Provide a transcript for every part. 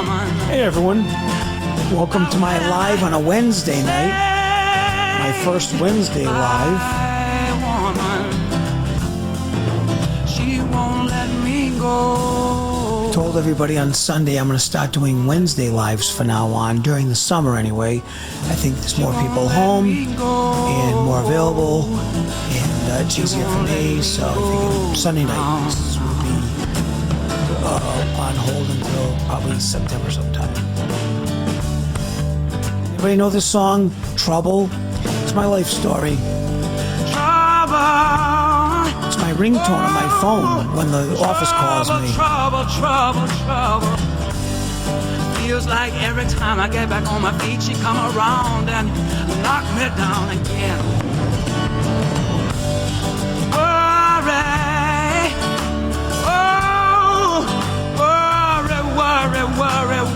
Hey everyone, welcome to my live on a Wednesday night, my first Wednesday live. She won't let me go. I told everybody on Sunday I'm going to start doing Wednesday lives from now on, during the summer anyway. I think there's more people home and more available, and it's easier for me, so I think Sunday nights will be on hold until probably September sometime. Anybody know this song, Trouble? It's my life story. Trouble. It's my ringtone on my phone when the office calls me. Trouble, trouble, trouble. Feels like every time I get back on my feet, she come around and knock me down again.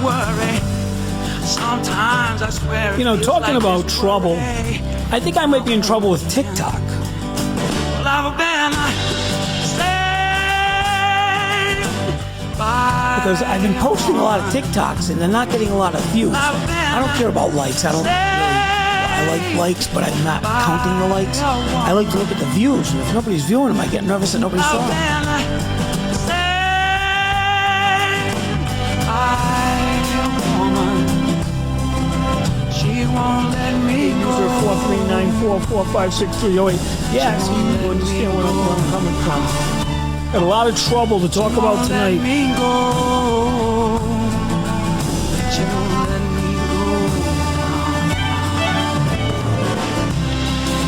Worry. Sometimes I swear. You know, talking like about trouble, I think I might be in trouble with TikTok. Because I've been posting a lot of TikToks and they're not getting a lot of views. I don't care about likes. I like likes, but I'm not counting the likes. I like to look at the views, and if nobody's viewing them, I get nervous that nobody saw them. She won't let me go. User 439445638. Yeah, so you understand where I'm coming from. Got a lot of trouble to talk about tonight.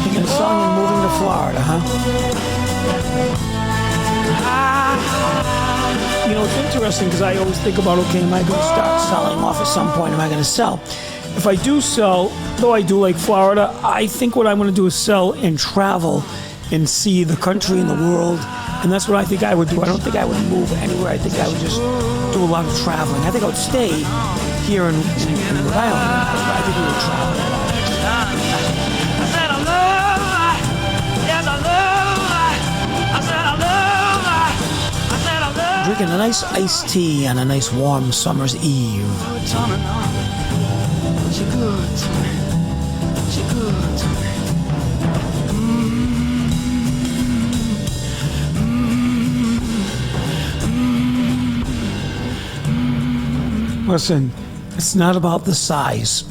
Thinking of song and moving to Florida, huh? You know, it's interesting because I always think about, okay, am I going to start selling off at some point? Am I going to sell? If I do sell, though I do like Florida, I think what I'm going to do is sell and travel and see the country and the world. And that's what I think I would do. I don't think I would move anywhere. I think I would just do a lot of traveling. I think I would stay here in Rhode Island, but I think we would travel a lot. Drinking a nice iced tea on a nice warm summer's eve. She good to me. She good to me. Listen, it's not about the size.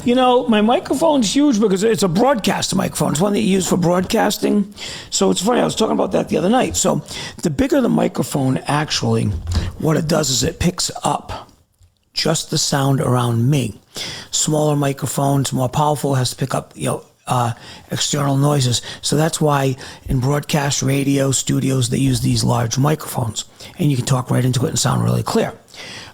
You know, my microphone's huge because it's a broadcaster microphone. It's one that you use for broadcasting. So it's funny, I was talking about that the other night. So the bigger the microphone, actually, what it does is it picks up just the sound around me. Smaller microphones, more powerful, has to pick up, external noises. So that's why in broadcast radio studios, they use these large microphones. And you can talk right into it and sound really clear.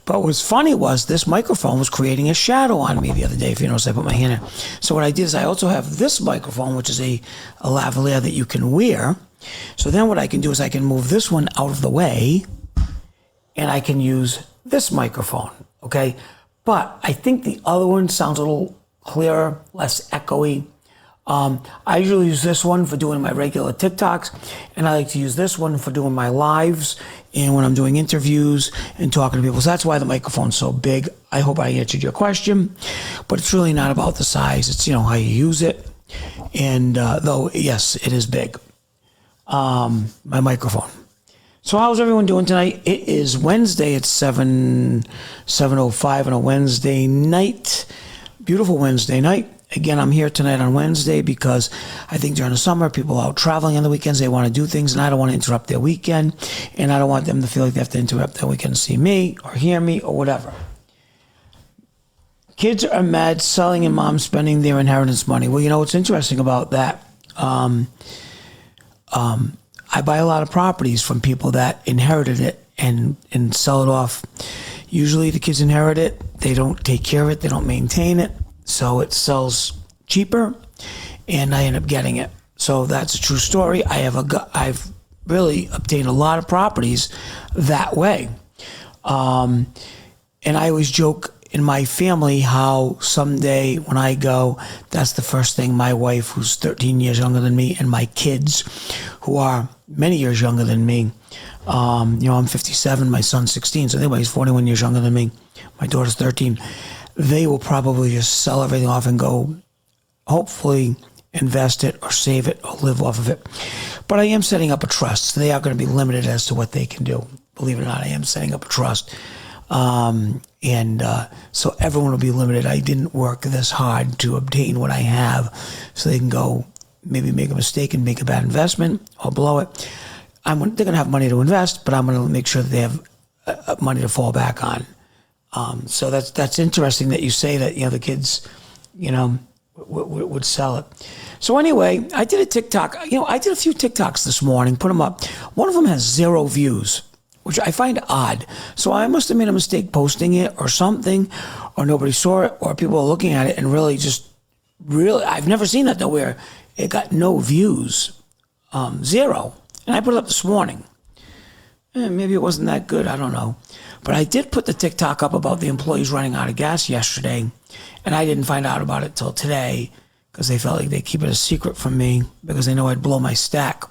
But what's funny was this microphone was creating a shadow on me the other day. If you notice, I put my hand in. So what I did is I also have this microphone, which is a lavalier that you can wear. So then what I can do is I can move this one out of the way, and I can use this microphone, okay? But I think the other one sounds a little clearer, less echoey. I usually use this one for doing my regular TikToks, and I like to use this one for doing my lives and when I'm doing interviews and talking to people. So that's why the microphone's so big. I hope I answered your question, but it's really not about the size. It's, how you use it. And though, yes, it is big, my microphone. So how's everyone doing tonight? It is Wednesday. It's 7:05 on a Wednesday night. Beautiful Wednesday night. Again, I'm here tonight on Wednesday because I think during the summer, people are out traveling on the weekends. They want to do things, and I don't want to interrupt their weekend, and I don't want them to feel like they have to interrupt their weekend to see me or hear me or whatever. Kids are mad selling and mom spending their inheritance money. Well, what's interesting about that? I buy a lot of properties from people that inherited it and sell it off. Usually the kids inherit it. They don't take care of it. They don't maintain it. So it sells cheaper, and I end up getting it. So that's a true story. I've really obtained a lot of properties that way. And I always joke in my family how someday when I go, that's the first thing my wife, who's 13 years younger than me, and my kids, who are many years younger than me, I'm 57, my son's 16, so anyway, he's 41 years younger than me. My daughter's 13. They will probably just sell everything off and go, hopefully, invest it or save it or live off of it. But I am setting up a trust, so they are going to be limited as to what they can do. Believe it or not, I am setting up a trust. So everyone will be limited. I didn't work this hard to obtain what I have, so they can go maybe make a mistake and make a bad investment or blow it. They're going to have money to invest, but I'm going to make sure that they have money to fall back on. So that's interesting that you say that, the kids, would sell it. So anyway, I did a TikTok. I did a few TikToks this morning, put them up. One of them has 0 views, which I find odd. So I must have made a mistake posting it or something, or nobody saw it, or people are looking at it and really, I've never seen that nowhere. It got no views, 0. And I put it up this morning. Maybe it wasn't that good, I don't know. But I did put the TikTok up about the employees running out of gas yesterday, and I didn't find out about it till today because they felt like they keep it a secret from me because they know I'd blow my stack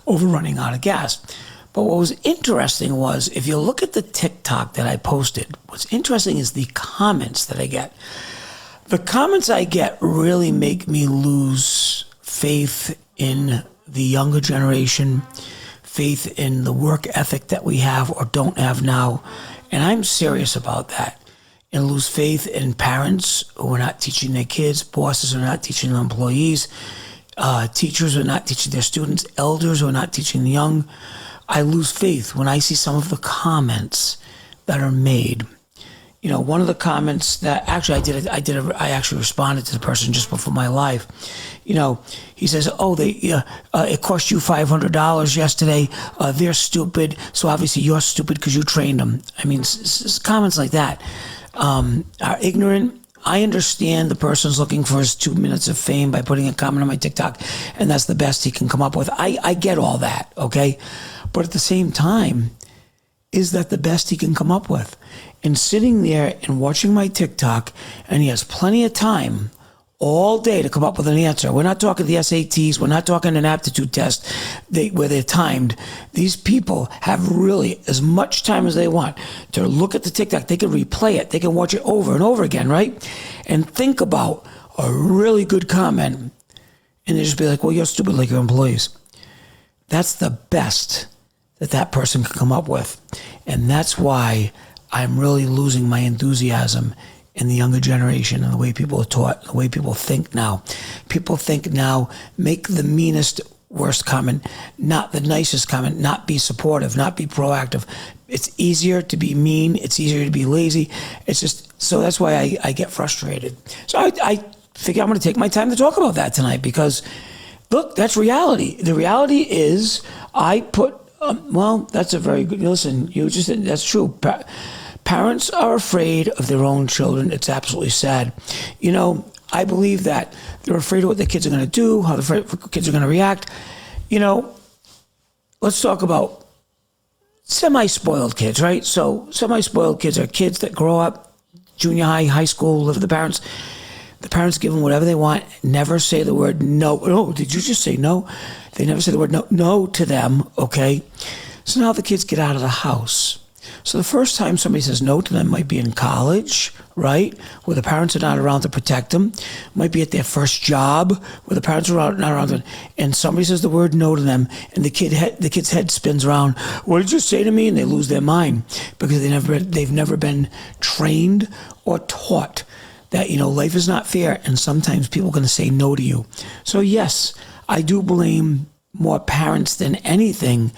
over running out of gas. But what was interesting was, if you look at the TikTok that I posted, what's interesting is the comments that I get. The comments I get really make me lose faith in the younger generation, faith in the work ethic that we have or don't have now. And I'm serious about that. And lose faith in parents who are not teaching their kids, bosses who are not teaching their employees, teachers who are not teaching their students, elders who are not teaching the young. I lose faith when I see some of the comments that are made. One of the comments that actually I actually responded to the person just before my live. He says, it cost you $500 yesterday. They're stupid. So obviously you're stupid because you trained them. I mean, comments like that are ignorant. I understand the person's looking for his 2 minutes of fame by putting a comment on my TikTok, and that's the best he can come up with. I get all that, okay? But at the same time, is that the best he can come up with? And sitting there and watching my TikTok, and he has plenty of time all day to come up with an answer. We're not talking the SATs. We're not talking an aptitude test where they're timed. These people have really as much time as they want to look at the TikTok. They can replay it. They can watch it over and over again, right? And think about a really good comment. And they just be like, well, you're stupid like your employees. That's the best that person can come up with. And that's why I'm really losing my enthusiasm in the younger generation and the way people are taught, the way people think now. People think now, make the meanest, worst comment, not the nicest comment, not be supportive, not be proactive. It's easier to be mean. It's easier to be lazy. It's just, so that's why I get frustrated. So I figure I'm going to take my time to talk about that tonight because, look, that's reality. The reality is I put, that's a very good, listen, that's true. Parents are afraid of their own children. It's absolutely sad. I believe that they're afraid of what their kids are going to do, how the kids are going to react. Let's talk about semi-spoiled kids, right? So semi-spoiled kids are kids that grow up, junior high, high school, live with the parents. The parents give them whatever they want, never say the word no. Oh, did you just say no? They never say the word no to them, okay? So now the kids get out of the house. So the first time somebody says no to them might be in college, right? Where the parents are not around to protect them. Might be at their first job where the parents are not around them. And somebody says the word no to them and the kid's head spins around. What did you say to me? And they lose their mind because they've never been trained or taught that, life is not fair and sometimes people are going to say no to you. So yes, I do blame more parents than anything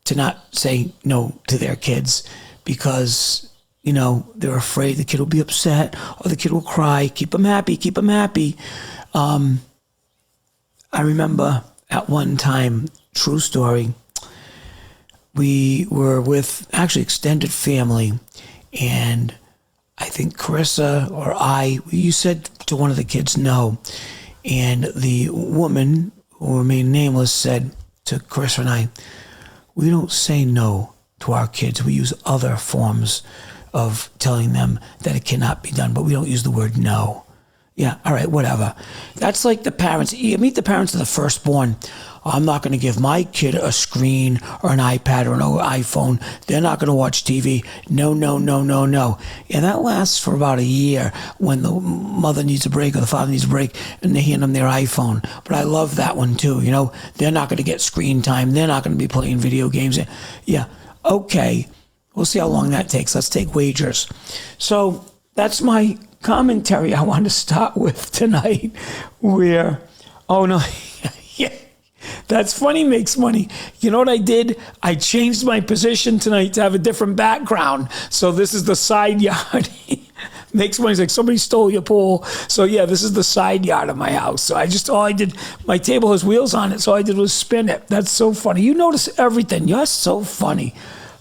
to not say no to their kids because, they're afraid the kid will be upset or the kid will cry. Keep them happy. I remember at one time, true story, we were with actually extended family and I think Carissa or you said to one of the kids no. And the woman who remained nameless said to Carissa and I, we don't say no to our kids. We use other forms of telling them that it cannot be done, but we don't use the word no. Yeah, all right, whatever. That's like the parents. You meet the parents of the firstborn. I'm not going to give my kid a screen or an iPad or an iPhone. They're not going to watch TV. No, no, no, no, no. And that lasts for about a year when the mother needs a break or the father needs a break and they hand them their iPhone. But I love that one too. You know, they're not going to get screen time. They're not going to be playing video games. Yeah, okay. We'll see how long that takes. Let's take wagers. So that's my commentary I want to start with tonight where, oh no, yeah, that's funny makes money. You know what I did? I changed my position tonight to have a different background. So this is the side yard. Makes money. It's like somebody stole your pool. So yeah, this is the side yard of my house. So all I did, my table has wheels on it. So all I did was spin it. That's so funny. You notice everything. You're so funny.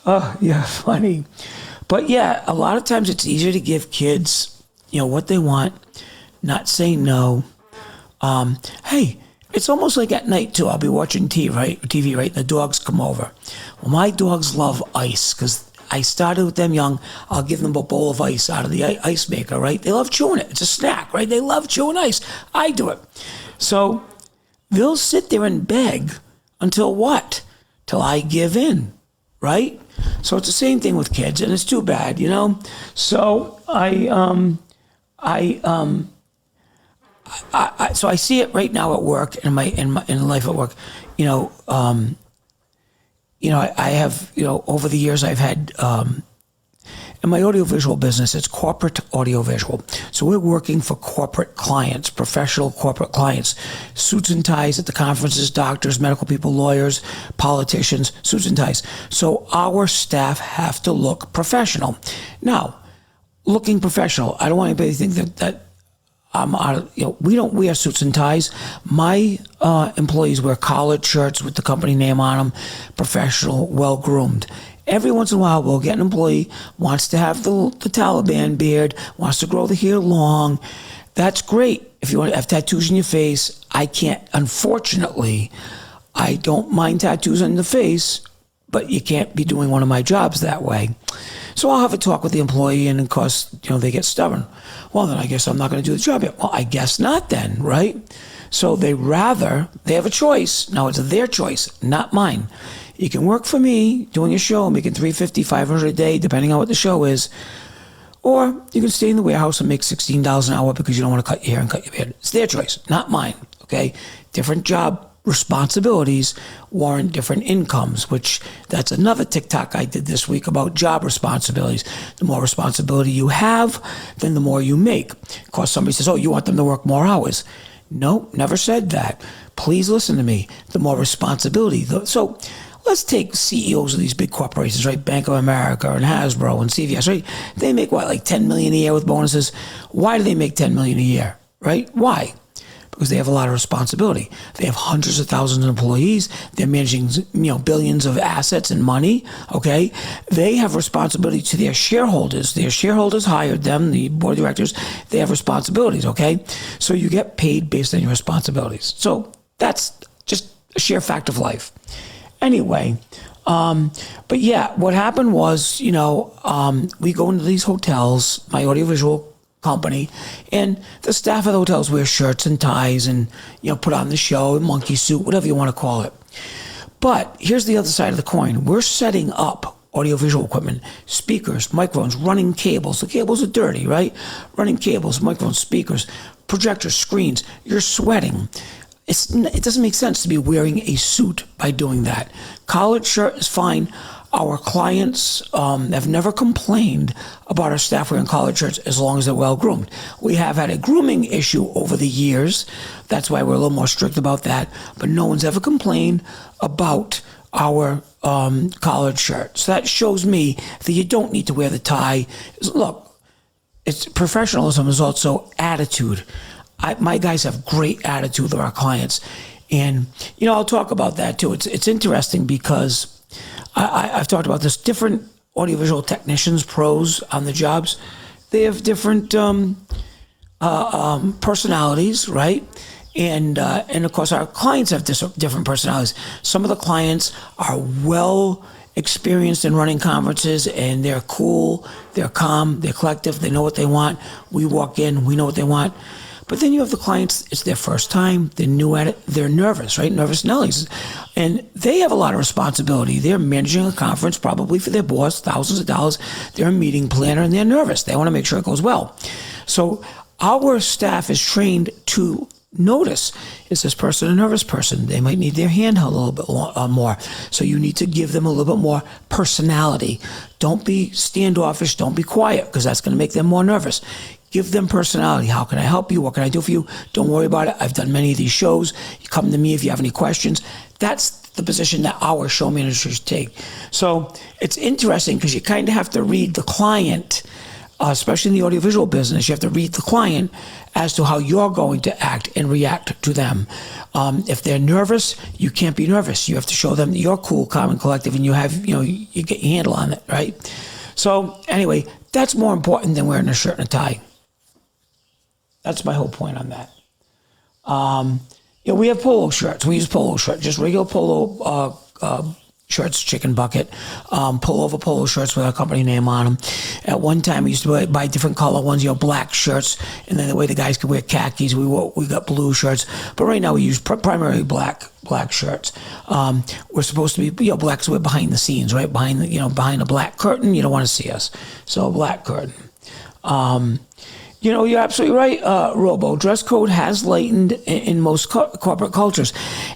Oh, yeah, funny. But yeah, a lot of times it's easier to give kids, what they want, not say no. Hey, it's almost like at night too. I'll be watching TV, right? And the dogs come over. Well, my dogs love ice because I started with them young. I'll give them a bowl of ice out of the ice maker, right? They love chewing it. It's a snack, right? They love chewing ice. I do it. So they'll sit there and beg until what? Till I give in, right? So it's the same thing with kids, and it's too bad, So so I see it right now at work in life at work. I have over the years I've had in my audiovisual business, it's corporate audiovisual. So we're working for corporate clients, professional corporate clients, suits and ties at the conferences, doctors, medical people, lawyers, politicians, suits and ties. So our staff have to look professional. Now, looking professional, I don't want anybody to think that I'm out of, we don't wear suits and ties. My employees wear collared shirts with the company name on them, professional, well-groomed. Every once in a while, we'll get an employee, wants to have the Taliban beard, wants to grow the hair long. That's great. If you want to have tattoos in your face, I can't, unfortunately, I don't mind tattoos on the face, but you can't be doing one of my jobs that way. So I'll have a talk with the employee, and of course, they get stubborn. Well, then I guess I'm not going to do the job yet. Well, I guess not then, right? So they have a choice. Now it's their choice, not mine. You can work for me doing a show, making $350, $500 a day, depending on what the show is. Or you can stay in the warehouse and make $16 an hour because you don't want to cut your hair and cut your beard. It's their choice, not mine, okay? Different job responsibilities warrant different incomes, which that's another TikTok I did this week about job responsibilities. The more responsibility you have, then the more you make. Of course, somebody says, oh, you want them to work more hours. No, never said that. Please listen to me. The more responsibility. So let's take CEOs of these big corporations, right? Bank of America and Hasbro and CVS, right? They make like $10 million a year with bonuses. Why do they make $10 million a year, right? Why? Because they have a lot of responsibility. They have hundreds of thousands of employees. They're managing, billions of assets and money, okay? They have responsibility to their shareholders. Their shareholders hired them, the board of directors. They have responsibilities, okay? So you get paid based on your responsibilities. So that's just a sheer fact of life. Anyway, but yeah, what happened was, we go into these hotels, my audiovisual company, and the staff of the hotels wear shirts and ties and, put on the show, monkey suit, whatever you want to call it. But here's the other side of the coin. We're setting up audiovisual equipment, speakers, microphones, running cables. The cables are dirty, right? Running cables, microphones, speakers, projectors, screens. You're sweating. It doesn't make sense to be wearing a suit by doing that. Collared shirt is fine. Our clients have never complained about our staff wearing collared shirts as long as they're well-groomed. We have had a grooming issue over the years. That's why we're a little more strict about that. But no one's ever complained about our collared shirt. So that shows me that you don't need to wear the tie. Look, it's professionalism is also attitude. My guys have great attitude with our clients. And, I'll talk about that too. It's interesting because I've talked about this. Different audiovisual technicians, pros on the jobs, they have different personalities, right? And of course, our clients have different personalities. Some of the clients are well experienced in running conferences, and they're cool, they're calm, they're collective, they know what they want. We walk in, we know what they want. But then you have the clients, it's their first time, they're new at it, they're nervous, right? Nervous Nellies. And they have a lot of responsibility. They're managing a conference, probably for their boss, thousands of dollars. They're a meeting planner, and they're nervous. They want to make sure it goes well. So our staff is trained to notice, is this person a nervous person? They might need their hand held a little bit more. So you need to give them a little bit more personality. Don't be standoffish. Don't be quiet, because that's going to make them more nervous. Give them personality. How can I help you? What can I do for you? Don't worry about it. I've done many of these shows. You come to me if you have any questions. That's the position that our show managers take. So it's interesting because you kind of have to read the client, especially in the audiovisual business. You have to read the client as to how you're going to act and react to them. If they're nervous, you can't be nervous. You have to show them that you're cool, calm, and collective, and you get your handle on it, right? So anyway, that's more important than wearing a shirt and a tie. That's my whole point on that. We have polo shirts. We use polo shirts, just regular polo shirts, chicken bucket, pullover polo shirts with our company name on them. At one time, we used to buy different color ones, black shirts, and then the way the guys could wear khakis, we got blue shirts. But right now, we use primarily black shirts. We're supposed to be, black, because we're behind the scenes, right? Behind a black curtain, you don't want to see us. So a black curtain. You're absolutely right, Robo. Dress code has lightened in most corporate cultures.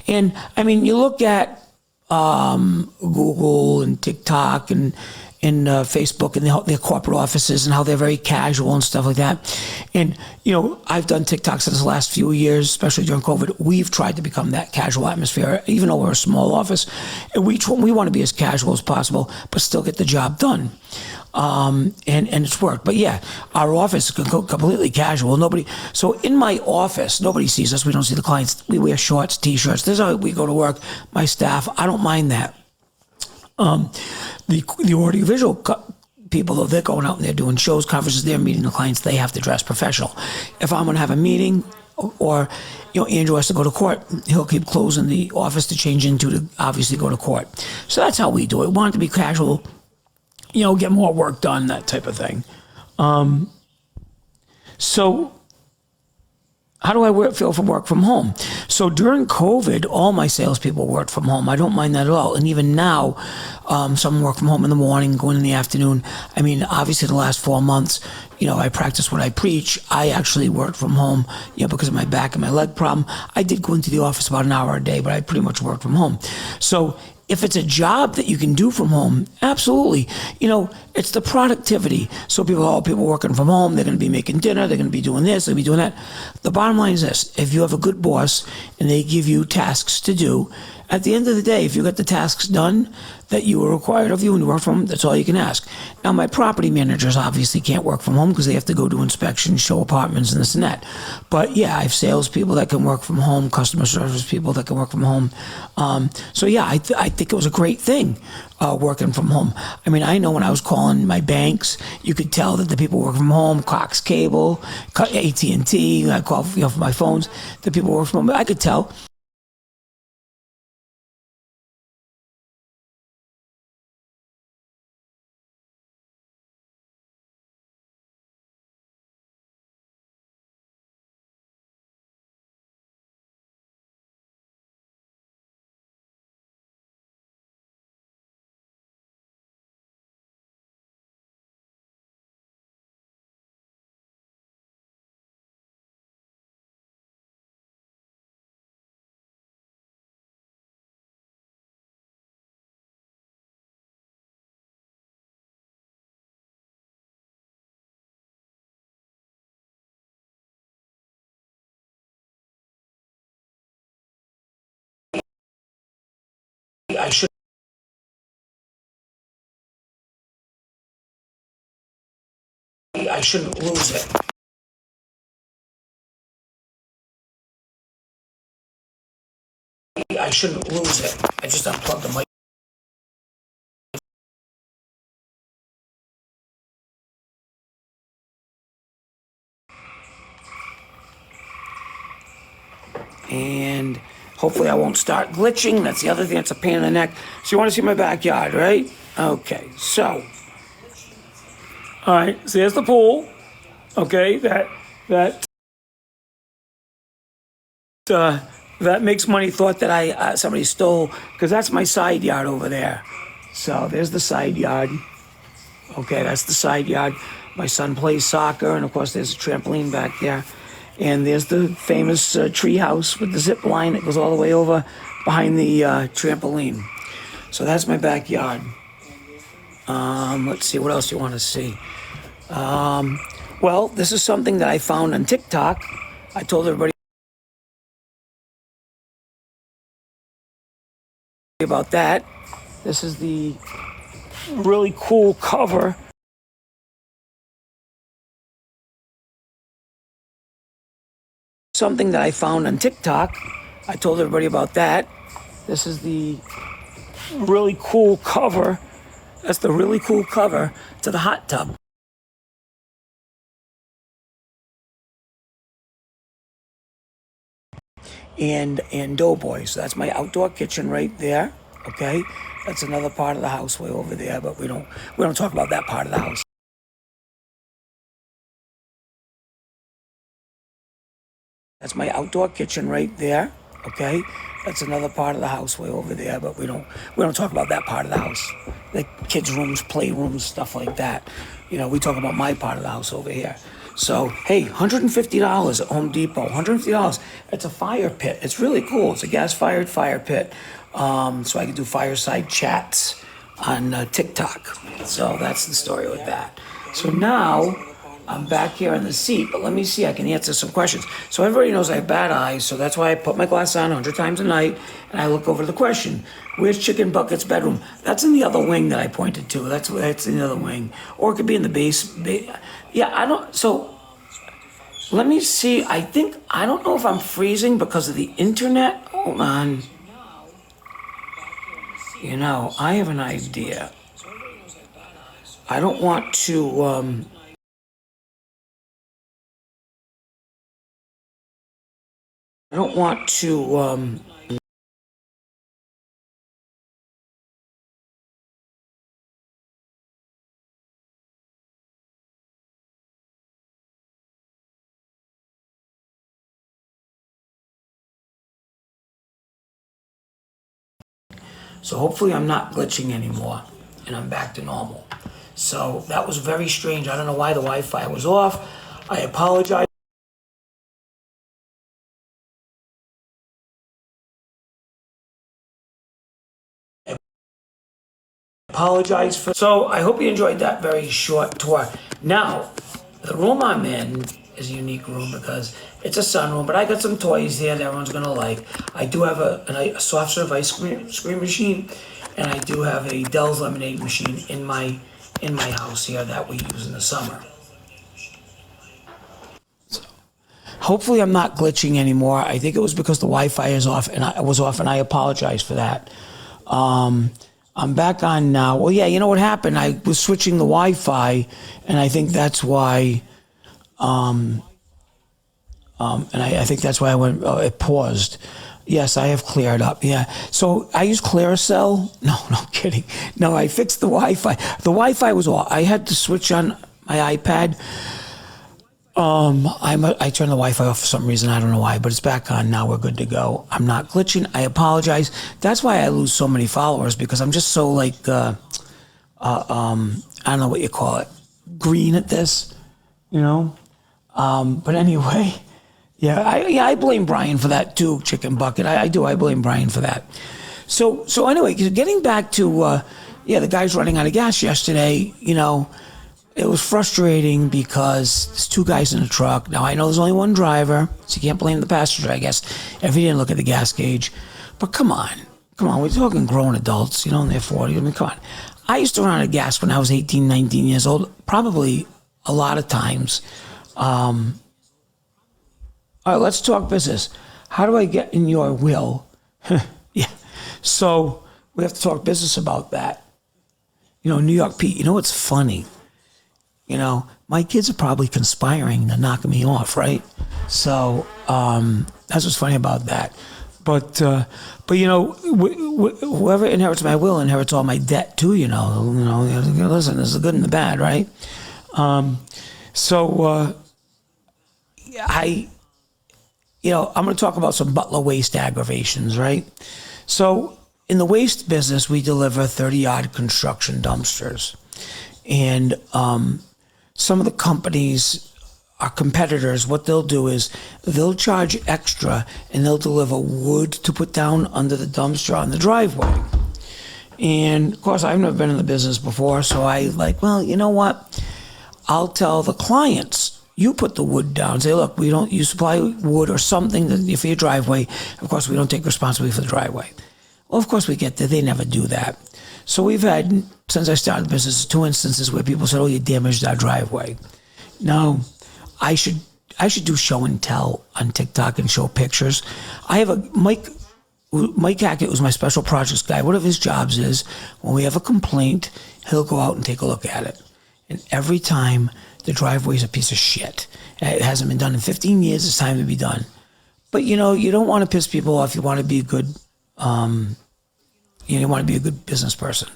And, you look at Google and TikTok and Facebook and their corporate offices and how they're very casual and stuff like that. And, I've done TikTok since the last few years, especially during COVID. We've tried to become that casual atmosphere, even though we're a small office. And we want to be as casual as possible, but still get the job done. And it's worked. But yeah, our office is completely casual. So in my office, nobody sees us. We don't see the clients. We wear shorts, t-shirts. This is how we go to work. My staff, I don't mind that. The audiovisual people, though, they're going out and they're doing shows, conferences, they're meeting the clients. They have to dress professional. If I'm going to have a meeting, or Andrew has to go to court, he'll keep closing the office to change into to obviously go to court. So that's how we do it. We want it to be casual, get more work done, that type of thing. So how do I feel from work from home? So during COVID, all my salespeople worked from home. I don't mind that at all. And even now, some work from home in the morning, going in the afternoon. Obviously the last 4 months, I practice what I preach. I actually worked from home, because of my back and my leg problem. I did go into the office about an hour a day, but I pretty much worked from home. So if it's a job that you can do from home, absolutely. It's the productivity. So people working from home, they're going to be making dinner, they're going to be doing this, they're going to be doing that. The bottom line is this: if you have a good boss and they give you tasks to do, at the end of the day, if you get the tasks done that you were required of you and you work from home, that's all you can ask. Now, my property managers obviously can't work from home because they have to go do inspections, show apartments, and this and that. But yeah, I have salespeople that can work from home, customer service people that can work from home. So yeah, I think it was a great thing, working from home. I know when I was calling my banks, you could tell that the people work from home, Cox Cable, AT&T, I call from my phones, the people work from home. I could tell. I shouldn't lose it. I shouldn't lose it. I just unplugged the mic. And hopefully I won't start glitching. That's the other thing that's a pain in the neck. So you want to see my backyard, right? Okay, so. All right, so there's the pool. Okay, that That Makes Money thought that somebody stole, because that's my side yard over there. So there's the side yard. Okay, that's the side yard. My son plays soccer, and of course there's a trampoline back there. And there's the famous tree house with the zip line that goes all the way over behind the trampoline. So that's my backyard. Let's see, what else do you want to see? Well, this is something that I found on TikTok. I told everybody about that. This is the really cool cover. Something that I found on TikTok. I told everybody about that. This is the really cool cover. That's the really cool cover to the hot tub. And Doughboy. So that's my outdoor kitchen right there. Okay, that's another part of the house way over there, but we don't talk about that part of the house. That's my outdoor kitchen right there. Okay, that's another part of the house way over there, but we don't talk about that part of the house. Like kids' rooms, playrooms, stuff like that. You know, we talk about my part of the house over here. So, hey, $150 at Home Depot. $150. It's a fire pit. It's really cool. It's a gas-fired fire pit. So I can do fireside chats on TikTok. So that's the story with that. So now I'm back here in the seat, but let me see. I can answer some questions. So everybody knows I have bad eyes, so that's why I put my glasses on 100 times a night, and I look over the question. Where's Chicken Bucket's bedroom? That's in the other wing that I pointed to. That's in the other wing. Or it could be in the base. Yeah, I don't. So let me see. I don't know if I'm freezing because of the internet. Hold on. You know, I have an idea. I don't want to. I don't want to. So hopefully I'm not glitching anymore and I'm back to normal. So that was very strange. I don't know why the Wi-Fi was off. I apologize. So I hope you enjoyed that very short tour. Now, the room I'm in is a unique room because it's a sunroom, but I got some toys here that everyone's gonna like. I do have a soft serve ice cream machine, and I do have a Dell's lemonade machine in my house here that we use in the summer. So, hopefully I'm not glitching anymore. I think it was because the Wi-Fi is off, and I apologize for that. I'm back on now. Well, yeah, you know what happened? I was switching the Wi-Fi, and I think that's why. And I think that's why it paused. Yes, I have cleared up. Yeah. So I use Clearcell. No, I'm kidding. No, I fixed the Wi-Fi. The Wi-Fi was off. I had to switch on my iPad. I turned the Wi-Fi off for some reason. I don't know why, but it's back on now. We're good to go. I'm not glitching. I apologize. That's why I lose so many followers, because I'm just so I don't know what you call it, green at this, you know. But anyway, I blame Brian for that too, Chicken Bucket. I do. I blame Brian for that. So anyway, getting back to the guys running out of gas yesterday. You know, it was frustrating because there's two guys in the truck. Now I know there's only one driver, so you can't blame the passenger, I guess, if he didn't look at the gas gauge. But come on, we're talking grown adults, you know, in their 40s. I mean, come on. I used to run out of gas when I was 18, 19 years old, probably a lot of times. All right, let's talk business. How do I get in your will? Yeah. So we have to talk business about that. You know, New York Pete, you know what's funny? You know, my kids are probably conspiring to knock me off, right? So that's what's funny about that. But you know, whoever inherits my will inherits all my debt too. You know, listen, there's the good and the bad, right? I'm going to talk about some Butler waste aggravations, right? So in the waste business, we deliver 30-yard construction dumpsters. And some of the companies, our competitors, what they'll do is they'll charge extra and they'll deliver wood to put down under the dumpster on the driveway. And of course, I've never been in the business before, so I well, you know what? I'll tell the clients, you put the wood down. Say, look, you supply wood or something for your driveway. Of course, we don't take responsibility for the driveway. Well, of course, we get that. They never do that. So we've had, since I started the business, 2 instances where people said, oh, you damaged our driveway. No, I should do show and tell on TikTok and show pictures. I have Mike Hackett was my special projects guy. One of his jobs is when we have a complaint, he'll go out and take a look at it. And every time the driveway is a piece of shit. It hasn't been done in 15 years. It's time to be done. But you don't want to piss people off. You want to be a good, you want to be a good business person.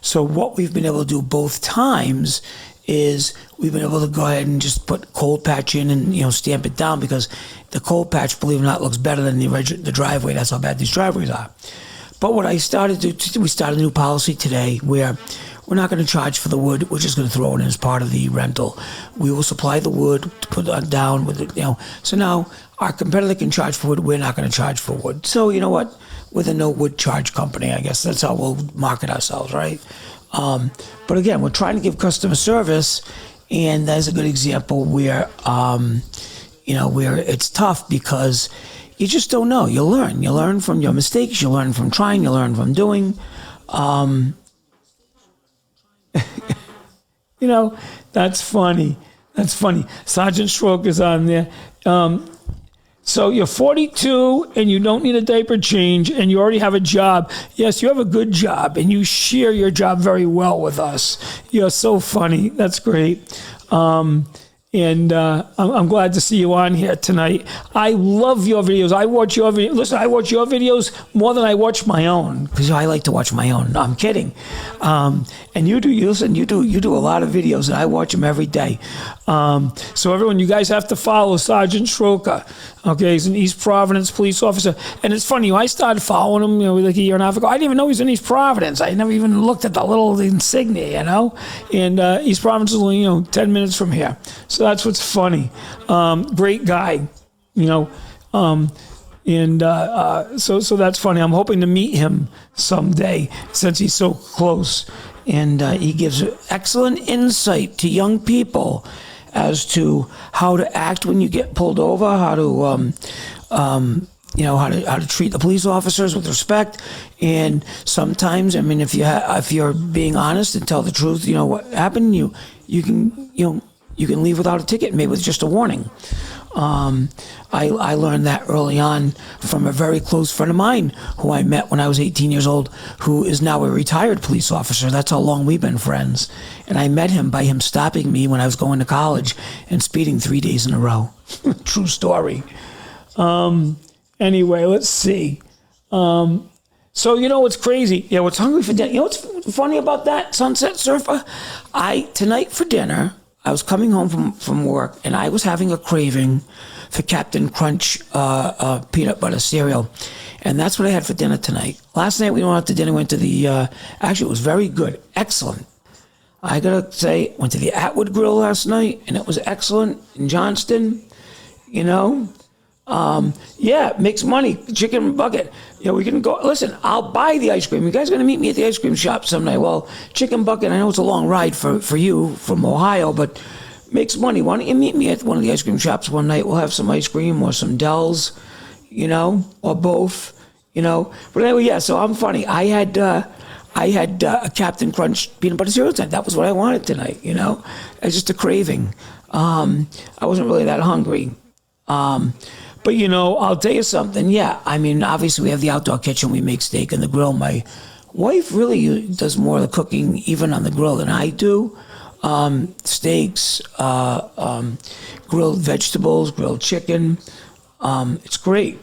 So what we've been able to do both times is we've been able to go ahead and just put cold patch in and stamp it down, because the cold patch, believe it or not, looks better than the driveway. That's how bad these driveways are. But what I started to do, we started a new policy today where we're not going to charge for the wood. We're just going to throw it in as part of the rental. We will supply the wood to put it down with it. So now our competitor can charge for wood. We're not going to charge for wood. So you know what? We're the no wood charge company. I guess that's how we'll market ourselves, right? But again, we're trying to give customer service, and that's a good example where, where it's tough because you just don't know. You learn. You learn from your mistakes. You learn from trying. You learn from doing. That's funny. That's funny. Sergeant Stroke is on there. So you're 42 and you don't need a diaper change and you already have a job. Yes, you have a good job and you share your job very well with us. You're so funny. That's great. And I'm glad to see you on here tonight. I love your videos. I watch your videos. Listen, I watch your videos more than I watch my own, because I like to watch my own. No, I'm kidding. And you do a lot of videos, and I watch them every day. So everyone, you guys have to follow Sergeant Schroka. Okay, he's an East Providence police officer. And it's funny, I started following him, like a year and a half ago. I didn't even know he was in East Providence. I never even looked at the little insignia, And East Providence is only, 10 minutes from here. So that's what's funny. Great guy, so that's funny. I'm hoping to meet him someday since he's so close. And he gives excellent insight to young people as to how to act when you get pulled over, how to how to treat the police officers with respect. And sometimes, if you're being honest and tell the truth, what happened, you can leave without a ticket, maybe with just a warning. I learned that early on from a very close friend of mine who I met when I was 18 years old, who is now a retired police officer. That's how long we've been friends. And I met him by him stopping me when I was going to college and speeding 3 days in a row. True story. Anyway, let's see. So what's crazy? Yeah, what's hungry for dinner? What's funny about that, Sunset Surfer? Tonight for dinner, I was coming home from work, and I was having a craving for Captain Crunch peanut butter cereal. And that's what I had for dinner tonight. Last night we went out to dinner, went to the, actually it was very good, excellent. I gotta say, went to the Atwood Grill last night, and it was excellent in Johnston, makes money, chicken bucket. We can go, listen, I'll buy the ice cream. You guys gonna meet me at the ice cream shop someday? Well, chicken bucket, I know it's a long ride for you from Ohio, but makes money. Why don't you meet me at one of the ice cream shops one night? We'll have some ice cream or some Dells, or both, But anyway, yeah, so I'm funny. I had a Captain Crunch peanut butter cereal tonight. That was what I wanted tonight, It's just a craving. I wasn't really that hungry. But I'll tell you something. Yeah, obviously we have the outdoor kitchen. We make steak on the grill. My wife really does more of the cooking, even on the grill, than I do. Steaks, grilled vegetables, grilled chicken. It's great.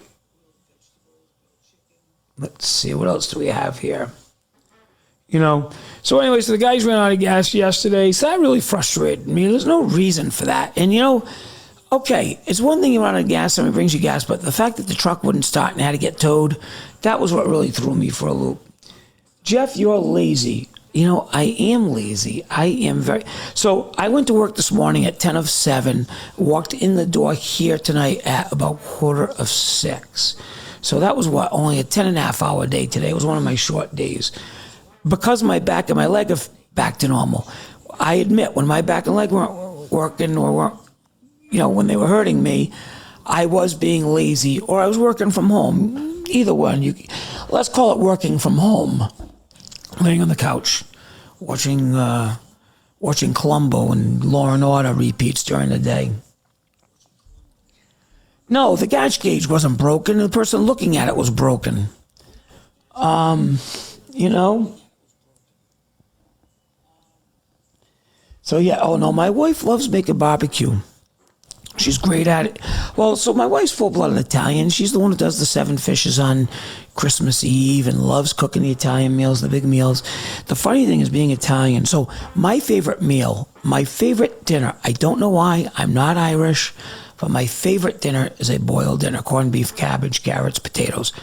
Let's see, what else do we have here? So anyway, so the guys ran out of gas yesterday. So that really frustrated me. There's no reason for that. And Okay, it's one thing you run out of gas, somebody brings you gas, but the fact that the truck wouldn't start and had to get towed, that was what really threw me for a loop. Jeff, you're lazy. You know, I am lazy. I am very... So I went to work this morning at 10 of 7, walked in the door here tonight at about 5:45. So that was what, only a 10.5-hour day today. It was one of my short days. Because my back and my leg are back to normal. I admit, when my back and leg weren't working or weren't, you know, when they were hurting me, I was being lazy or I was working from home. Either one. Let's call it working from home. Laying on the couch, watching Columbo and Law and Order repeats during the day. No, the gas gauge wasn't broken. The person looking at it was broken. You know? So yeah, oh no, my wife loves making barbecue. She's great at it. Well, so my wife's full-blooded Italian. She's the one who does the 7 fishes on Christmas Eve and loves cooking the Italian meals, the big meals. The funny thing is being Italian. So my favorite meal, my favorite dinner, I don't know why, I'm not Irish, but my favorite dinner is a boiled dinner, corned beef, cabbage, carrots, potatoes.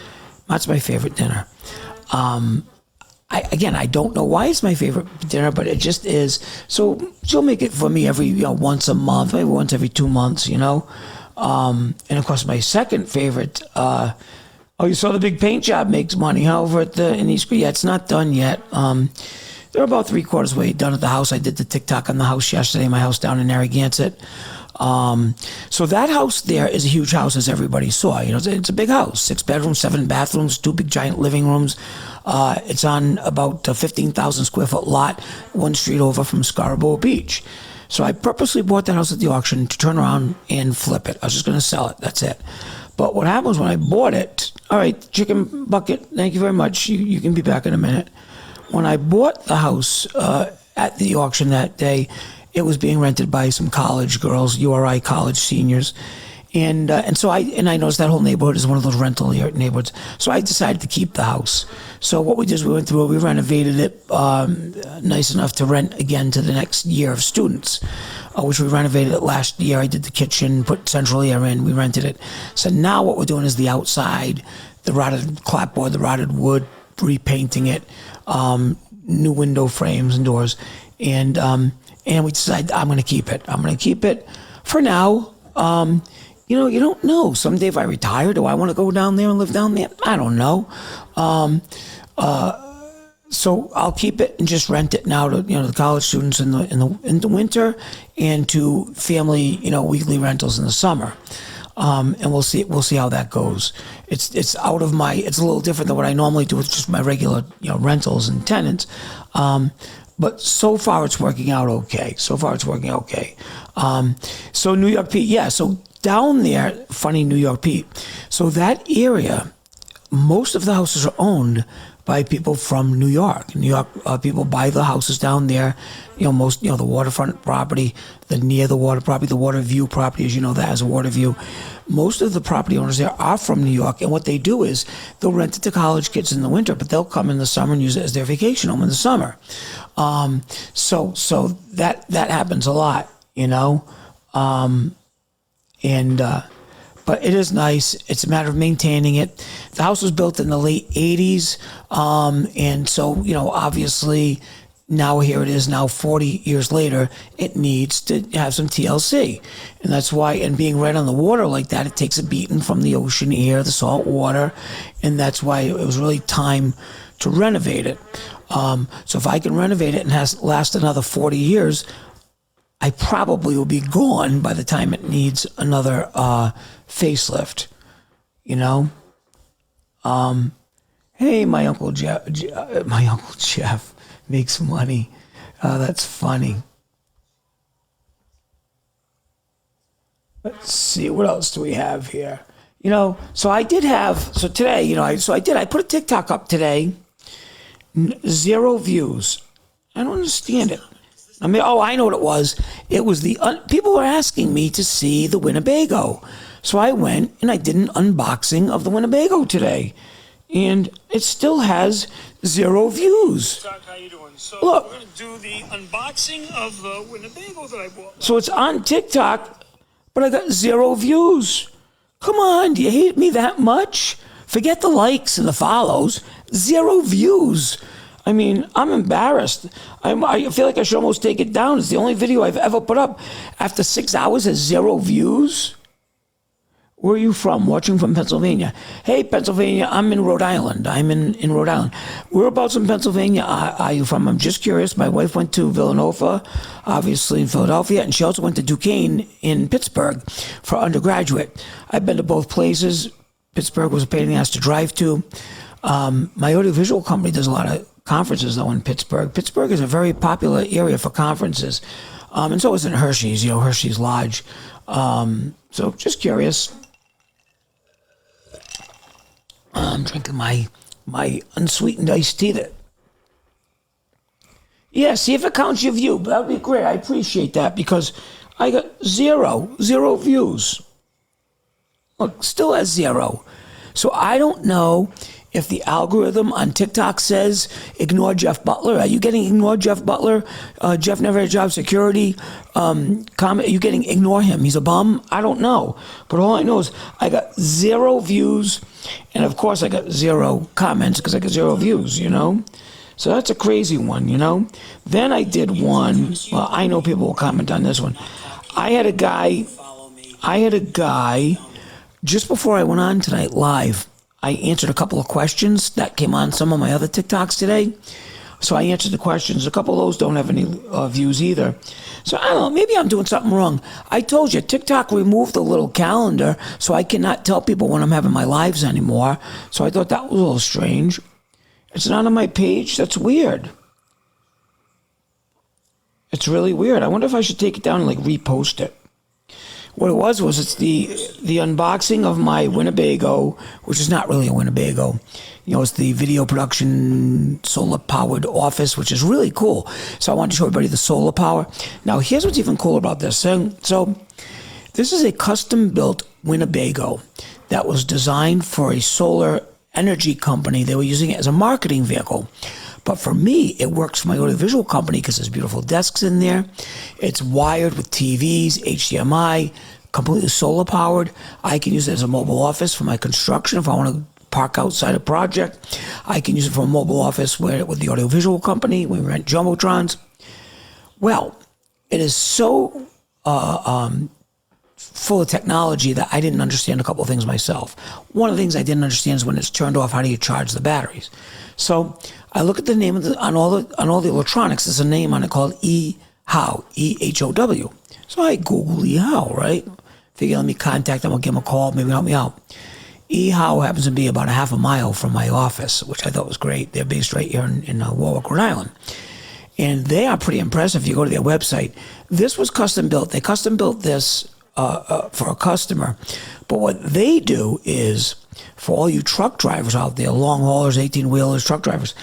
That's my favorite dinner. I don't know why it's my favorite dinner, but it just is. So she'll make it for me every, once a month, maybe once every 2 months, And of course, my second favorite, you saw the big paint job makes money, huh, over at in East Green? Yeah, it's not done yet. They're about 3/4 way done at the house. I did the TikTok on the house yesterday, my house down in Narragansett. So that house there is a huge house, as everybody saw. It's a big house, 6 bedrooms, 7 bathrooms, 2 big giant living rooms. It's on about a 15,000 square foot lot, 1 street over from Scarborough Beach. So I purposely bought that house at the auction to turn around and flip it. I was just going to sell it. That's it. But what happened was when I bought it, all right, chicken bucket, thank you very much. You can be back in a minute. When I bought the house at the auction that day, it was being rented by some college girls, URI college seniors. And so I noticed that whole neighborhood is one of those rental neighborhoods. So I decided to keep the house. So what we did is we went through it, we renovated it nice enough to rent again to the next year of students, which we renovated it last year. I did the kitchen, put central air in, we rented it. So now what we're doing is the outside, the rotted clapboard, the rotted wood, repainting it, new window frames and doors. And we decided I'm going to keep it. I'm going to keep it for now. You don't know. Someday if I retire, do I want to go down there and live down there? I don't know. So I'll keep it and just rent it now to the college students in the winter, and to family weekly rentals in the summer. And we'll see how that goes. It's out of my. It's a little different than what I normally do with just my regular rentals and tenants. But so far it's working out okay. So New York Pete, yeah. So down there, funny New York Pete. So that area, most of the houses are owned by people from New York. New York people buy the houses down there. Most the waterfront property, the near the water property, the water view property, as you know, that has a water view. Most of the property owners there are from New York, and what they do is they'll rent it to college kids in the winter, but they'll come in the summer and use it as their vacation home in the summer. So that happens a lot, but it is nice. It's a matter of maintaining it. The house was built in the late 80s. And so, obviously now here it is now 40 years later, it needs to have some TLC. And that's why, and being right on the water like that, it takes a beating from the ocean air, the salt water. And that's why it was really time to renovate it. So if I can renovate it and last another 40 years, I probably will be gone by the time it needs another facelift, Hey, my Uncle Jeff makes money. That's funny. Let's see, what else do we have here? So I did have, so today, I put a TikTok up today, 0 views. I don't understand it. I know what it was. It was people were asking me to see the Winnebago. So I went and I did an unboxing of the Winnebago today. And it still has 0 views. Doc, how you doing? So Look. We're going to do the unboxing of the Winnebago that I bought. So it's on TikTok, but I got 0 views. Come on, do you hate me that much? Forget the likes and the follows. 0 views. I mean, I'm embarrassed. I feel like I should almost take it down. It's the only video I've ever put up. After 6 hours, has 0 views. Where are you from? Watching from Pennsylvania. Hey, Pennsylvania, I'm in Rhode Island. I'm in Rhode Island. Whereabouts in Pennsylvania are you from? I'm just curious. My wife went to Villanova, obviously in Philadelphia, and she also went to Duquesne in Pittsburgh for undergraduate. I've been to both places. Pittsburgh was a pain in the ass to drive to. My audiovisual company does a lot of conferences, though, in Pittsburgh. Pittsburgh is a very popular area for conferences. And so isn't Hershey's, Hershey's Lodge. So just curious. I'm drinking my unsweetened iced tea. Yeah, see if it counts your view. That would be great. I appreciate that because I got zero views. Look, still at 0. So I don't know if the algorithm on TikTok says ignore Jeff Butler. Are you getting ignore Jeff Butler? Jeff never had job security. Comment. Are you getting ignore him? He's a bum. I don't know. But all I know is I got 0 views. And of course I got 0 comments because I got 0 views, So that's a crazy one, Then I did one. Well, I know people will comment on this one. I had a guy just before I went on tonight live. I answered a couple of questions that came on some of my other TikToks today. So I answered the questions. A couple of those don't have any views either. So I don't know, maybe I'm doing something wrong. I told you, TikTok removed the little calendar, so I cannot tell people when I'm having my lives anymore. So I thought that was a little strange. It's not on my page. That's weird. It's really weird. I wonder if I should take it down and repost it. What it was it's the unboxing of my Winnebago, which is not really a Winnebago. It's the video production solar-powered office, which is really cool. So I wanted to show everybody the solar power. Now, here's what's even cooler about this. So this is a custom-built Winnebago that was designed for a solar energy company. They were using it as a marketing vehicle. But for me, it works for my audiovisual company because there's beautiful desks in there. It's wired with TVs, HDMI, completely solar powered. I can use it as a mobile office for my construction if I want to park outside a project. I can use it for a mobile office with the audiovisual company. We rent Jumbotrons. Well, it is so full of technology that I didn't understand a couple of things myself. One of the things I didn't understand is when it's turned off, how do you charge the batteries? So I look at the name on all the electronics. There's a name on it called eHow, EHOW. So I Google eHow, right? Figure let me contact them, I'll give them a call, maybe help me out. eHow happens to be about a half a mile from my office, which I thought was great. They're based right here in Warwick, Rhode Island. And they are pretty impressive if you go to their website. This was custom built. They custom built this for a customer. But what they do is, for all you truck drivers out there, long haulers, 18-wheelers, truck drivers,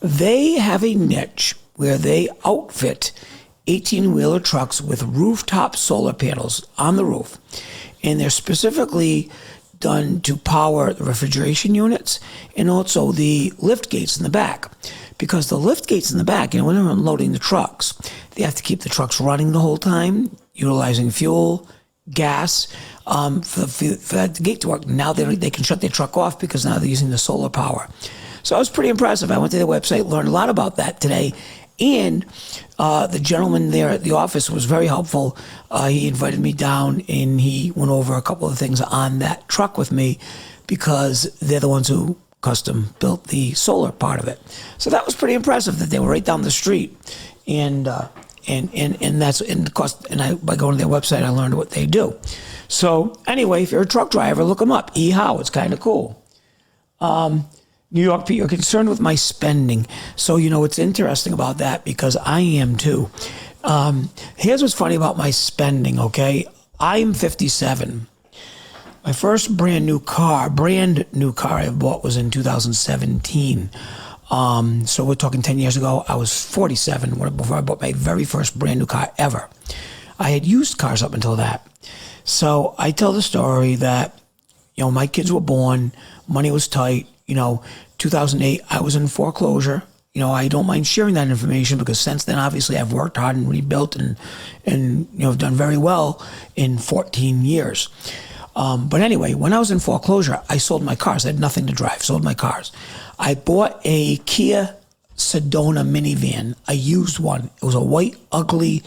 they have a niche where they outfit 18-wheeler trucks with rooftop solar panels on the roof. And they're specifically done to power the refrigeration units and also the lift gates in the back. Because the lift gates in the back, when they're unloading the trucks, they have to keep the trucks running the whole time, utilizing fuel, gas, for that gate to work. Now they can shut their truck off because now they're using the solar power. So it was pretty impressive. I went to their website, learned a lot about that today. And the gentleman there at the office was very helpful. He invited me down and he went over a couple of things on that truck with me because they're the ones who custom built the solar part of it. So that was pretty impressive that they were right down the street. And that's by going to their website, I learned what they do. So anyway, if you're a truck driver, look them up. eHow, it's kind of cool. New York Pete, you're concerned with my spending. So, it's interesting about that because I am too. Here's what's funny about my spending, okay? I'm 57. My first brand new car I bought was in 2017. So we're talking 10 years ago. I was 47 before I bought my very first brand new car ever. I had used cars up until that. So I tell the story that, my kids were born, money was tight. 2008, I was in foreclosure I don't mind sharing that information because since then, obviously, I've worked hard and rebuilt and I've done very well in 14 years. But anyway, when I was in foreclosure, I sold my cars. I had nothing to drive, sold my cars. I bought a Kia Sedona minivan, a used one. It was a white, ugly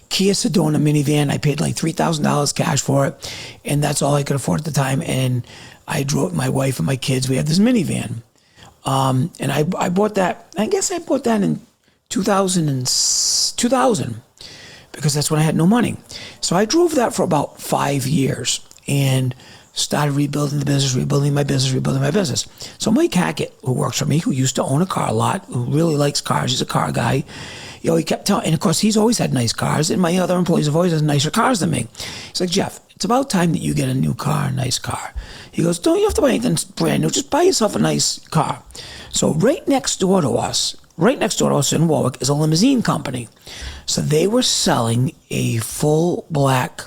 Kia Sedona minivan. I paid like $3,000 cash for it, and that's all I could afford at the time. And I drove my wife and my kids. We had this minivan. And I bought that, I guess I bought that in 2000 because that's when I had no money. So I drove that for about 5 years and started rebuilding the business, rebuilding my business. So Mike Hackett, who works for me, who used to own a car a lot, who really likes cars, he's a car guy, he kept telling, and of course he's always had nice cars, and my other employees have always had nicer cars than me. He's like, Jeff, it's about time that you get a new car, a nice car. He goes, don't you have to buy anything brand new, just buy yourself a nice car. So right next door to us in Warwick is a limousine company. So they were selling a full black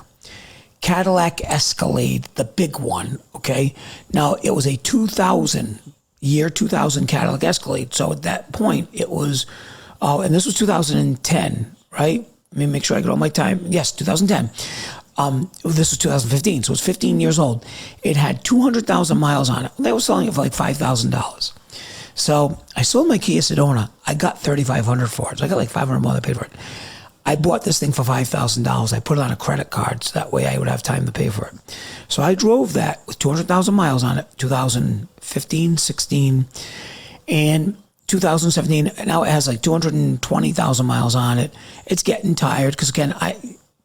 Cadillac Escalade, the big one, okay? Now, it was a 2000 Cadillac Escalade. So at that point, it was, and this was 2010, right? Let me make sure I get all my time. Yes, 2010. This was 2015, so it was 15 years old. It had 200,000 miles on it. They were selling it for like $5,000. So I sold my Kia Sedona. I got $3,500 for it. So I got like $500 more than I paid for it. I bought this thing for $5,000. I put it on a credit card so that way I would have time to pay for it. So I drove that with 200,000 miles on it, 2015, 16, and 2017. Now it has like 220,000 miles on it. It's getting tired because, again,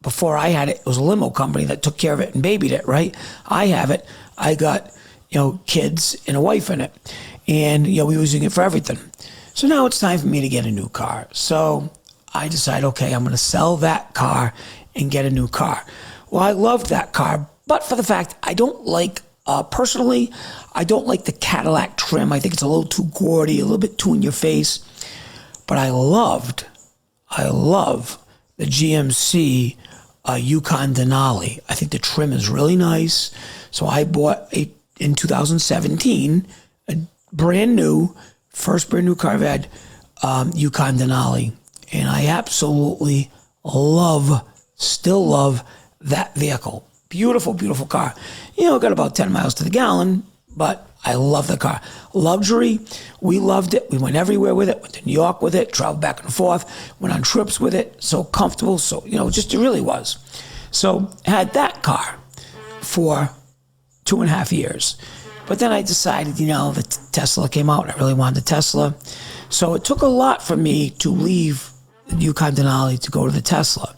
before I had it, it was a limo company that took care of it and babied it, right? I have it. I got, kids and a wife in it. And, we were using it for everything. So now it's time for me to get a new car. So I decided, okay, I'm going to sell that car and get a new car. Well, I loved that car, but for the fact I don't like, personally, I don't like the Cadillac trim. I think it's a little too gaudy, a little bit too in your face. But I love the GMC Yukon Denali. I think the trim is really nice. So I bought in 2017, a first brand new car I've had, Yukon Denali. And I absolutely still love that vehicle. Beautiful, beautiful car. Got about 10 miles to the gallon, but I love the car. Luxury, we loved it. We went everywhere with it. Went to New York with it, traveled back and forth, went on trips with it. So comfortable. So, it really was. So I had that car for 2.5 years. But then I decided, the Tesla came out. I really wanted the Tesla. So it took a lot for me to leave the Yukon Denali to go to the Tesla.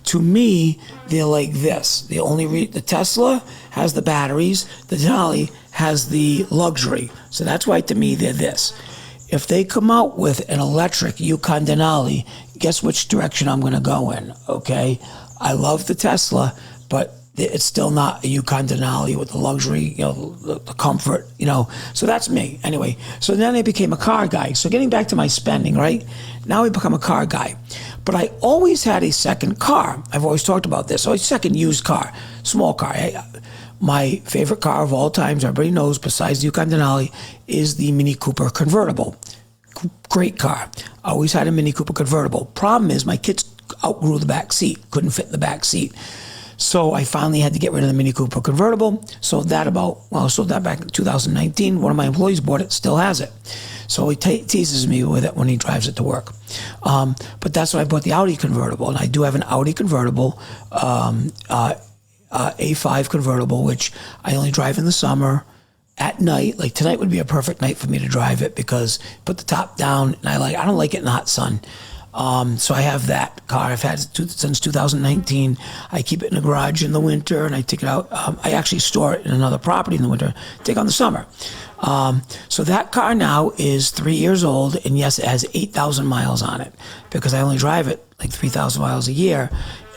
To me, they're like this. The Tesla has the batteries. The Denali has the luxury. So that's why, to me, they're this. If they come out with an electric Yukon Denali, guess which direction I'm going to go in, okay? I love the Tesla, but it's still not a Yukon Denali with the luxury, the comfort, So that's me. Anyway, so then I became a car guy. So getting back to my spending, right? Now I become a car guy. But I always had a second car. I've always talked about this. So a second used car, small car. My favorite car of all times, everybody knows, besides the Yukon Denali, is the Mini Cooper convertible. Great car. I always had a Mini Cooper convertible. Problem is my kids outgrew the back seat, couldn't fit in the back seat. So I finally had to get rid of the Mini Cooper convertible. Sold that back in 2019. One of my employees bought it, still has it. So he teases me with it when he drives it to work. But that's when I bought the Audi convertible. And I do have an Audi convertible, A5 convertible, which I only drive in the summer at night. Like tonight would be a perfect night for me to drive it because put the top down and I don't like it in the hot sun. So I have that car. I've had it since 2019. I keep it in the garage in the winter and I take it out. I actually store it in another property in the winter, take on the summer. So that car now is 3 years old and yes, it has 8,000 miles on it because I only drive it like 3,000 miles a year.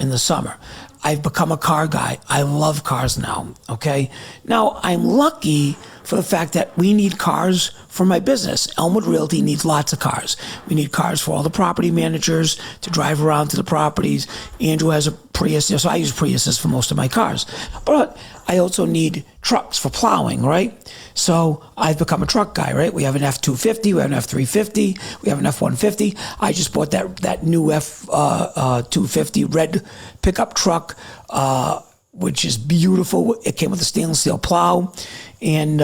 in the summer. I've become a car guy. I love cars now, okay? Now, I'm lucky for the fact that we need cars for my business. Elmwood Realty needs lots of cars. We need cars for all the property managers to drive around to the properties. Andrew has a Prius, so I use Priuses for most of my cars. But I also need trucks for plowing, right? So I've become a truck guy, right? We have an F-250, we have an F-350, we have an F-150. I just bought that new F-250 red pickup truck, which is beautiful. It came with a stainless steel plow. And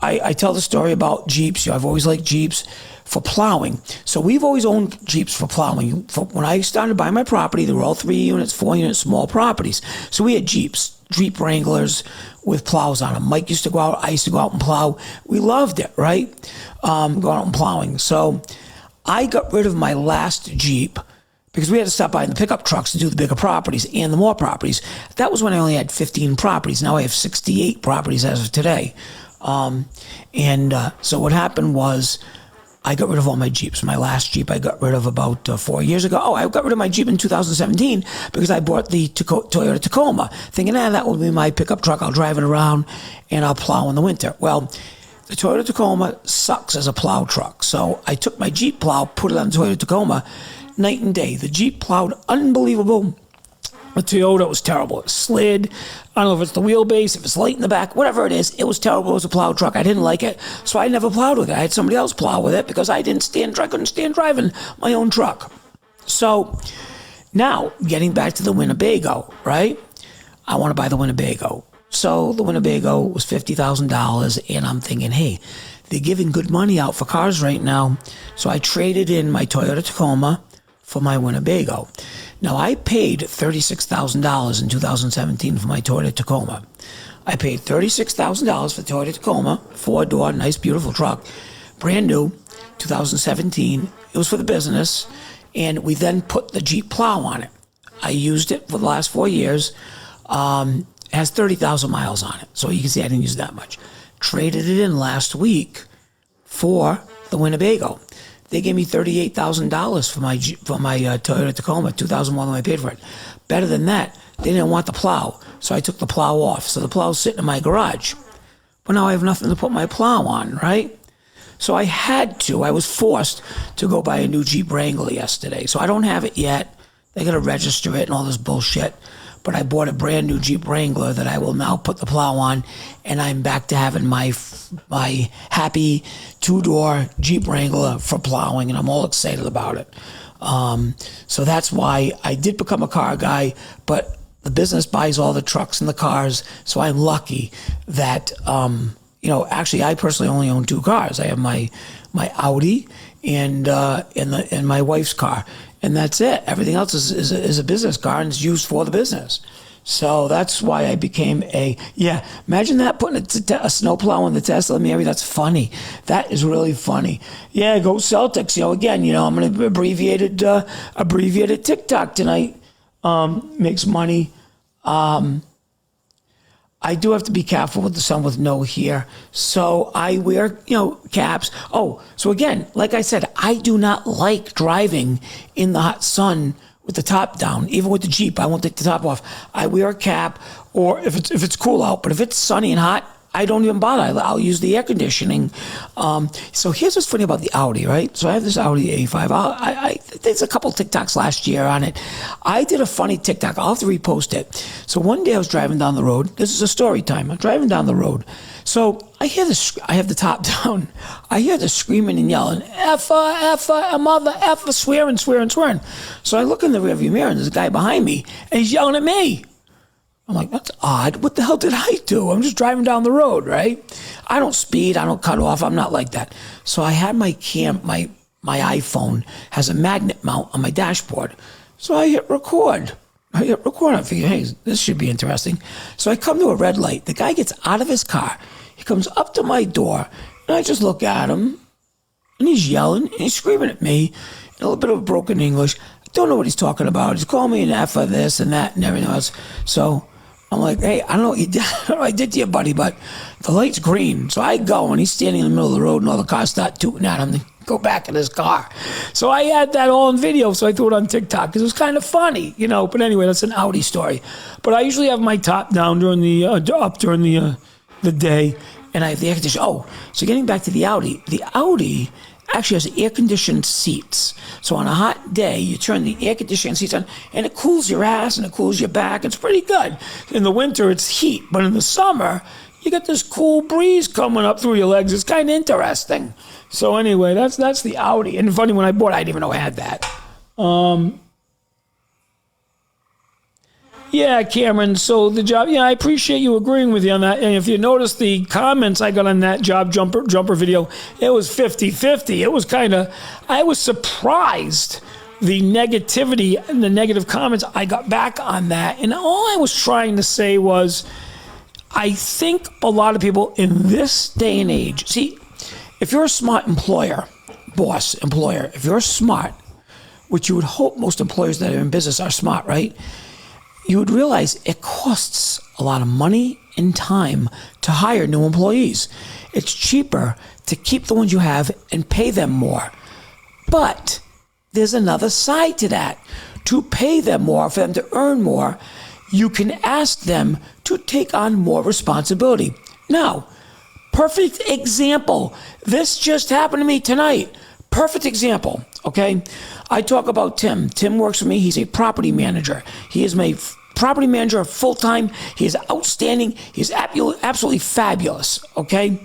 I tell the story about Jeeps. I've always liked Jeeps for plowing. So we've always owned Jeeps for plowing. When I started buying my property, there were all 3 units, 4 units, small properties. So we had Jeeps, Jeep Wranglers with plows on them. Mike used to go out. I used to go out and plow. We loved it, right? Going out and plowing. So I got rid of my last Jeep because we had to stop buying the pickup trucks to do the bigger properties and the more properties. That was when I only had 15 properties. Now I have 68 properties as of today. So what happened was I got rid of all my Jeeps. My last Jeep I got rid of about 4 years ago. Oh, I got rid of my Jeep in 2017 because I bought the Toyota Tacoma, thinking, that will be my pickup truck. I'll drive it around and I'll plow in the winter. Well, the Toyota Tacoma sucks as a plow truck. So I took my Jeep plow, put it on the Toyota Tacoma, night and day. The Jeep plowed unbelievable. The Toyota was terrible. It slid. I don't know if it's the wheelbase, if it's light in the back, whatever it is. It was terrible. It was a plow truck. I didn't like it, so I never plowed with it. I had somebody else plow with it because I couldn't stand driving my own truck. So now, getting back to the Winnebago, right? I want to buy the Winnebago. So the Winnebago was $50,000, and I'm thinking, hey, they're giving good money out for cars right now. So I traded in my Toyota Tacoma for my Winnebago. Now, I paid $36,000 in 2017 for my Toyota Tacoma. I paid $36,000 for the Toyota Tacoma, 4-door, nice, beautiful truck, brand new, 2017. It was for the business, and we then put the Jeep plow on it. I used it for the last 4 years. It has 30,000 miles on it, so you can see I didn't use that much. Traded it in last week for the Winnebago. They gave me $38,000 for my Toyota Tacoma, $2,000 more than I paid for it. Better than that, they didn't want the plow, so I took the plow off. So the plow's sitting in my garage. But now I have nothing to put my plow on, right? So I was forced to go buy a new Jeep Wrangler yesterday. So I don't have it yet. They got to register it and all this bullshit. But I bought a brand new Jeep Wrangler that I will now put the plow on, and I'm back to having my happy 2-door Jeep Wrangler for plowing, and I'm all excited about it. So that's why I did become a car guy, but the business buys all the trucks and the cars, so I'm lucky that, actually I personally only own 2 cars. I have my Audi and my wife's car. And that's it. Everything else is a business car, and it's used for the business. So that's why I became imagine that, putting a snowplow in the Tesla, Mary. That's funny. That is really funny. Yeah, go Celtics. Again, I'm going to abbreviated TikTok tonight. Makes money. I do have to be careful with the sun with no hair. So I wear, caps. Oh, so again, like I said, I do not like driving in the hot sun with the top down. Even with the Jeep, I won't take the top off. I wear a cap, or if it's cool out. But if it's sunny and hot, I don't even bother. I'll use the air conditioning. So here's what's funny about the Audi, right? So I have this Audi A5. There's a couple TikToks last year on it. I did a funny TikTok. I'll have to repost it. So one day I was driving down the road. This is a story time. I'm driving down the road. So I hear this. I have the top down. I hear the screaming and yelling, Effa, mother, Effa, swearing. So I look in the rearview mirror, and there's a guy behind me, and he's yelling at me. I'm like, that's odd. What the hell did I do? I'm just driving down the road, right? I don't speed. I don't cut off. I'm not like that. So I had my iPhone has a magnet mount on my dashboard. So I hit record. I figure, hey, this should be interesting. So I come to a red light. The guy gets out of his car. He comes up to my door, and I just look at him, and he's yelling, and he's screaming at me in a little bit of broken English. I don't know what he's talking about. He's calling me an F for this and that and everything else. So I'm like, hey, I don't know what I did to you, buddy, but the light's green. So I go, and he's standing in the middle of the road, and all the cars start tooting at him. The go back in his car. So I had that all in video, so I threw it on TikTok because it was kind of funny, But anyway, that's an Audi story. But I usually have my top down during the up during the day, and I have the air conditioner. Oh, so getting back to the Audi actually has air-conditioned seats. So on a hot day, you turn the air-conditioning seats on, and it cools your ass and it cools your back. It's pretty good. In the winter, it's heat. But in the summer, you get this cool breeze coming up through your legs. It's kind of interesting. So anyway, that's the Audi. And funny, when I bought it, I didn't even know I had that. Yeah, Cameron, so the job, I appreciate you agreeing with you on that. And if you notice the comments I got on that job jumper video, it was 50-50. It was I was surprised the negativity and the negative comments I got back on that. And all I was trying to say was, I think a lot of people in this day and age, see, if you're a smart employer, if you're smart, which you would hope most employers that are in business are smart, right? You would realize it costs a lot of money and time to hire new employees. It's cheaper to keep the ones you have and pay them more. But there's another side to that. To pay them more, for them to earn more, you can ask them to take on more responsibility. Now, perfect example. This just happened to me tonight. Perfect example, okay? I talk about Tim. Tim works for me. He's a property manager. He is my property manager full-time. He is outstanding. He is absolutely fabulous, okay?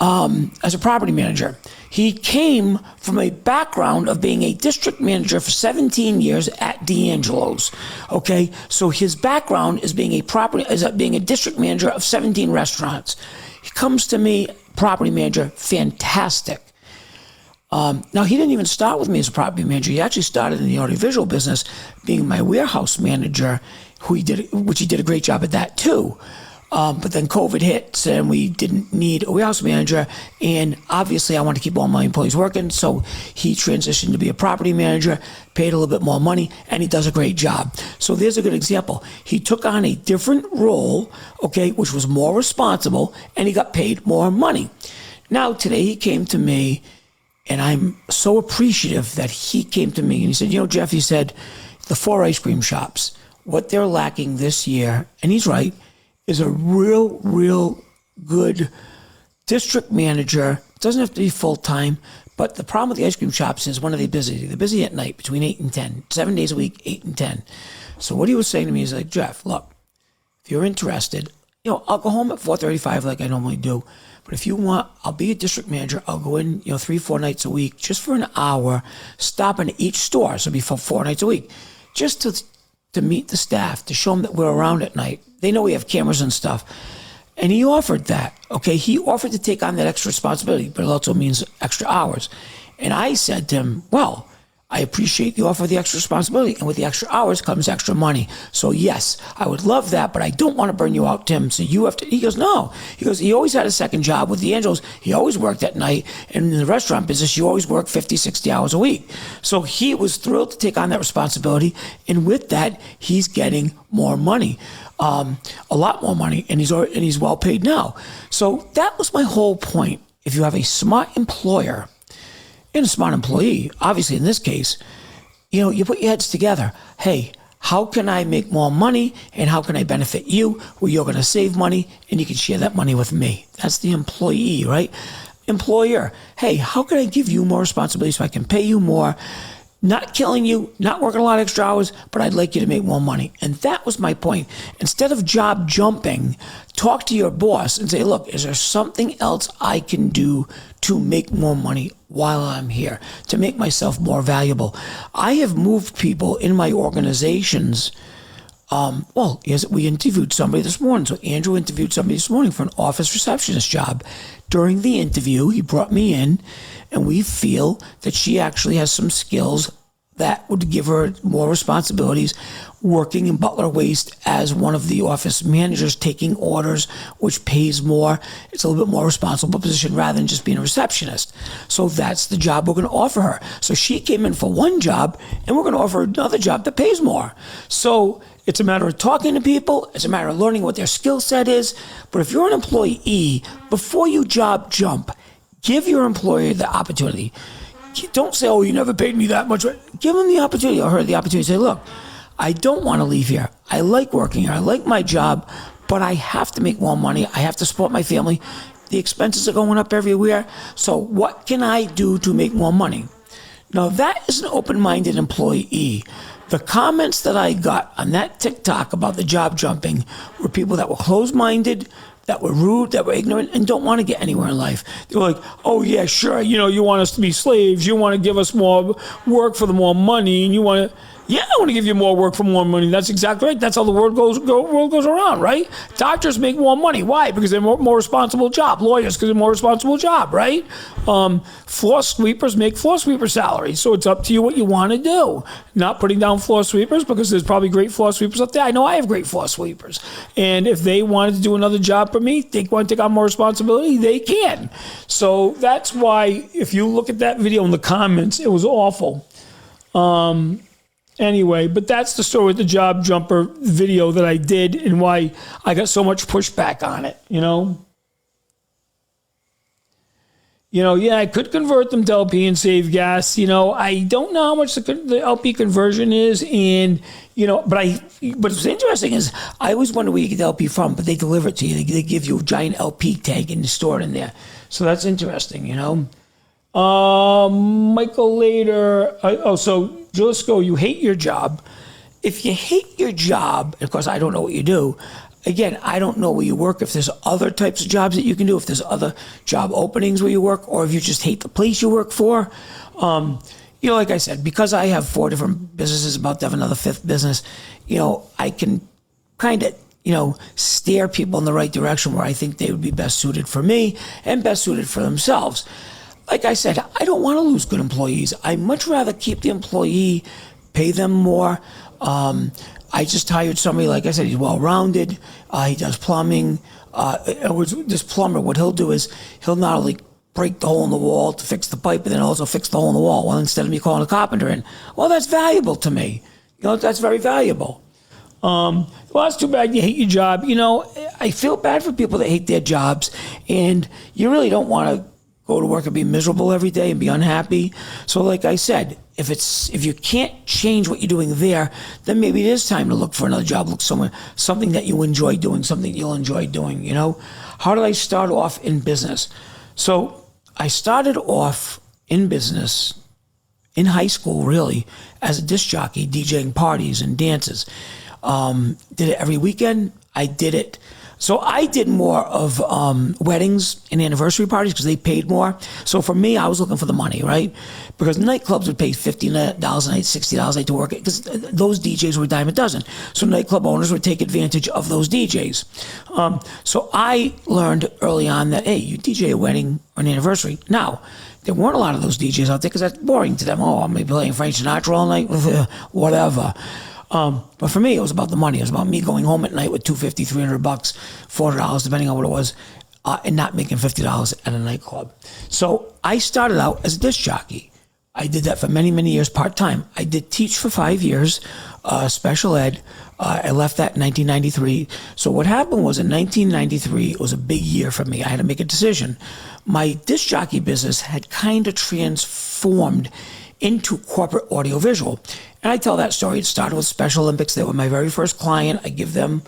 As a property manager. He came from a background of being a district manager for 17 years at D'Angelo's, okay? So his background is being a district manager of 17 restaurants. He comes to me, property manager, fantastic. Now, he didn't even start with me as a property manager. He actually started in the audiovisual business, being my warehouse manager, which he did a great job at that too. But then COVID hit, and we didn't need a warehouse manager. And obviously, I wanted to keep all my employees working, so he transitioned to be a property manager, paid a little bit more money, and he does a great job. So there's a good example. He took on a different role, okay, which was more responsible, and he got paid more money. Now, today he came to me, and I'm so appreciative that he came to me and he said, Jeff, he said, the 4 ice cream shops, what they're lacking this year, and he's right, is a real good district manager. Doesn't have to be full-time, but the problem with the ice cream shops is, when are they busy? They're busy at night between 8 and 10, 7 days a week, 8 and 10. So what he was saying to me is like, Jeff, look, if you're interested, I'll go home at 4:35 like I normally do. But if you want, I'll be a district manager. I'll go in, 3-4 nights a week, just for an hour, stopping at each store. So it'll be for 4 nights a week, just to meet the staff, to show them that we're around at night. They know we have cameras and stuff. And he offered that, okay? He offered to take on that extra responsibility, but it also means extra hours. And I said to him, well, I appreciate the offer of the extra responsibility, and with the extra hours comes extra money. So yes, I would love that, but I don't want to burn you out, Tim. So you have to, he goes, no. He goes, he always had a second job with D'Angelo's. He always worked at night. And in the restaurant business, you always work 50, 60 hours a week. So he was thrilled to take on that responsibility. And with that, he's getting more money, a lot more money, and he's well paid now. So that was my whole point. If you have a smart employer and a smart employee, obviously in this case, you put your heads together. Hey, how can I make more money, and how can I benefit you, where you're going to save money and you can share that money with me? That's the employee, right? Employer, hey, how can I give you more responsibility so I can pay you more, not killing you, not working a lot of extra hours, but I'd like you to make more money. And that was my point. Instead of job jumping, talk to your boss and say, look, is there something else I can do to make more money while I'm here, to make myself more valuable? I have moved people in my organizations. We interviewed somebody this morning. So Andrew interviewed somebody this morning for an office receptionist job. During the interview, he brought me in, and we feel that she actually has some skills that would give her more responsibilities working in Butler Waste as one of the office managers, taking orders, which pays more. It's a little bit more responsible position rather than just being a receptionist. So that's the job we're going to offer her. So she came in for one job, and we're going to offer her another job that pays more. So it's a matter of talking to people. It's a matter of learning what their skill set is. But if you're an employee, before you job jump, Give your employer the opportunity. Don't say, oh, you never paid me that much. Give them the opportunity, or her the opportunity. Say, look, I don't want to leave here. I like working here. I like my job, but I have to make more money. I have to support my family. The expenses are going up everywhere. So what can I do to make more money? Now, that is an open-minded employee. The comments that I got on that TikTok about the job jumping were people that were closed-minded, that were rude, that were ignorant, and don't want to get anywhere in life. They were like, oh, yeah, sure, you want us to be slaves. You want to give us more work for the more money, and you want to... Yeah, I want to give you more work for more money. That's exactly right. That's how the world goes around, right? Doctors make more money. Why? Because they're more responsible job. Lawyers, because they're more responsible job, right? Floor sweepers make floor sweeper salaries. So it's up to you what you want to do. Not putting down floor sweepers, because there's probably great floor sweepers up there. I know I have great floor sweepers. And if they wanted to do another job for me, they want to take on more responsibility, they can. So that's why, if you look at that video in the comments, it was awful. Anyway, but that's the story with the job jumper video that I did and why I got so much pushback on it, yeah, I could convert them to LP and save gas. I don't know how much the LP conversion is, and but what's interesting is I always wonder where you get the LP from, but they deliver it to you. They give you a giant LP tag and store it in there. So that's interesting, Michael later. So Jalisco, you hate your job. If you hate your job, of course, I don't know what you do. Again, I don't know where you work, if there's other types of jobs that you can do, if there's other job openings where you work, or if you just hate the place you work for. Like I said, because I have 4 different businesses, about to have another 5th business, I can kind of, steer people in the right direction where I think they would be best suited for me and best suited for themselves. Like I said, I don't want to lose good employees. I much rather keep the employee, pay them more. I just hired somebody, like I said, he's well-rounded. He does plumbing. This plumber, what he'll do is he'll not only break the hole in the wall to fix the pipe, but then also fix the hole in the wall. Well, instead of me calling a carpenter in. Well, that's valuable to me. That's very valuable. Well, that's too bad you hate your job. I feel bad for people that hate their jobs, and you really don't want to go to work and be miserable every day and be unhappy. So like I said, if you can't change what you're doing there, then maybe it is time to look for another job, look somewhere, something that you enjoy doing, something you'll enjoy doing, How did I start off in business? So I started off in business in high school, really, as a disc jockey, DJing parties and dances. Did it every weekend. I did it. So I did more of weddings and anniversary parties because they paid more. So for me, I was looking for the money, right? Because nightclubs would pay $50 a night, $60 a night to work it, because those DJs were a dime a dozen. So nightclub owners would take advantage of those DJs. So I learned early on that, hey, you DJ a wedding or an anniversary. Now, there weren't a lot of those DJs out there because that's boring to them. Oh, I'm going to be playing Frank Sinatra all night, whatever. But for me, it was about the money. It was about me going home at night with $250, $300, $400, depending on what it was, and not making $50 at a nightclub. So I started out as a disc jockey. I did that for many, many years part-time. I did teach for 5 years, special ed. I left that in 1993. So what happened was in 1993, it was a big year for me. I had to make a decision. My disc jockey business had kind of transformed into corporate audiovisual. And I tell that story. It started with Special Olympics. They were my very first client. I give them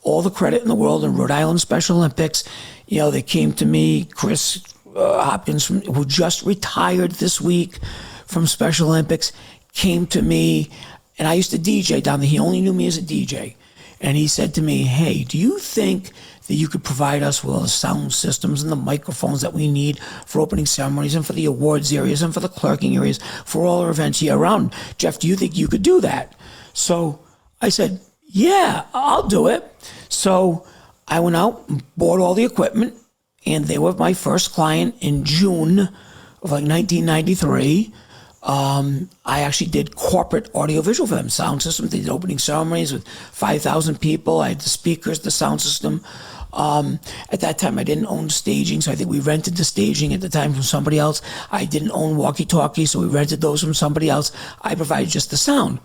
all the credit in the world in Rhode Island Special Olympics. They came to me, Chris Hopkins, who just retired this week from Special Olympics, came to me, and I used to DJ down there. He only knew me as a DJ. And he said to me, hey, do you think that you could provide us with all the sound systems and the microphones that we need for opening ceremonies and for the awards areas and for the clerking areas, for all our events year round? Jeff, do you think you could do that? So I said, yeah, I'll do it. So I went out and bought all the equipment, and they were my first client in June of 1993. I actually did corporate audiovisual for them, sound system. They did opening ceremonies with 5,000 people. I had the speakers, the sound system. At that time, I didn't own staging, so I think we rented the staging at the time from somebody else. I didn't own walkie-talkies, so we rented those from somebody else. I provided just the sound.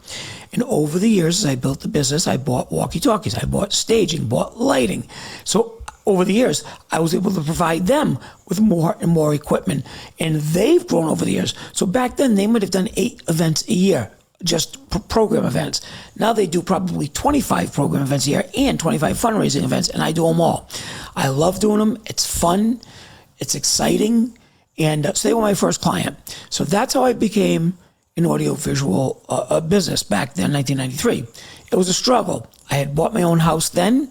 And over the years, as I built the business, I bought walkie-talkies, I bought staging, bought lighting. So over the years, I was able to provide them with more and more equipment, and they've grown over the years. So back then, they might have done 8 events a year, just program events. Now they do probably 25 program events a year and 25 fundraising events, and I do them all. I love doing them. It's fun. It's exciting. And so they were my first client. So that's how I became an audiovisual business back then, 1993. It was a struggle. I had bought my own house then,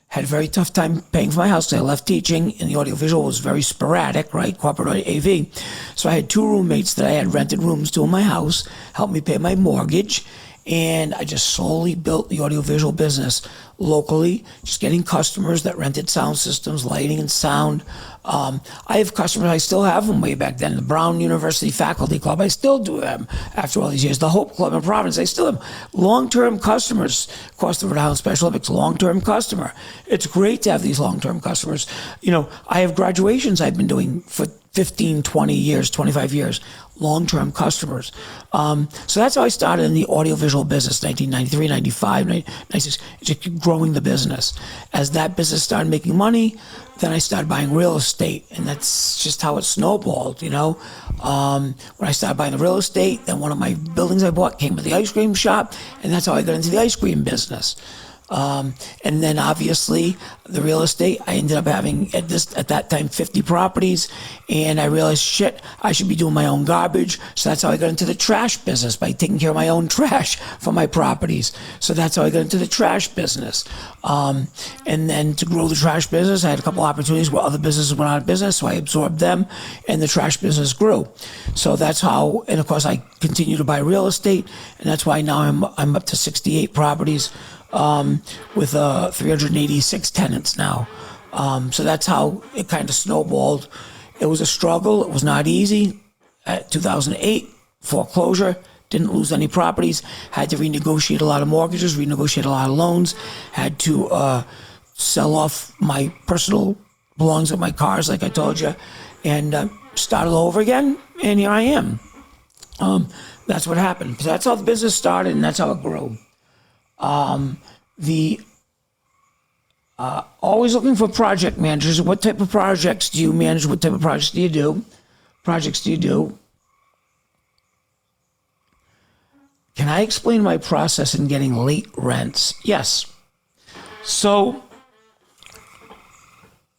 had a very tough time paying for my house. I left teaching, and the audiovisual was very sporadic, right? Corporate AV. So I had 2 roommates that I had rented rooms to in my house, helped me pay my mortgage, and I just slowly built the audiovisual business locally, just getting customers that rented sound systems, lighting and sound. I have customers, I still have them way back then. The Brown University Faculty Club, I still do them after all these years. The Hope Club in Providence, I still have long-term customers. Of course, the Rhode Island Special Olympics, long-term customer. It's great to have these long-term customers. You know, I have graduations I've been doing for 15, 20 years, 25 years, long-term customers. So that's how I started in the audiovisual business, 1993, 95, 96, just growing the business. As that business started making money, then I started buying real estate, and that's just how it snowballed, you know. When I started buying the real estate, then one of my buildings I bought came with the ice cream shop, and that's how I got into the ice cream business. And then obviously the real estate, I ended up having at that time 50 properties, and I realized, shit, I should be doing my own garbage. So that's how I got into the trash business, by taking care of my own trash for my properties. So that's how I got into the trash business. And then to grow the trash business, I had a couple opportunities where other businesses went out of business, so I absorbed them, and the trash business grew. So that's how, and of course I continue to buy real estate, and that's why now I'm up to 68 properties. With 386 tenants now. So that's how it kind of snowballed. It was a struggle. It was not easy. At 2008, foreclosure, didn't lose any properties, had to renegotiate a lot of mortgages, renegotiate a lot of loans, had to sell off my personal belongings of my cars, like I told you, and start all over again, and here I am. That's what happened. So that's how the business started, and that's how it grew. Always looking for project managers. What type of projects do you manage? What type of projects do you do? Can I explain my process in getting late rents? Yes. So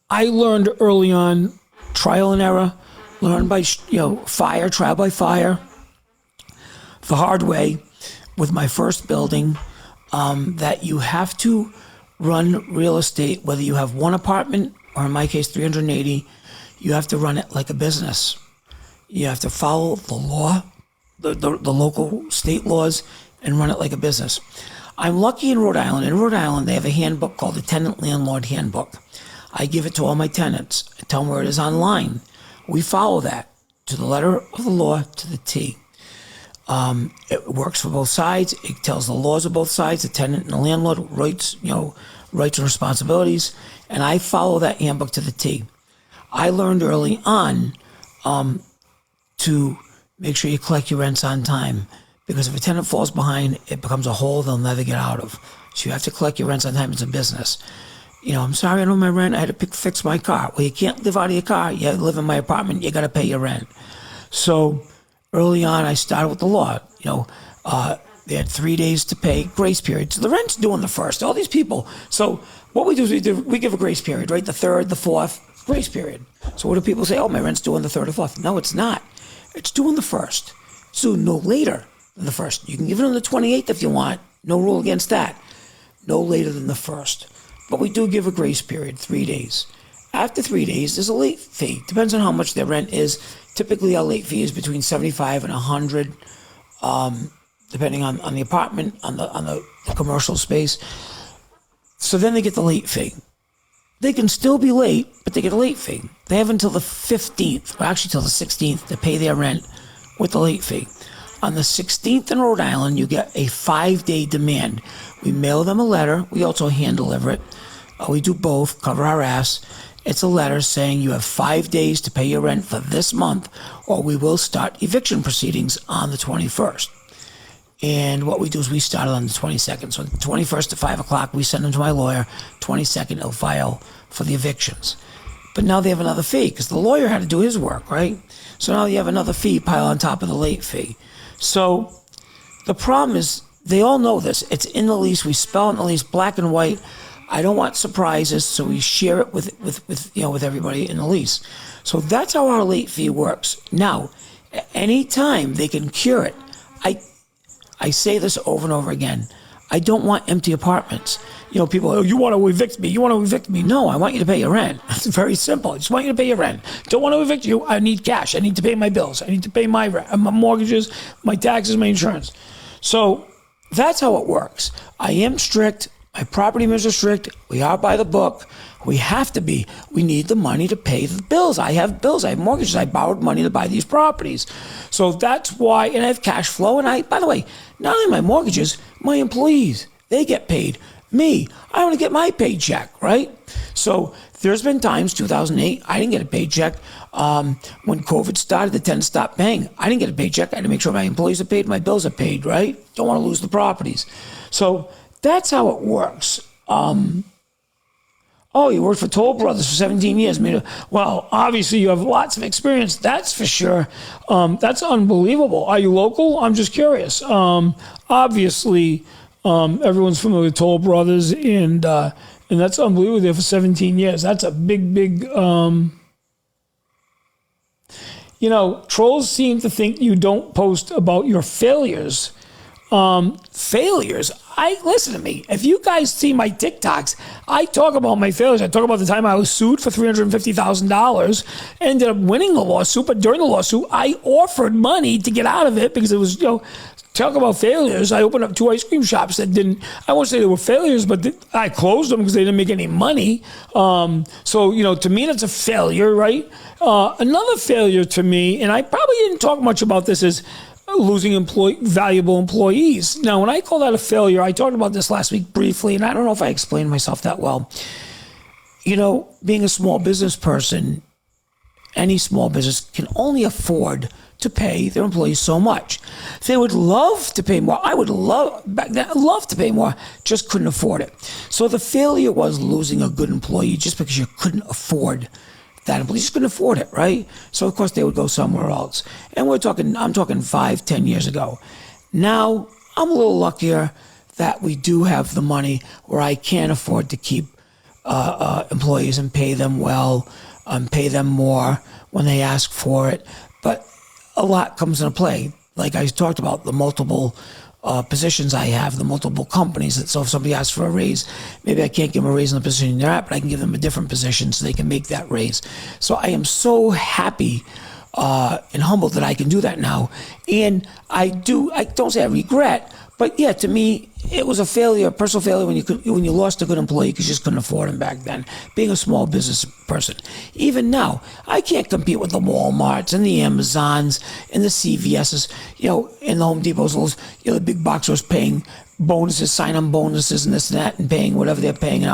I learned early on, trial and error, learn by fire, trial by fire, the hard way with my first building. That you have to run real estate, whether you have one apartment or in my case 380, you have to run it like a business. You have to follow the law, the local state laws, and run it like a business. I'm lucky in Rhode Island. In Rhode Island, they have a handbook called the Tenant Landlord Handbook. I give it to all my tenants. I tell them where it is online. We follow that to the letter of the law, to the T. It works for both sides. It tells the laws of both sides, the tenant and the landlord, rights and responsibilities, and I follow that handbook to the T. I learned early on to make sure you collect your rents on time, because if a tenant falls behind, it becomes a hole they'll never get out of. So you have to collect your rents on time. It's a business. I'm sorry, I don't have my rent. I had to fix my car. Well, you can't live out of your car. You live in my apartment. You got to pay your rent. So early on, I started with the law. They had 3 days to pay, grace period. So the rent's due on the 1st. All these people. So what we do is we give a grace period, right? The 3rd, the 4th, grace period. So what do people say? Oh, my rent's due on the 3rd or 4th. No, it's not. It's due on the 1st. It's due no later than the 1st. You can give it on the 28th if you want. No rule against that. No later than the 1st. But we do give a grace period, 3 days. After 3 days, there's a late fee. Depends on how much their rent is. Typically, our late fee is between $75 and $100, depending on the apartment, on the commercial space. So then they get the late fee. They can still be late, but they get a late fee. They have until the 15th, or actually till the 16th, to pay their rent with the late fee. On the 16th in Rhode Island, you get a 5-day demand. We mail them a letter. We also hand deliver it. We do both, cover our ass. It's a letter saying you have 5 days to pay your rent for this month, or we will start eviction proceedings on the 21st. And what we do is we start on the 22nd. So 21st at 5 o'clock, we send them to my lawyer. 22nd, he'll file for the evictions. But now they have another fee because the lawyer had to do his work, right? So now you have another fee pile on top of the late fee. So the problem is they all know this. It's in the lease. We spell it in the lease black and white. I don't want surprises, so we share it with everybody in the lease. So that's how our late fee works. Now, any time they can cure it. I say this over and over again. I don't want empty apartments. People, oh, you want to evict me? You want to evict me? No, I want you to pay your rent. It's very simple. I just want you to pay your rent. Don't want to evict you. I need cash. I need to pay my bills. I need to pay my rent, my mortgages, my taxes, my insurance. So that's how it works. I am strict. My property managers are strict. We are by the book. We have to be. We need the money to pay the bills. I have bills. I have mortgages. I borrowed money to buy these properties. So that's why, and I have cash flow. And by the way, not only my mortgages, my employees, they get paid. Me, I want to get my paycheck, right? So there's been times, 2008, I didn't get a paycheck. When COVID started, the tenants stopped paying. I didn't get a paycheck. I had to make sure my employees are paid, my bills are paid, right? Don't want to lose the properties. So that's how it works. Oh, you worked for Toll Brothers for 17 years. Well, obviously you have lots of experience. That's for sure. That's unbelievable. Are you local? I'm just curious. Obviously, everyone's familiar with Toll Brothers, and that's unbelievable. There for 17 years. That's a big. Trolls seem to think you don't post about your failures. Failures. Listen to me. If you guys see my TikToks, I talk about my failures. I talk about the time I was sued for $350,000, ended up winning the lawsuit. But during the lawsuit, I offered money to get out of it because it was, talk about failures. I opened up 2 ice cream shops that I won't say they were failures, but I closed them because they didn't make any money. So, to me, that's a failure, right? Another failure to me, and I probably didn't talk much about this, is losing valuable employees. Now, when I call that a failure, I talked about this last week briefly, and I don't know if I explained myself that well. Being a small business person, any small business can only afford to pay their employees so much. They would love to pay more. I would love to pay more, just couldn't afford it. So the failure was losing a good employee just because you couldn't afford that employee. You just couldn't afford it, right? So of course they would go somewhere else. And I'm talking 5-10 years ago. Now I'm a little luckier that we do have the money where I can afford to keep employees and pay them well, pay them more when they ask for it. But a lot comes into play. Like I talked about, the multiple positions I have, the multiple companies. So if somebody asks for a raise, maybe I can't give them a raise in the position they're at, but I can give them a different position so they can make that raise. So I am so happy and humbled that I can do that now. And I don't say I regret, but yeah, to me, it was a failure, a personal failure when you lost a good employee because you just couldn't afford him back then. Being a small business person. Even now, I can't compete with the Walmarts and the Amazons and the CVSs, and the Home Depots, the big box stores paying bonuses, sign-on bonuses and this and that, and paying whatever they're paying.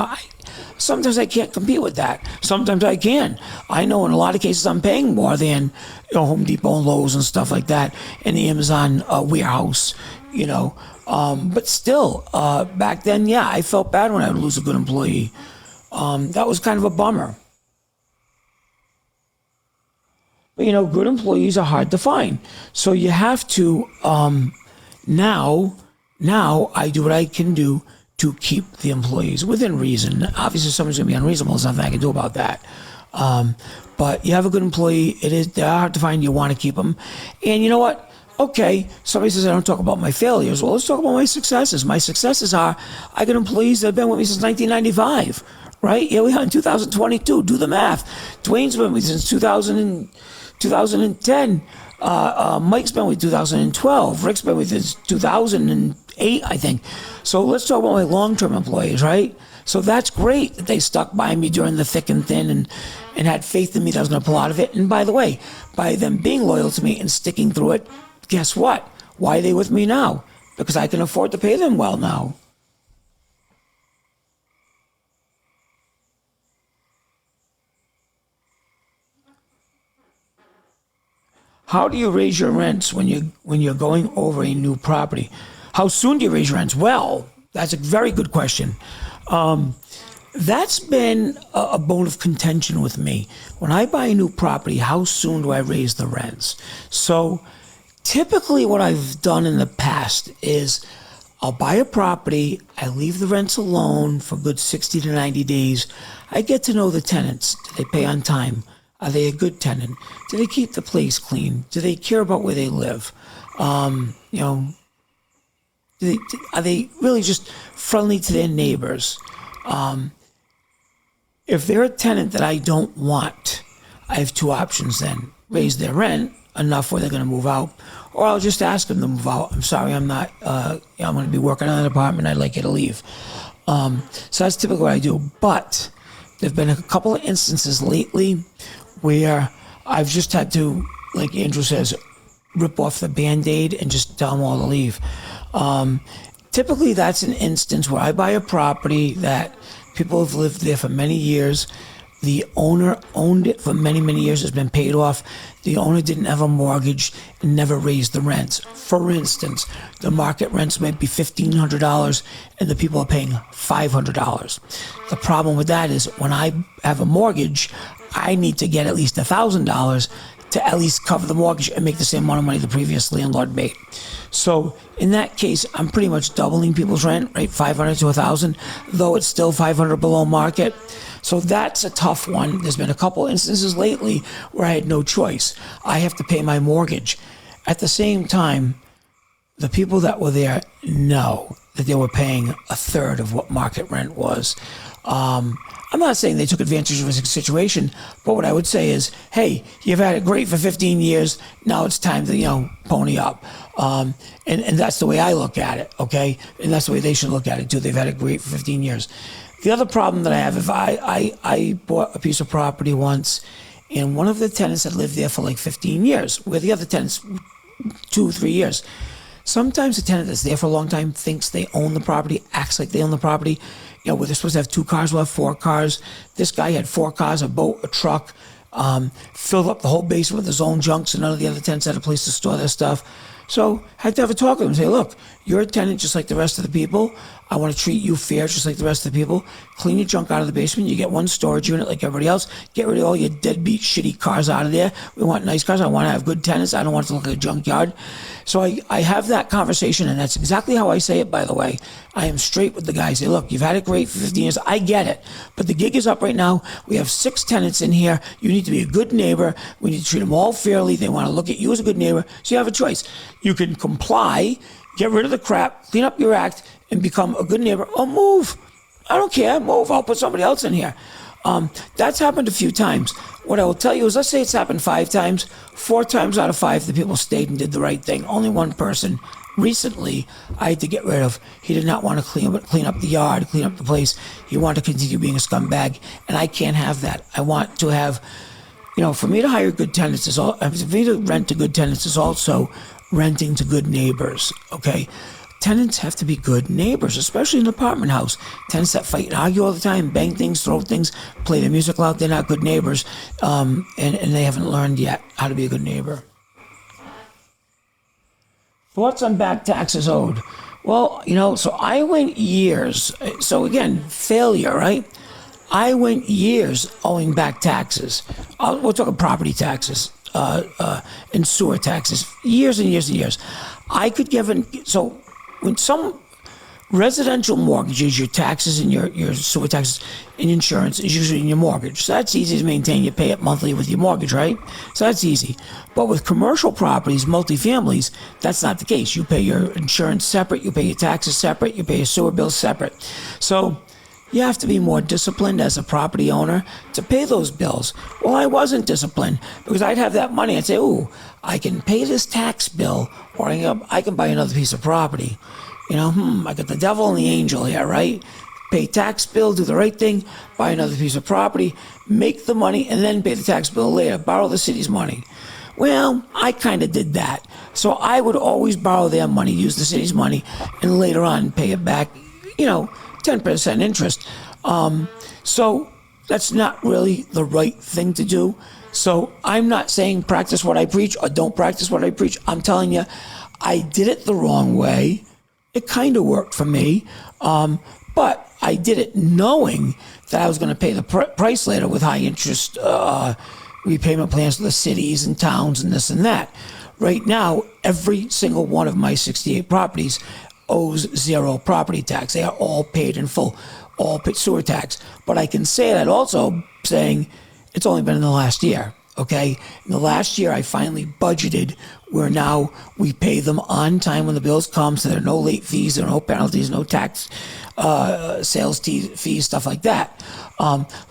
Sometimes I can't compete with that. Sometimes I can. I know in a lot of cases I'm paying more than Home Depot and Lowe's and stuff like that, and the Amazon warehouse, but still, back then, yeah, I felt bad when I would lose a good employee. That was kind of a bummer. But, good employees are hard to find. So you have to, now I do what I can do to keep the employees within reason. Obviously, someone's going to be unreasonable. There's nothing I can do about that. But you have a good employee. They're hard to find. You want to keep them. And you know what? Okay, somebody says I don't talk about my failures. Well, let's talk about my successes. My successes are I got employees that have been with me since 1995, right? Here we are in 2022. Do the math. Dwayne's been with me since 2010. Mike's been with me 2012. Rick's been with me since 2008, I think. So let's talk about my long-term employees, right? So that's great that they stuck by me during the thick and thin and had faith in me that I was going to pull out of it. And by the way, by them being loyal to me and sticking through it, guess what? Why are they with me now? Because I can afford to pay them well now. How do you raise your rents when you're going over a new property? How soon do you raise rents? Well, that's a very good question. That's been a bone of contention with me. When I buy a new property, how soon do I raise the rents? So typically what I've done in the past is I'll buy a property, I leave the rents alone for a good 60 to 90 days. I get to know the tenants. Do they pay on time? Are they a good tenant? Do they keep the place clean? Do they care about where they live? Are they really just friendly to their neighbors? If they're a tenant that I don't want, I have two options then. Raise their rent enough where they're going to move out, or I'll just ask them to move out. I'm sorry, I'm not, I'm going to be working on an apartment. I'd like you to leave. So that's typically what I do. But there've been a couple of instances lately where I've just had to, like Andrew says, rip off the Band-Aid and just tell them all to leave. Typically, that's an instance where I buy a property that people have lived there for many years. The owner owned it for many, many years. It's been paid off. The owner didn't have a mortgage and never raised the rents. For instance, the market rents might be $1,500 and the people are paying $500. The problem with that is when I have a mortgage, I need to get at least $1,000 to at least cover the mortgage and make the same amount of money the previous landlord made. So in that case, I'm pretty much doubling people's rent, right? 500 to 1,000, though it's still 500 below market. So that's a tough one. There's been a couple instances lately where I had no choice. I have to pay my mortgage. At the same time, the people that were there know that they were paying a third of what market rent was. I'm not saying they took advantage of a situation, but what I would say is, hey, you've had it great for 15 years. Now it's time to, pony up. And that's the way I look at it, okay? And that's the way they should look at it, too. They've had it great for 15 years. The other problem that I have, if I bought a piece of property once, and one of the tenants had lived there for like 15 years, where the other tenants, 2 or 3 years. Sometimes the tenant that's there for a long time thinks they own the property, acts like they own the property. Where they're supposed to have 2 cars, we'll have 4 cars. This guy had 4 cars, a boat, a truck, filled up the whole basement with his own junk, so none of the other tenants had a place to store their stuff. So I had to have a talk with him and say, look, you're a tenant just like the rest of the people. I want to treat you fair just like the rest of the people. Clean your junk out of the basement. You get one storage unit like everybody else. Get rid of all your deadbeat, shitty cars out of there. We want nice cars. I want to have good tenants. I don't want it to look like a junkyard. So I have that conversation, and that's exactly how I say it, by the way. I am straight with the guys. Say, look, you've had it great for 15 years. I get it. But the gig is up right now. We have 6 tenants in here. You need to be a good neighbor. We need to treat them all fairly. They want to look at you as a good neighbor. So you have a choice. You can comply, get rid of the crap, clean up your act, and become a good neighbor, or move. I don't care. Move. I'll put somebody else in here. That's happened a few times. What I will tell you is, let's say it's happened 5 times. 4 times out of 5, the people stayed and did the right thing. Only one person recently I had to get rid of. He did not want to clean up the yard, clean up the place. He wanted to continue being a scumbag, and I can't have that. I want to have, for me to hire good tenants for me to rent to good tenants is also renting to good neighbors, okay? Tenants have to be good neighbors, especially in an apartment house. Tenants that fight and argue all the time, bang things, throw things, play their music loud, they're not good neighbors, and they haven't learned yet how to be a good neighbor. Thoughts on back taxes owed? Well, so I went years. So again, failure, right? I went years owing back taxes. We're talking property taxes, and sewer taxes, years and years and years. I could give so when some residential mortgages, your taxes and your sewer taxes and insurance is usually in your mortgage. So that's easy to maintain. You pay it monthly with your mortgage, right? So that's easy. But with commercial properties, multifamilies, that's not the case. You pay your insurance separate, you pay your taxes separate, you pay your sewer bills separate. So you have to be more disciplined as a property owner to pay those bills. Well, I wasn't disciplined because I'd have that money. I'd say, ooh, I can pay this tax bill, or I can buy another piece of property. I got the devil and the angel here, right? Pay tax bill, do the right thing, buy another piece of property, make the money, and then pay the tax bill later, borrow the city's money. Well, I kind of did that. So I would always borrow their money, use the city's money, and later on pay it back, 10% interest. So that's not really the right thing to do. So I'm not saying practice what I preach or don't practice what I preach. I'm telling you, I did it the wrong way. it kind of worked for me. But I did it knowing that I was going to pay the price later with high interest repayment plans for the cities and towns and this and that. Right now, every single one of my 68 properties owes zero property tax. They are all paid in full, all paid sewer tax. But I can say that also saying it's only been in the last year. Okay, in the last year, I finally budgeted where now we pay them on time when the bills come, so there are no late fees, there are no penalties, no tax, sales fees, stuff like that.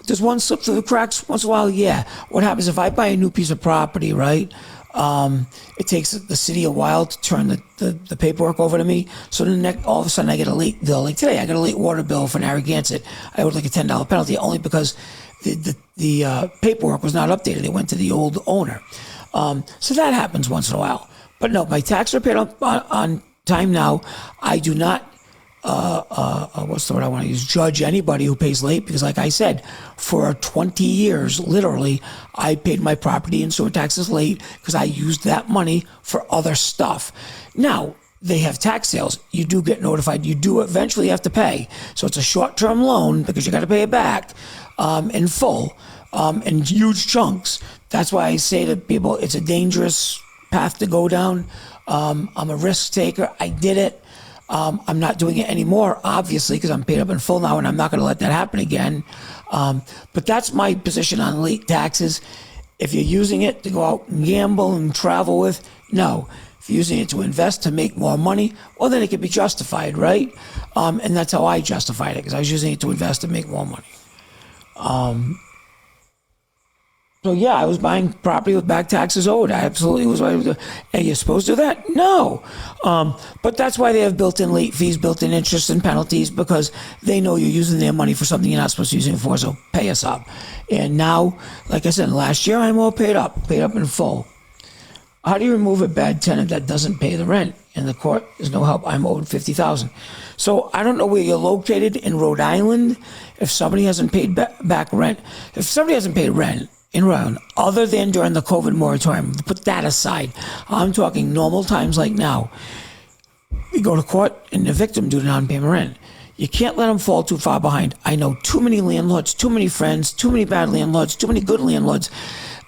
Does one slip through the cracks once in a while? Yeah. What happens if I buy a new piece of property, right? It takes the city a while to turn the paperwork over to me. So then all of a sudden I get a late bill. Like today, I got a late water bill for Narragansett. I owed like a $10 penalty only because the paperwork was not updated. It went to the old owner. So that happens once in a while. But no, my taxes are paid on time now. I do not, what's the word I want to use, judge anybody who pays late because like I said, for 20 years, literally, I paid my property and sewer taxes late because I used that money for other stuff. Now, they have tax sales. You do get notified. You do eventually have to pay. So it's a short-term loan because you got to pay it back in full in huge chunks. That's why I say to people, it's a dangerous path to go down. I'm a risk taker. I did it. I'm not doing it anymore, obviously, because I'm paid up in full now, and I'm not going to let that happen again. But that's my position on late taxes. If you're using it to go out and gamble and travel with, no. If you're using it to invest to make more money, well, then it can be justified, right? And that's how I justified it, because I was using it to invest to make more money. So yeah, I was buying property with back taxes owed. I absolutely was. Are you supposed to do that? No. But that's why they have built-in late fees, built-in interest and penalties, because they know you're using their money for something you're not supposed to use it for, so pay us up. And now, like I said, last year I'm all paid up in full. How do you remove a bad tenant that doesn't pay the rent? In the court, there's no help. I'm owed $50,000. So I don't know where you're located in Rhode Island. If somebody hasn't paid back rent, if somebody hasn't paid rent, in Rhode Island, other than during the COVID moratorium, put that aside. I'm talking normal times like now. You go to court and evict them due to non-payment rent. You can't let them fall too far behind. I know too many landlords, too many friends, too many bad landlords, too many good landlords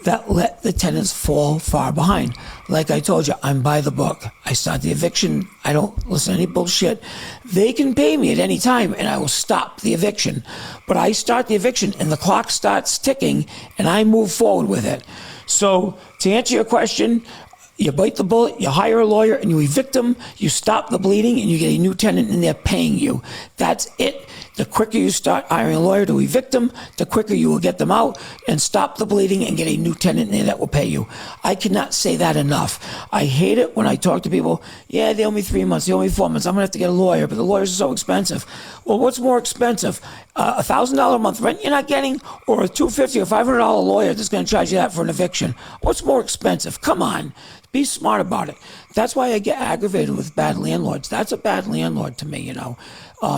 that let the tenants fall far behind. Like I told you, I'm by the book. I start the eviction. I don't listen to any bullshit. They can pay me at any time and I will stop the eviction. But I start the eviction and the clock starts ticking and I move forward with it. So to answer your question, you bite the bullet, you hire a lawyer and you evict them, you stop the bleeding and you get a new tenant and they're paying you. That's it. The quicker you start hiring a lawyer to evict them, the quicker you will get them out and stop the bleeding and get a new tenant in there that will pay you. I cannot say that enough. I hate it when I talk to people, yeah, they owe me 3 months, they owe me 4 months, I'm gonna have to get a lawyer, but the lawyers are so expensive. Well, what's more expensive? $1,000 a month rent you're not getting, or a $250 or $500 lawyer that's gonna charge you that for an eviction? What's more expensive? Come on. Be smart about it. That's why I get aggravated with bad landlords. That's a bad landlord to me, you know.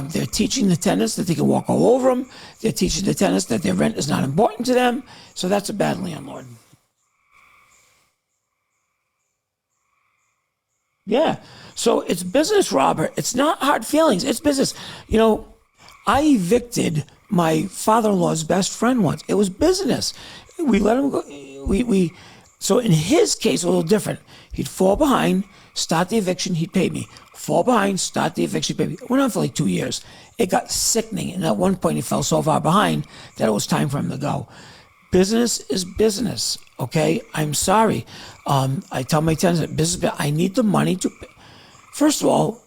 They're teaching the tenants that they can walk all over them. They're teaching the tenants that their rent is not important to them. So that's a bad landlord. Yeah. So it's business, Robert. It's not hard feelings. It's business. You know, I evicted my father-in-law's best friend once. It was business. We let him go. So in his case, a little different. He'd fall behind, start the eviction, he'd pay me. Fall behind, start the eviction, pay me. It went on for like 2 years. It got sickening. And at one point, he fell so far behind that it was time for him to go. Business is business, okay? I'm sorry. I tell my tenants, business, I need the money to, first of all,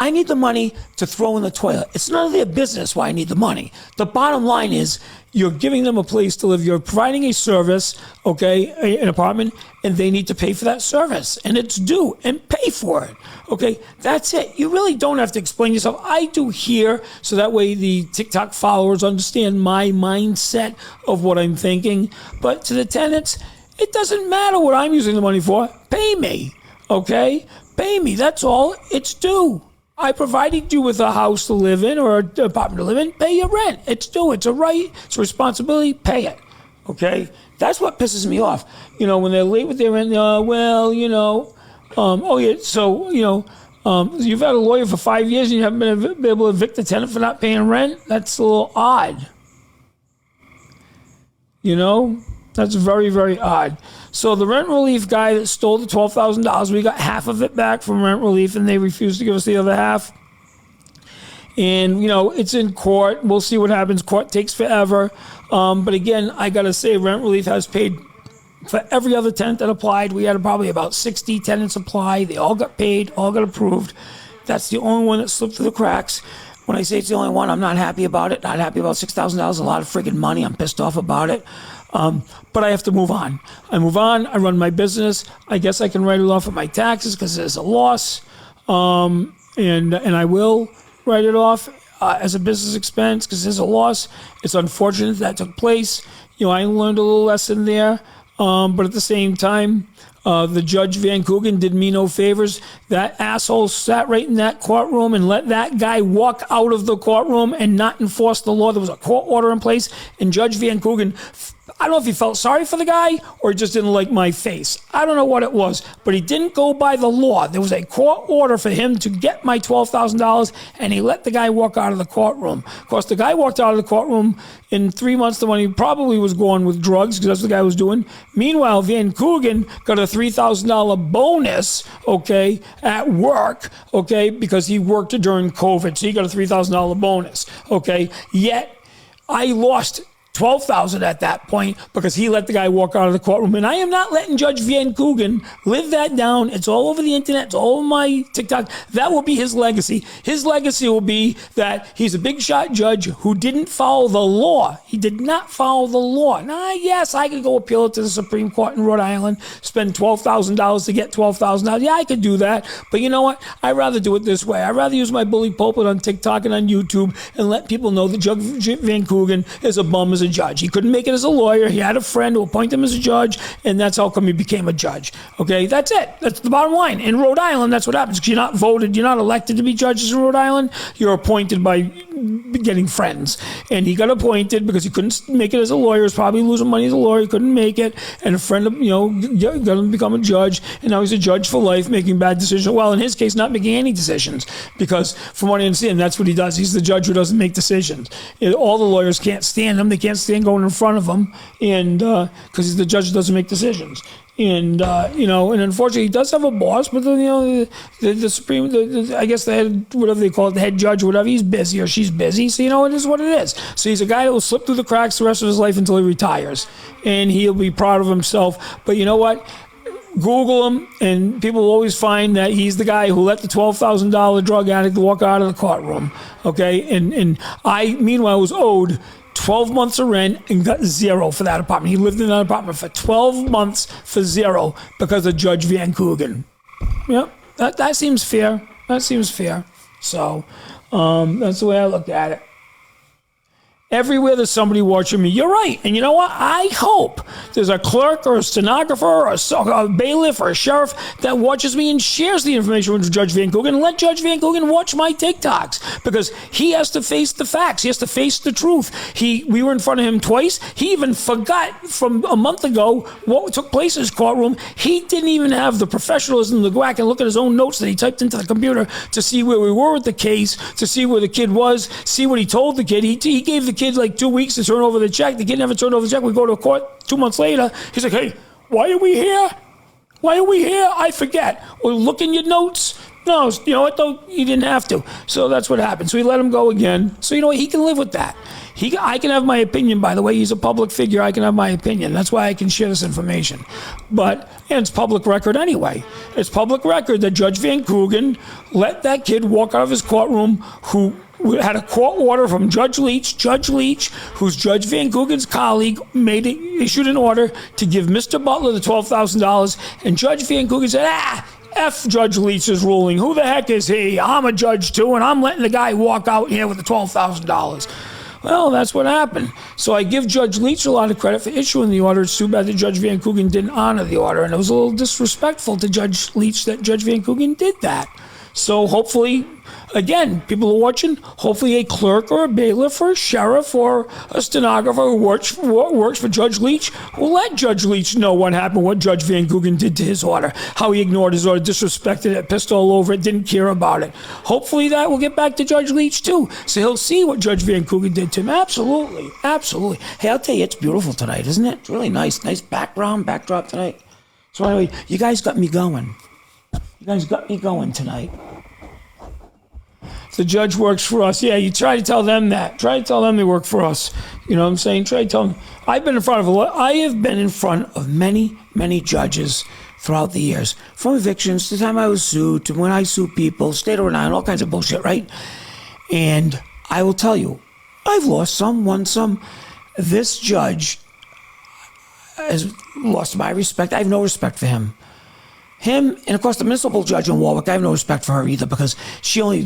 I need the money to throw in the toilet. It's none of their business why I need the money. The bottom line is you're giving them a place to live. You're providing a service, okay, an apartment, and they need to pay for that service. And it's due, and pay for it, okay? That's it. You really don't have to explain yourself. I do here, so that way the TikTok followers understand my mindset of what I'm thinking. But to the tenants, it doesn't matter what I'm using the money for. Pay me, okay? Pay me. That's all. It's due. I provided you with a house to live in or an apartment to live in. Pay your rent. It's due. It's a right. It's a responsibility. Pay it. Okay? That's what pisses me off. You know, when they're late with their rent, oh, yeah, so, You've had a lawyer for 5 years and you haven't been able to evict a tenant for not paying rent? That's a little odd. You know? That's very, very odd. So the rent relief guy that stole the $12,000, we got half of it back from rent relief and they refused to give us the other half. And, you know, it's in court. We'll see what happens. Court takes forever. But again, I got to say, rent relief has paid for every other tenant that applied. We had probably about 60 tenants apply. They all got paid, all got approved. That's the only one that slipped through the cracks. When I say it's the only one, I'm not happy about it. Not happy about $6,000, a lot of friggin' money. I'm pissed off about it. But I have to move on. I move on. I run my business. I guess I can write it off with my taxes because there's a loss. And I will write it off as a business expense because there's a loss. It's unfortunate that took place. You know, I learned a little lesson there. But at the same time, the Judge Van Coogan did me no favors. That asshole sat right in that courtroom and let that guy walk out of the courtroom and not enforce the law. There was a court order in place, and Judge Van Coogan, I don't know if he felt sorry for the guy or he just didn't like my face. I don't know what it was, but he didn't go by the law. There was a court order for him to get my $12,000, and he let the guy walk out of the courtroom. Of course, the guy walked out of the courtroom in 3 months to when he probably was going with drugs because that's what the guy was doing. Meanwhile, Van Coogan got a $3,000 bonus, okay, at work, okay, because he worked during COVID. So he got a $3,000 bonus, okay. Yet I lost $12,000 at that point because he let the guy walk out of the courtroom. And I am not letting Judge Van Coogan live that down. It's all over the internet. It's all over my TikTok. That will be his legacy. His legacy will be that he's a big shot judge who didn't follow the law. He did not follow the law. Now, yes, I could go appeal it to the Supreme Court in Rhode Island, spend $12,000 to get $12,000. Yeah, I could do that. But you know what? I'd rather do it this way. I'd rather use my bully pulpit on TikTok and on YouTube and let people know that Judge Van Coogan is a bum as a judge. He couldn't make it as a lawyer. He had a friend who appointed him as a judge, and that's how come he became a judge. Okay, that's it. That's the bottom line. In Rhode Island, that's what happens. You're not voted, you're not elected to be judges in Rhode Island. You're appointed by getting friends. And he got appointed because he couldn't make it as a lawyer. He was probably losing money as a lawyer. He couldn't make it. And a friend, got him to become a judge. And now he's a judge for life, making bad decisions. Well, in his case, not making any decisions. Because from what I understand, that's what he does. He's the judge who doesn't make decisions. All the lawyers can't stand him. They can't stand going in front of him. And because he's the judge who doesn't make decisions. And, and unfortunately, he does have a boss, but then, the Supreme, I guess the head, whatever they call it, the head judge, whatever, he's busy or she's busy. So, it is what it is. So he's a guy that will slip through the cracks the rest of his life until he retires. And he'll be proud of himself. But you know what? Google him, and people will always find that he's the guy who let the $12,000 drug addict walk out of the courtroom. Okay? And I, meanwhile, was owed 12 months of rent and got zero for that apartment. He lived in that apartment for 12 months for zero because of Judge Van Coogan. Yep, that seems fair. That seems fair. So that's the way I look at it. Everywhere there's somebody watching me, you're right. And you know what? I hope there's a clerk or a stenographer or a bailiff or a sheriff that watches me and shares the information with Judge Van Coogan. And let Judge Van Coogan watch my TikToks because he has to face the facts. He has to face the truth. We were in front of him twice. He even forgot from a month ago what took place in his courtroom. He didn't even have the professionalism to go back and look at his own notes that he typed into the computer to see where we were with the case, to see where the kid was, see what he told the kid. He gave the kid like 2 weeks to turn over the check. The kid never turned over the check. We go to court 2 months later. He's like, hey, why are we here? Why are we here? I forget. Well, look in your notes. No, you know what, though? He didn't have to. So that's what happened. So we let him go again. So you know what? He can live with that. I can have my opinion, by the way. He's a public figure. I can have my opinion. That's why I can share this information. But it's public record anyway. It's public record that Judge Van Coogan let that kid walk out of his courtroom who had a court order from Judge Leach, who's Judge Van Coogan's colleague, issued an order to give Mr. Butler the $12,000, and Judge Van Coogan said, F Judge Leach's ruling. Who the heck is he? I'm a judge too, and I'm letting the guy walk out here with the $12,000. Well, that's what happened. So I give Judge Leach a lot of credit for issuing the order. It's too bad that Judge Van Coogan didn't honor the order, and it was a little disrespectful to Judge Leach that Judge Van Coogan did that. So hopefully, again, people are watching, hopefully a clerk or a bailiff or a sheriff or a stenographer who works for Judge Leach will let Judge Leach know what happened, what Judge Van Guggen did to his order, how he ignored his order, disrespected it, pissed all over it, didn't care about it. Hopefully that will get back to Judge Leach too, so he'll see what Judge Van Guggen did to him. Absolutely, absolutely. Hey, I'll tell you, it's beautiful tonight, isn't it? It's really nice backdrop tonight. So anyway, you guys got me going. You guys got me going tonight. The judge works for us. Yeah, you try to tell them that. Try to tell them they work for us. You know what I'm saying? Try to tell them. I have been in front of many, many judges throughout the years. From evictions to the time I was sued, to when I sue people, state of Rhode Island, all kinds of bullshit, right? And I will tell you, I've lost some, won some. This judge has lost my respect. I have no respect for him. Him, and of course the municipal judge in Warwick, I have no respect for her either, because she only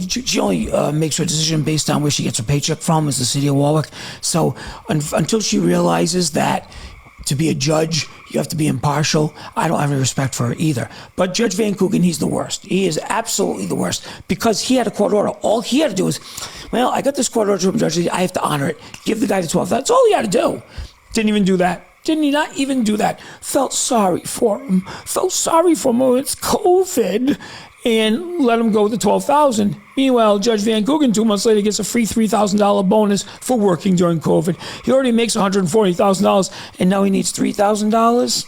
makes her decision based on where she gets her paycheck from, is the city of Warwick. So until she realizes that to be a judge, you have to be impartial, I don't have any respect for her either. But Judge Van Guggen, he's the worst. He is absolutely the worst, because he had a court order. All he had to do is, well, I got this court order from Judge, I have to honor it. Give the guy the 12. That's all he had to do. Didn't even do that. Didn't he not even do that? Felt sorry for him. Oh, it's COVID, and let him go with the $12,000. Meanwhile, Judge Van Guggen 2 months later gets a free $3,000 bonus for working during COVID. He already makes $140,000, and now he needs $3,000.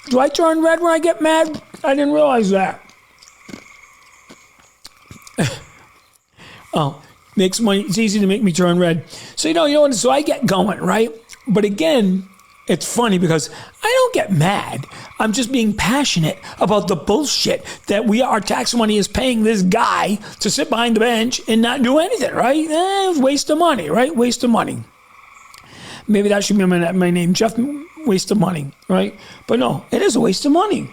Do I turn red when I get mad? I didn't realize that. Oh, makes money. It's easy to make me turn red. So, you know, so I get going, right? But again, it's funny because I don't get mad. I'm just being passionate about the bullshit that our tax money is paying this guy to sit behind the bench and not do anything, right? It was a waste of money, right? Waste of money. Maybe that should be my name, Jeff, waste of money, right? But no, it is a waste of money.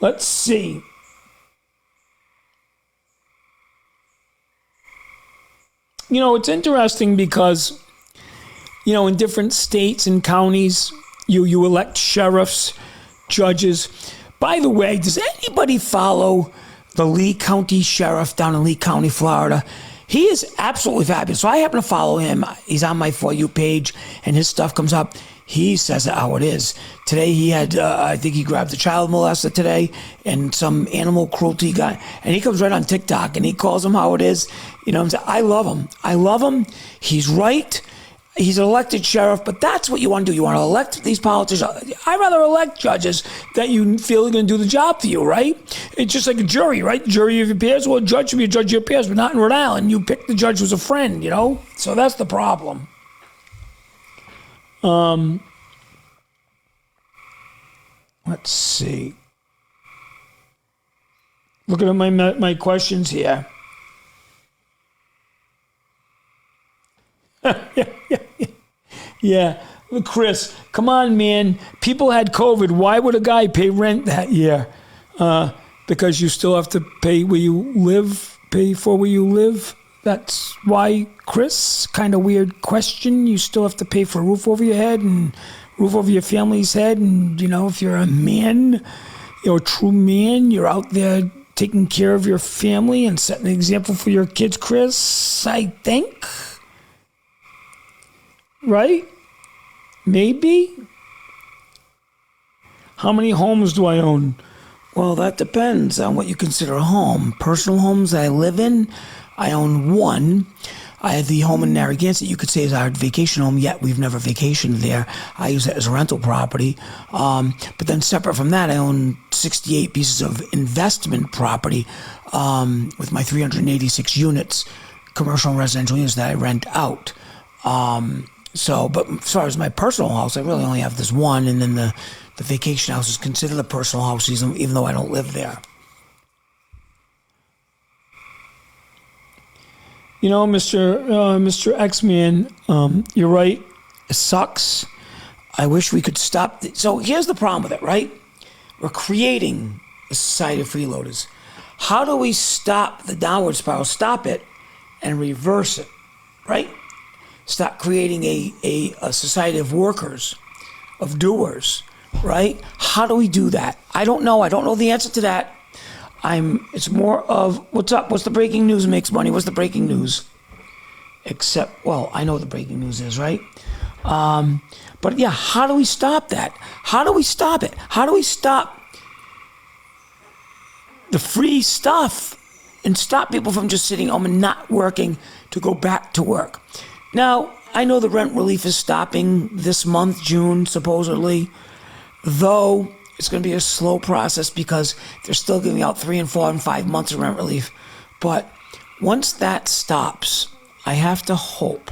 Let's see. You know, it's interesting because, you know, in different states and counties, you elect sheriffs, judges. By the way, does anybody follow the Lee County Sheriff down in Lee County, Florida? He is absolutely fabulous. So I happen to follow him. He's on my For You page, and his stuff comes up. He says it how it is. Today he had, I think he grabbed a child molester today and some animal cruelty guy. And he comes right on TikTok and he calls him how it is. You know what I'm saying? I love him. I love him. He's right. He's an elected sheriff, but that's what you want to do. You want to elect these politicians. I'd rather elect judges that you feel are going to do the job for you, right? It's just like a jury, right? Jury of your peers. Well, a judge should be a judge of your peers, but not in Rhode Island. You pick the judge who's a friend, you know? So that's the problem. Let's see. Looking at my questions here. Yeah. Chris, come on, man. People had COVID. Why would a guy pay rent that year? Because you still have to pay where you live, pay for where you live. That's why, Chris. Kind of weird question. You still have to pay for a roof over your head and roof over your family's head. And, you know, if you're a man, you're a true man, you're out there taking care of your family and setting an example for your kids, Chris, I think. Right? Maybe? How many homes do I own? Well, that depends on what you consider a home. Personal homes that I live in, I own one. I have the home in Narragansett, you could say is our vacation home, yet we've never vacationed there. I use it as a rental property. But then separate from that, I own 68 pieces of investment property with my 386 units, commercial and residential units that I rent out. But as far as my personal house, I really only have this one, and then the vacation house is considered a personal house, even though I don't live there. You know, Mr. X-Man, you're right. It sucks. I wish we could stop. So here's the problem with it, right? We're creating a society of freeloaders. How do we stop the downward spiral? Stop it and reverse it, right? start creating a society of workers, of doers, right? How do we do that? I don't know. I don't know the answer to that. It's more of, what's up? What's the breaking news makes money? What's the breaking news? Except, well, I know what the breaking news is, right? But yeah, how do we stop that? How do we stop it? How do we stop the free stuff and stop people from just sitting home and not working to go back to work? Now, I know the rent relief is stopping this month, June, supposedly, though it's going to be a slow process because they're still giving out 3 and 4 and 5 months of rent relief. But once that stops, I have to hope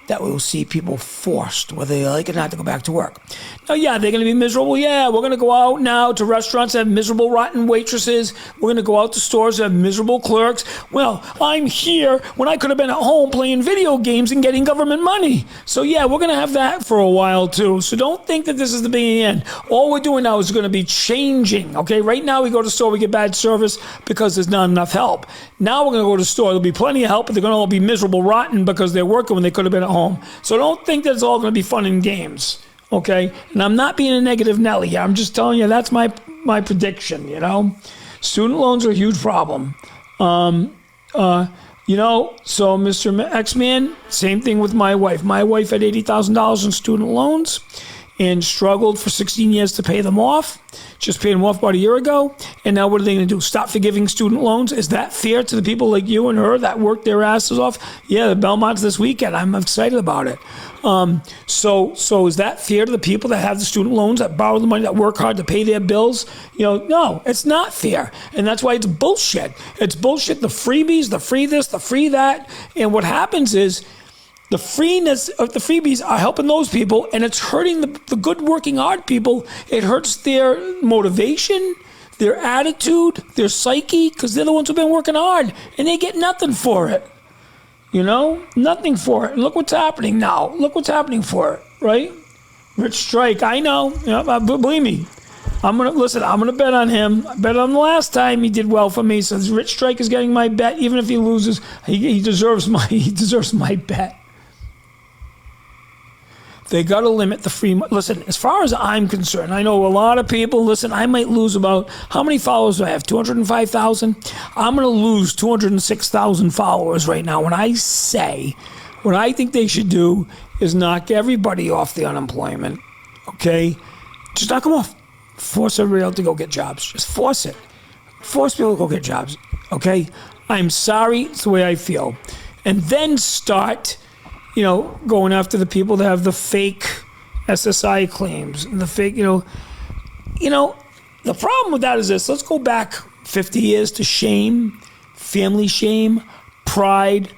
that we will see people forced, whether they like it or not, to go back to work. Now, yeah, they're going to be miserable. Yeah, we're going to go out now to restaurants that have miserable, rotten waitresses. We're going to go out to stores that have miserable clerks. Well, I'm here when I could have been at home playing video games and getting government money. So, yeah, we're going to have that for a while, too. So don't think that this is the beginning and end. All we're doing now is going to be changing, okay? Right now, we go to the store, we get bad service because there's not enough help. Now we're going to go to the store. There'll be plenty of help, but they're going to all be miserable, rotten because they're working when they could have been at home. So don't think that it's all going to be fun and games, okay? And I'm not being a negative Nelly. I'm just telling you that's my prediction, you know? Student loans are a huge problem. So Mr. X-Man, same thing with my wife. My wife had $80,000 in student loans and struggled for 16 years to pay them off. Just paid them off about a year ago. And now what are they going to do? Stop forgiving student loans? Is that fair to the people like you and her that worked their asses off? Yeah, the Belmont's this weekend. I'm excited about it. So is that fair to the people that have the student loans, that borrow the money, that work hard to pay their bills? No, it's not fair. And that's why it's bullshit. It's bullshit. The freebies, the free this, the free that. And what happens is, the freeness of the freebies are helping those people, and it's hurting the good working hard people. It hurts their motivation, their attitude, their psyche, because they're the ones who've been working hard, and they get nothing for it. Nothing for it. And look what's happening now. Look what's happening for it, right? Rich Strike, I know. Believe me. I'm gonna bet on him. I bet on the last time he did well for me. So Rich Strike is getting my bet, even if he loses. He deserves my bet. They got to limit the free. Listen, as far as I'm concerned, I know a lot of people. Listen, I might lose about, how many followers do I have? 205,000? I'm going to lose 206,000 followers right now. When I say, what I think they should do is knock everybody off the unemployment. Okay? Just knock them off. Force everybody else to go get jobs. Just force it. Force people to go get jobs. Okay? I'm sorry. It's the way I feel. And then start going after the people that have the fake SSI claims and the fake, the problem with that is this. Let's go back 50 years to shame, family shame, pride.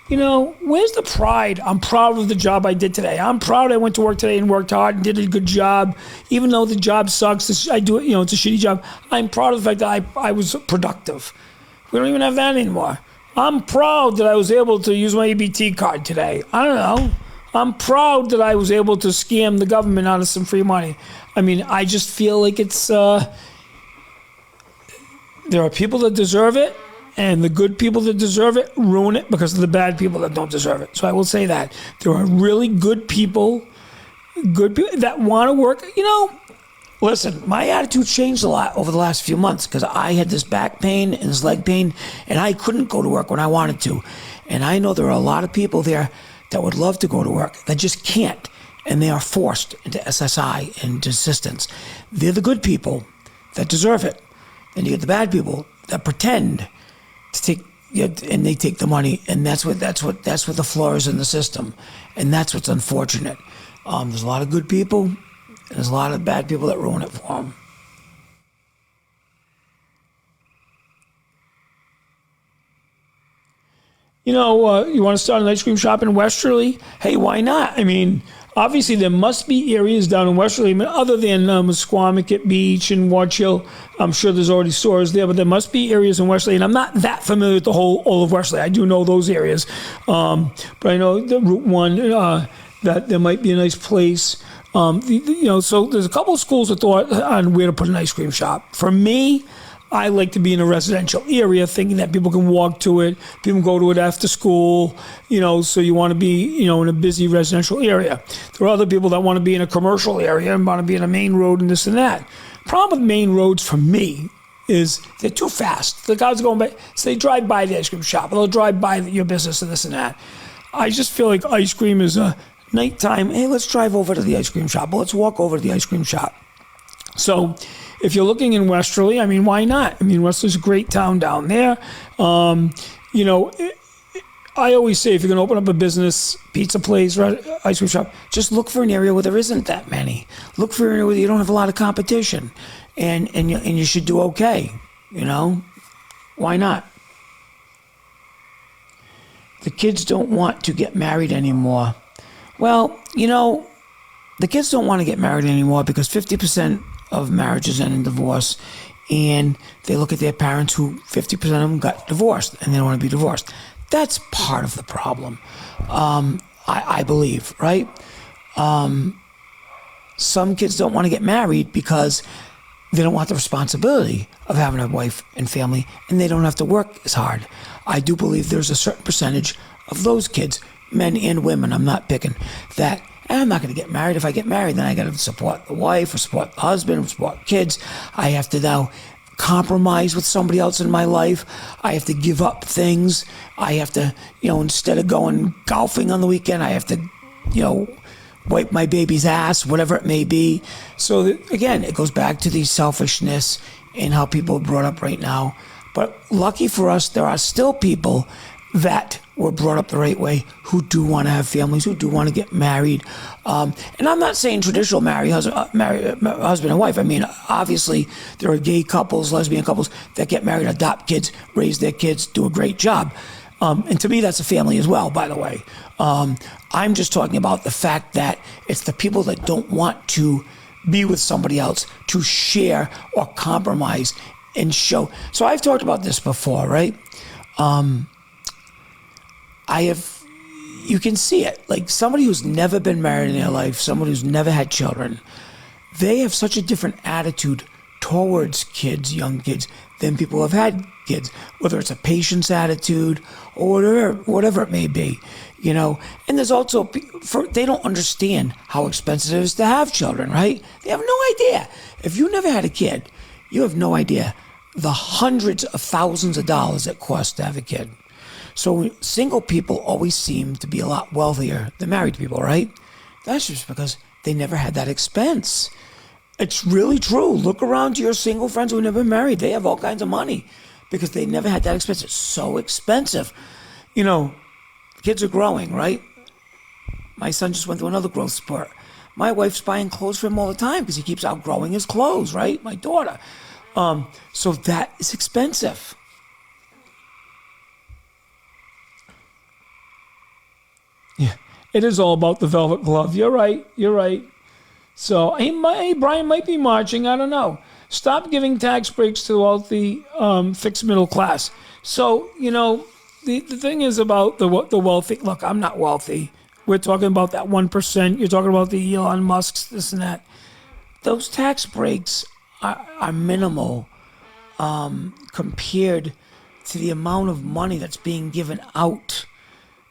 Where's the pride? I'm proud of the job I did today. I'm proud I went to work today and worked hard and did a good job. Even though the job sucks, I do it, it's a shitty job. I'm proud of the fact that I was productive. We don't even have that anymore. I'm proud that I was able to use my EBT card today. I don't know. I'm proud that I was able to scam the government out of some free money. I mean, I just feel like it's, there are people that deserve it, and the good people that deserve it ruin it because of the bad people that don't deserve it. So I will say that. There are really good people that want to work. Listen, my attitude changed a lot over the last few months because I had this back pain and this leg pain, and I couldn't go to work when I wanted to. And I know there are a lot of people there that would love to go to work that just can't, and they are forced into SSI and assistance. They're the good people that deserve it. And you get the bad people that pretend to take, and they take the money, and that's what the flaw is in the system, and that's what's unfortunate. There's a lot of good people. There's a lot of bad people that ruin it for them. You want to start an ice cream shop in Westerly? Hey, why not? I mean, obviously there must be areas down in Westerly, other than Squamicut Beach and Watch Hill. I'm sure there's already stores there, but there must be areas in Westerly, and I'm not that familiar with all of Westerly. I do know those areas, but I know the Route 1 that there might be a nice place. So there's a couple of schools of thought on where to put an ice cream shop. For me, I like to be in a residential area, thinking that people can walk to it, people go to it after school, so you want to be, in a busy residential area. There are other people that want to be in a commercial area and want to be in a main road and this and that. Problem with main roads for me is they're too fast. The guys are going by, so they drive by the ice cream shop, or they'll drive by your business and this and that. I just feel like ice cream is a nighttime, hey, let's drive over to the ice cream shop, or let's walk over to the ice cream shop. So if you're looking in Westerly, why not? Westerly's a great town down there. I always say if you're going to open up a business, pizza place, ice cream shop, just look for an area where there isn't that many. Look for an area where you don't have a lot of competition. And you should do okay, Why not? The kids don't want to get married anymore. Well, the kids don't want to get married anymore because 50% of marriages end in divorce, and they look at their parents who 50% of them got divorced, and they don't want to be divorced. That's part of the problem, I believe, right? Some kids don't want to get married because they don't want the responsibility of having a wife and family, and they don't have to work as hard. I do believe there's a certain percentage of those kids, men and women, I'm not picking, that I'm not going to get married. If I get married, then I got to support the wife or support the husband or support kids. I have to now compromise with somebody else in my life. I have to give up things. I have to, instead of going golfing on the weekend, I have to, wipe my baby's ass, whatever it may be. So again, it goes back to the selfishness and how people are brought up right now. But lucky for us, there are still people that were brought up the right way who do want to have families, who do want to get married. And I'm not saying traditional husband and wife. Obviously, there are gay couples, lesbian couples that get married, adopt kids, raise their kids, do a great job. And to me, that's a family as well, by the way. I'm just talking about the fact that it's the people that don't want to be with somebody else to share or compromise and show. So I've talked about this before, right? You can see it. Like somebody who's never been married in their life, someone who's never had children, they have such a different attitude towards kids, young kids, than people who have had kids, whether it's a patience attitude or whatever it may be, And there's also, they don't understand how expensive it is to have children, right? They have no idea. If you never had a kid, you have no idea the hundreds of thousands of dollars it costs to have a kid. So single people always seem to be a lot wealthier than married people, right? That's just because they never had that expense. It's really true. Look around to your single friends who never married. They have all kinds of money because they never had that expense. It's so expensive. Kids are growing, right? My son just went through another growth spurt. My wife's buying clothes for him all the time because he keeps outgrowing his clothes, right? My daughter. So that is expensive. Yeah, it is all about the velvet glove. You're right. So hey, Brian might be marching. I don't know. Stop giving tax breaks to the wealthy, fixed middle class. So, the thing is about the wealthy. Look, I'm not wealthy. We're talking about that 1%. You're talking about the Elon Musks, this and that. Those tax breaks are minimal compared to the amount of money that's being given out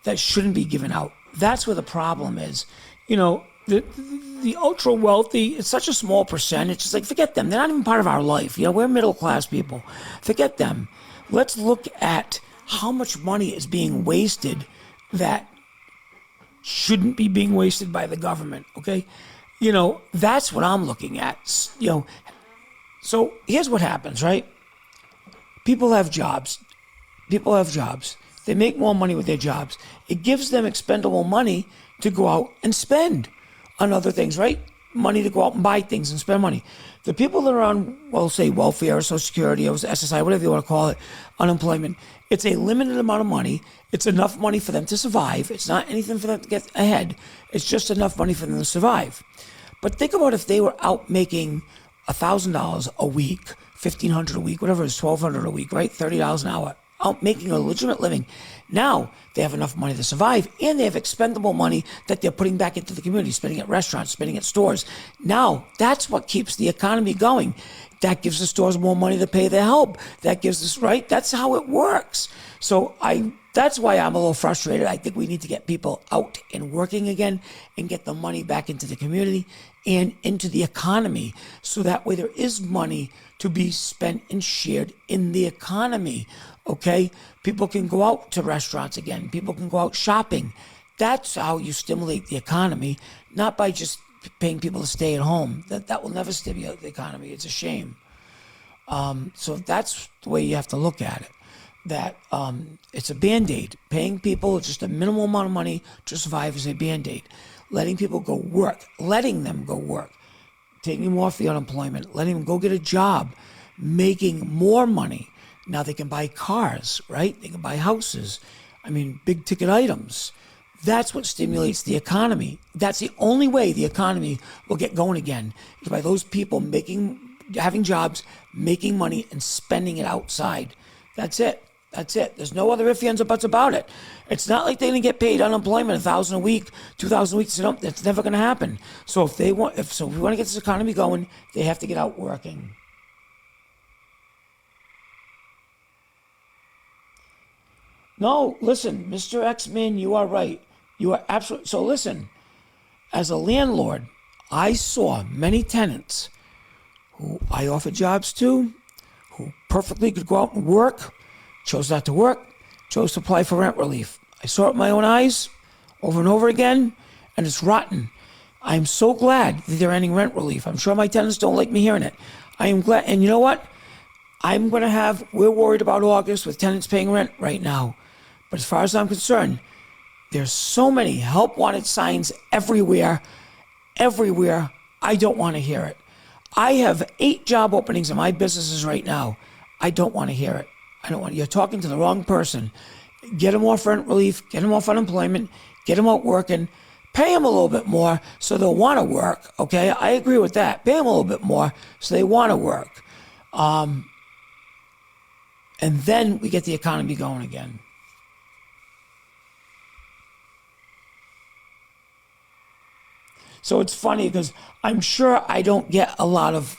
that shouldn't be given out. That's where the problem is. The ultra wealthy, it's such a small percentage. It's like, forget them. They're not even part of our life. We're middle class people. Forget them. Let's look at how much money is being wasted that shouldn't be being wasted by the government, okay? That's what I'm looking at. So here's what happens, right? People have jobs. They make more money with their jobs. It gives them expendable money to go out and spend on other things, right? Money to go out and buy things and spend money. The people that are on, say, welfare or Social Security or SSI, whatever you want to call it, unemployment, it's a limited amount of money. It's enough money for them to survive. It's not anything for them to get ahead. It's just enough money for them to survive. But think about if they were out making $1,000 a week, $1,500 a week, whatever it is, $1,200 a week, right? $30 an hour. out making a legitimate living. Now they have enough money to survive, and they have expendable money that they're putting back into the community, spending at restaurants, spending at stores. Now that's what keeps the economy going. That gives the stores more money to pay their help. That gives us, right? That's how it works. So that's why I'm a little frustrated. I think we need to get people out and working again and get the money back into the community and into the economy. So that way there is money to be spent and shared in the economy. Okay? People can go out to restaurants again. People can go out shopping. That's how you stimulate the economy, not by just paying people to stay at home. That will never stimulate the economy. It's a shame. So that's the way you have to look at it. That it's a Band-Aid. Paying people just a minimal amount of money to survive is a Band-Aid. Letting people go work. Letting them go work. Taking them off the unemployment. Letting them go get a job. Making more money. Now they can buy cars, right? They can buy houses. I mean, big ticket items. That's what stimulates the economy. That's the only way the economy will get going again, is by those people having jobs, making money, and spending it outside. That's it. That's it. There's no other ifs, ands, or buts about it. It's not like they're going to get paid unemployment $1,000 a week, $2,000 a week. So that's never going to happen. So if we want to get this economy going, they have to get out working. No, listen, Mr. X-Men, you are right. You are absolutely. So listen, as a landlord, I saw many tenants who I offered jobs to, who perfectly could go out and work, chose not to work, chose to apply for rent relief. I saw it with my own eyes over and over again, and it's rotten. I'm so glad that they're ending rent relief. I'm sure my tenants don't like me hearing it. I am glad. And you know what? We're worried about August with tenants paying rent right now. But as far as I'm concerned, there's so many help wanted signs everywhere. I don't want to hear it. I have 8 job openings in my businesses right now. I don't want to hear it. You're talking to the wrong person. Get them off rent relief, get them off unemployment, get them out working, pay them a little bit more so they'll want to work, okay? I agree with that. Pay them a little bit more so they want to work. And then we get the economy going again. So it's funny because I'm sure I don't get a lot of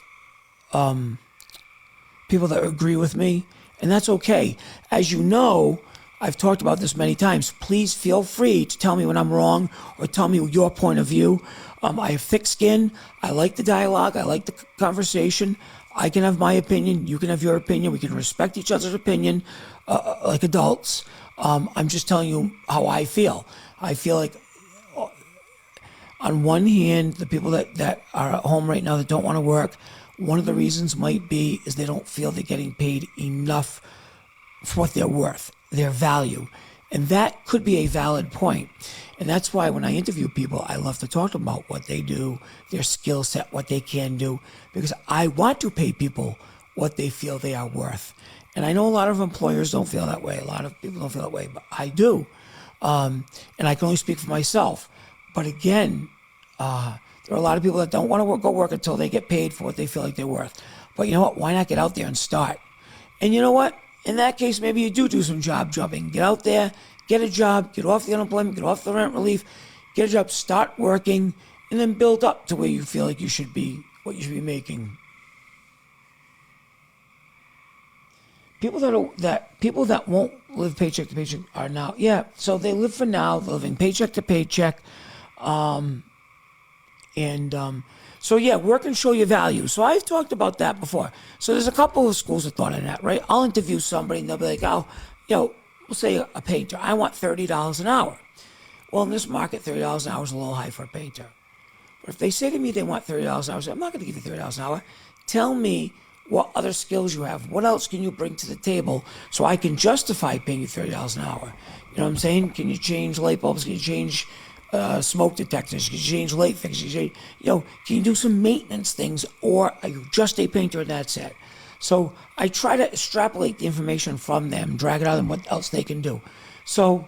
people that agree with me, and that's okay. As you know, I've talked about this many times. Please feel free to tell me when I'm wrong or tell me your point of view. I have thick skin. I like the dialogue. I like the conversation. I can have my opinion. You can have your opinion. We can respect each other's opinion like adults. I'm just telling you how I feel. I feel like on one hand, the people that are at home right now that don't want to work, one of the reasons might be is they don't feel they're getting paid enough for what they're worth, their value. And that could be a valid point. And that's why when I interview people, I love to talk about what they do, their skill set, what they can do, because I want to pay people what they feel they are worth. And I know a lot of employers don't feel that way. A lot of people don't feel that way, but I do. And I can only speak for myself. But again, there are a lot of people that don't want to go work until they get paid for what they feel like they're worth. But you know what? Why not get out there and start? And you know what? In that case, maybe you do some job jumping. Get out there, get a job, get off the unemployment, get off the rent relief, get a job, start working, and then build up to where you feel like you should be, what you should be making. People that won't live paycheck to paycheck are now, so they live for now, living paycheck to paycheck. Work and show your value. So I've talked about that before. So there's a couple of schools of thought in that, right? I'll interview somebody and they'll be like, we'll say a painter. I want $30 an hour. Well, in this market, $30 an hour is a little high for a painter. But if they say to me they want $30 an hour, I say, I'm not going to give you $30 an hour. Tell me what other skills you have. What else can you bring to the table so I can justify paying you $30 an hour? You know what I'm saying? Can you change light bulbs? Can you change smoke detectors? Can you change light fixtures? Can you do some maintenance things, or are you just a painter and that's it? So I try to extrapolate the information from them, drag it out and what else they can do. So,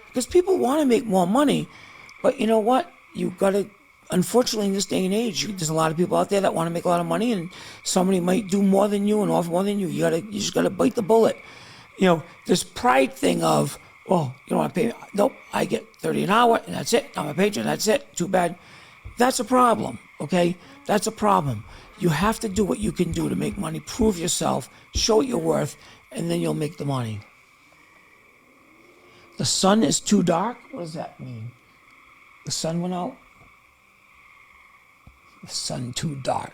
because people want to make more money, but you know what? You've got to, unfortunately in this day and age, there's a lot of people out there that want to make a lot of money, and somebody might do more than you and offer more than you. You just got to bite the bullet. this pride thing of, well, you don't want to pay me. Nope, I get 30 an hour, and that's it. I'm a patron, that's it. Too bad. That's a problem, okay? That's a problem. You have to do what you can do to make money, prove yourself, show what you're worth, and then you'll make the money. The sun is too dark? What does that mean? The sun went out? The sun too dark.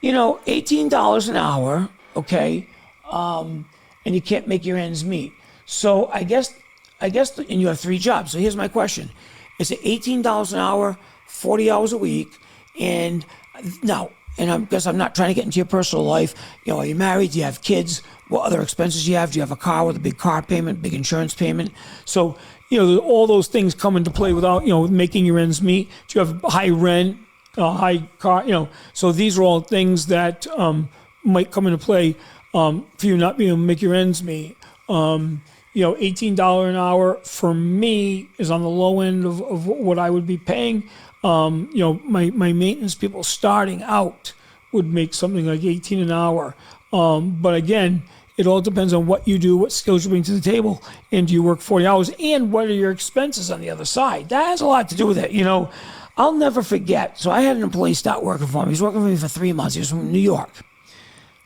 $18 an hour, okay, and you can't make your ends meet. So I guess, and you have 3 jobs. So here's my question: is it $18 an hour, 40 hours a week? And now, and I guess I'm not trying to get into your personal life. Are you married? Do you have kids? What other expenses do you have? Do you have a car with a big car payment, big insurance payment? So all those things come into play without making your ends meet. Do you have high rent? High car, so these are all things that might come into play for you not being able to make your ends meet. $18 an hour for me is on the low end of what I would be paying. My maintenance people starting out would make something like 18 an hour. But again, it all depends on what you do, what skills you bring to the table, and do you work 40 hours, and what are your expenses on the other side. That has a lot to do with it, I'll never forget. So I had an employee start working for me. He was working for me for 3 months. He was from New York.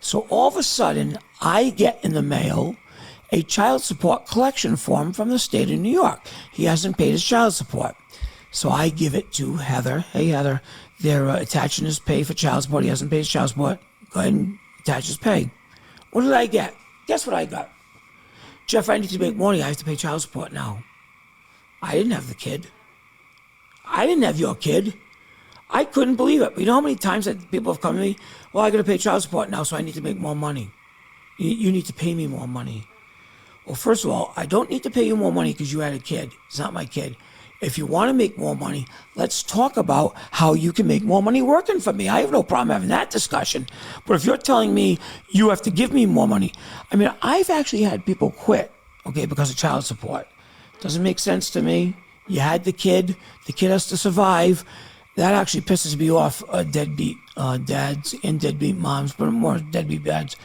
So all of a sudden, I get in the mail a child support collection form from the state of New York. He hasn't paid his child support. So I give it to Heather. Hey, Heather, they're attaching his pay for child support. He hasn't paid his child support. Go ahead and attach his pay. What did I get? Guess what I got? Jeff, I need to make money. I have to pay child support now. I didn't have the kid. I didn't have your kid. I couldn't believe it. You know how many times that people have come to me? Well, I got to pay child support now, so I need to make more money. You need to pay me more money. Well, first of all, I don't need to pay you more money because you had a kid. It's not my kid. If you want to make more money, let's talk about how you can make more money working for me. I have no problem having that discussion. But if you're telling me you have to give me more money, I've actually had people quit, okay, because of child support. Doesn't make sense to me. You had the kid has to survive. That actually pisses me off, deadbeat dads and deadbeat moms, but more deadbeat dads.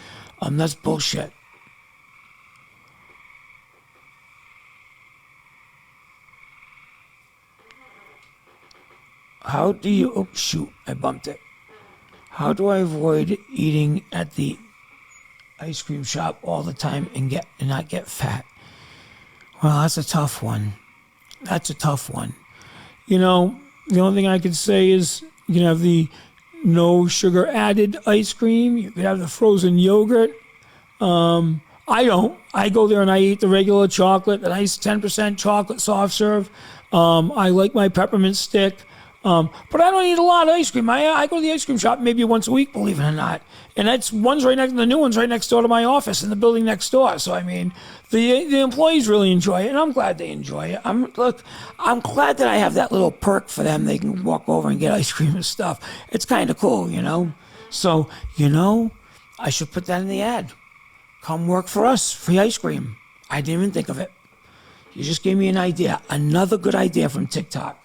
That's bullshit. How do you, oh shoot, I bumped it. How do I avoid eating at the ice cream shop all the time and not get fat? Well, that's a tough one. That's a tough one. The only thing I could say is you can have the no sugar added ice cream. You could have the frozen yogurt. I don't. I go there and I eat the regular chocolate, the nice 10% chocolate soft serve. I like my peppermint stick. But I don't eat a lot of ice cream. I go to the ice cream shop maybe once a week, believe it or not. And the new one's right next door to my office in the building next door. So, the employees really enjoy it, and I'm glad they enjoy it. I'm glad that I have that little perk for them. They can walk over and get ice cream and stuff. It's kind of cool, So, I should put that in the ad. Come work for us, free ice cream. I didn't even think of it. You just gave me an idea. Another good idea from TikTok.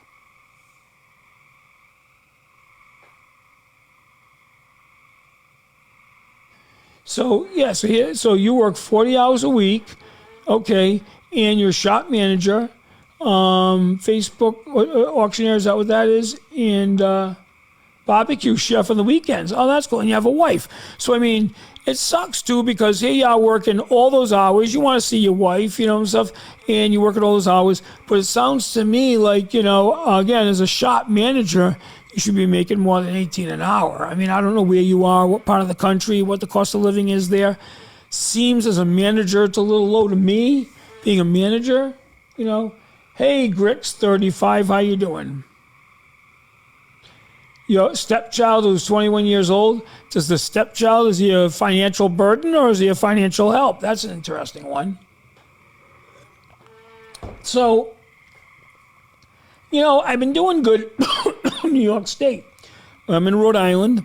So you work 40 hours a week, okay, and you're shop manager, Facebook auctioneer, is that what that is? And barbecue chef on the weekends. Oh, that's cool. And you have a wife. So, it sucks too because here you are working all those hours. You want to see your wife, and stuff, and you're working all those hours. But it sounds to me like, again, as a shop manager, you should be making more than 18 an hour. I don't know where you are, what part of the country, what the cost of living is there. Seems as a manager, it's a little low to me, being a manager, Hey, Grix, 35, how you doing? Your stepchild who's 21 years old, is he a financial burden or is he a financial help? That's an interesting one. So, I've been doing good in New York State. I'm in Rhode Island.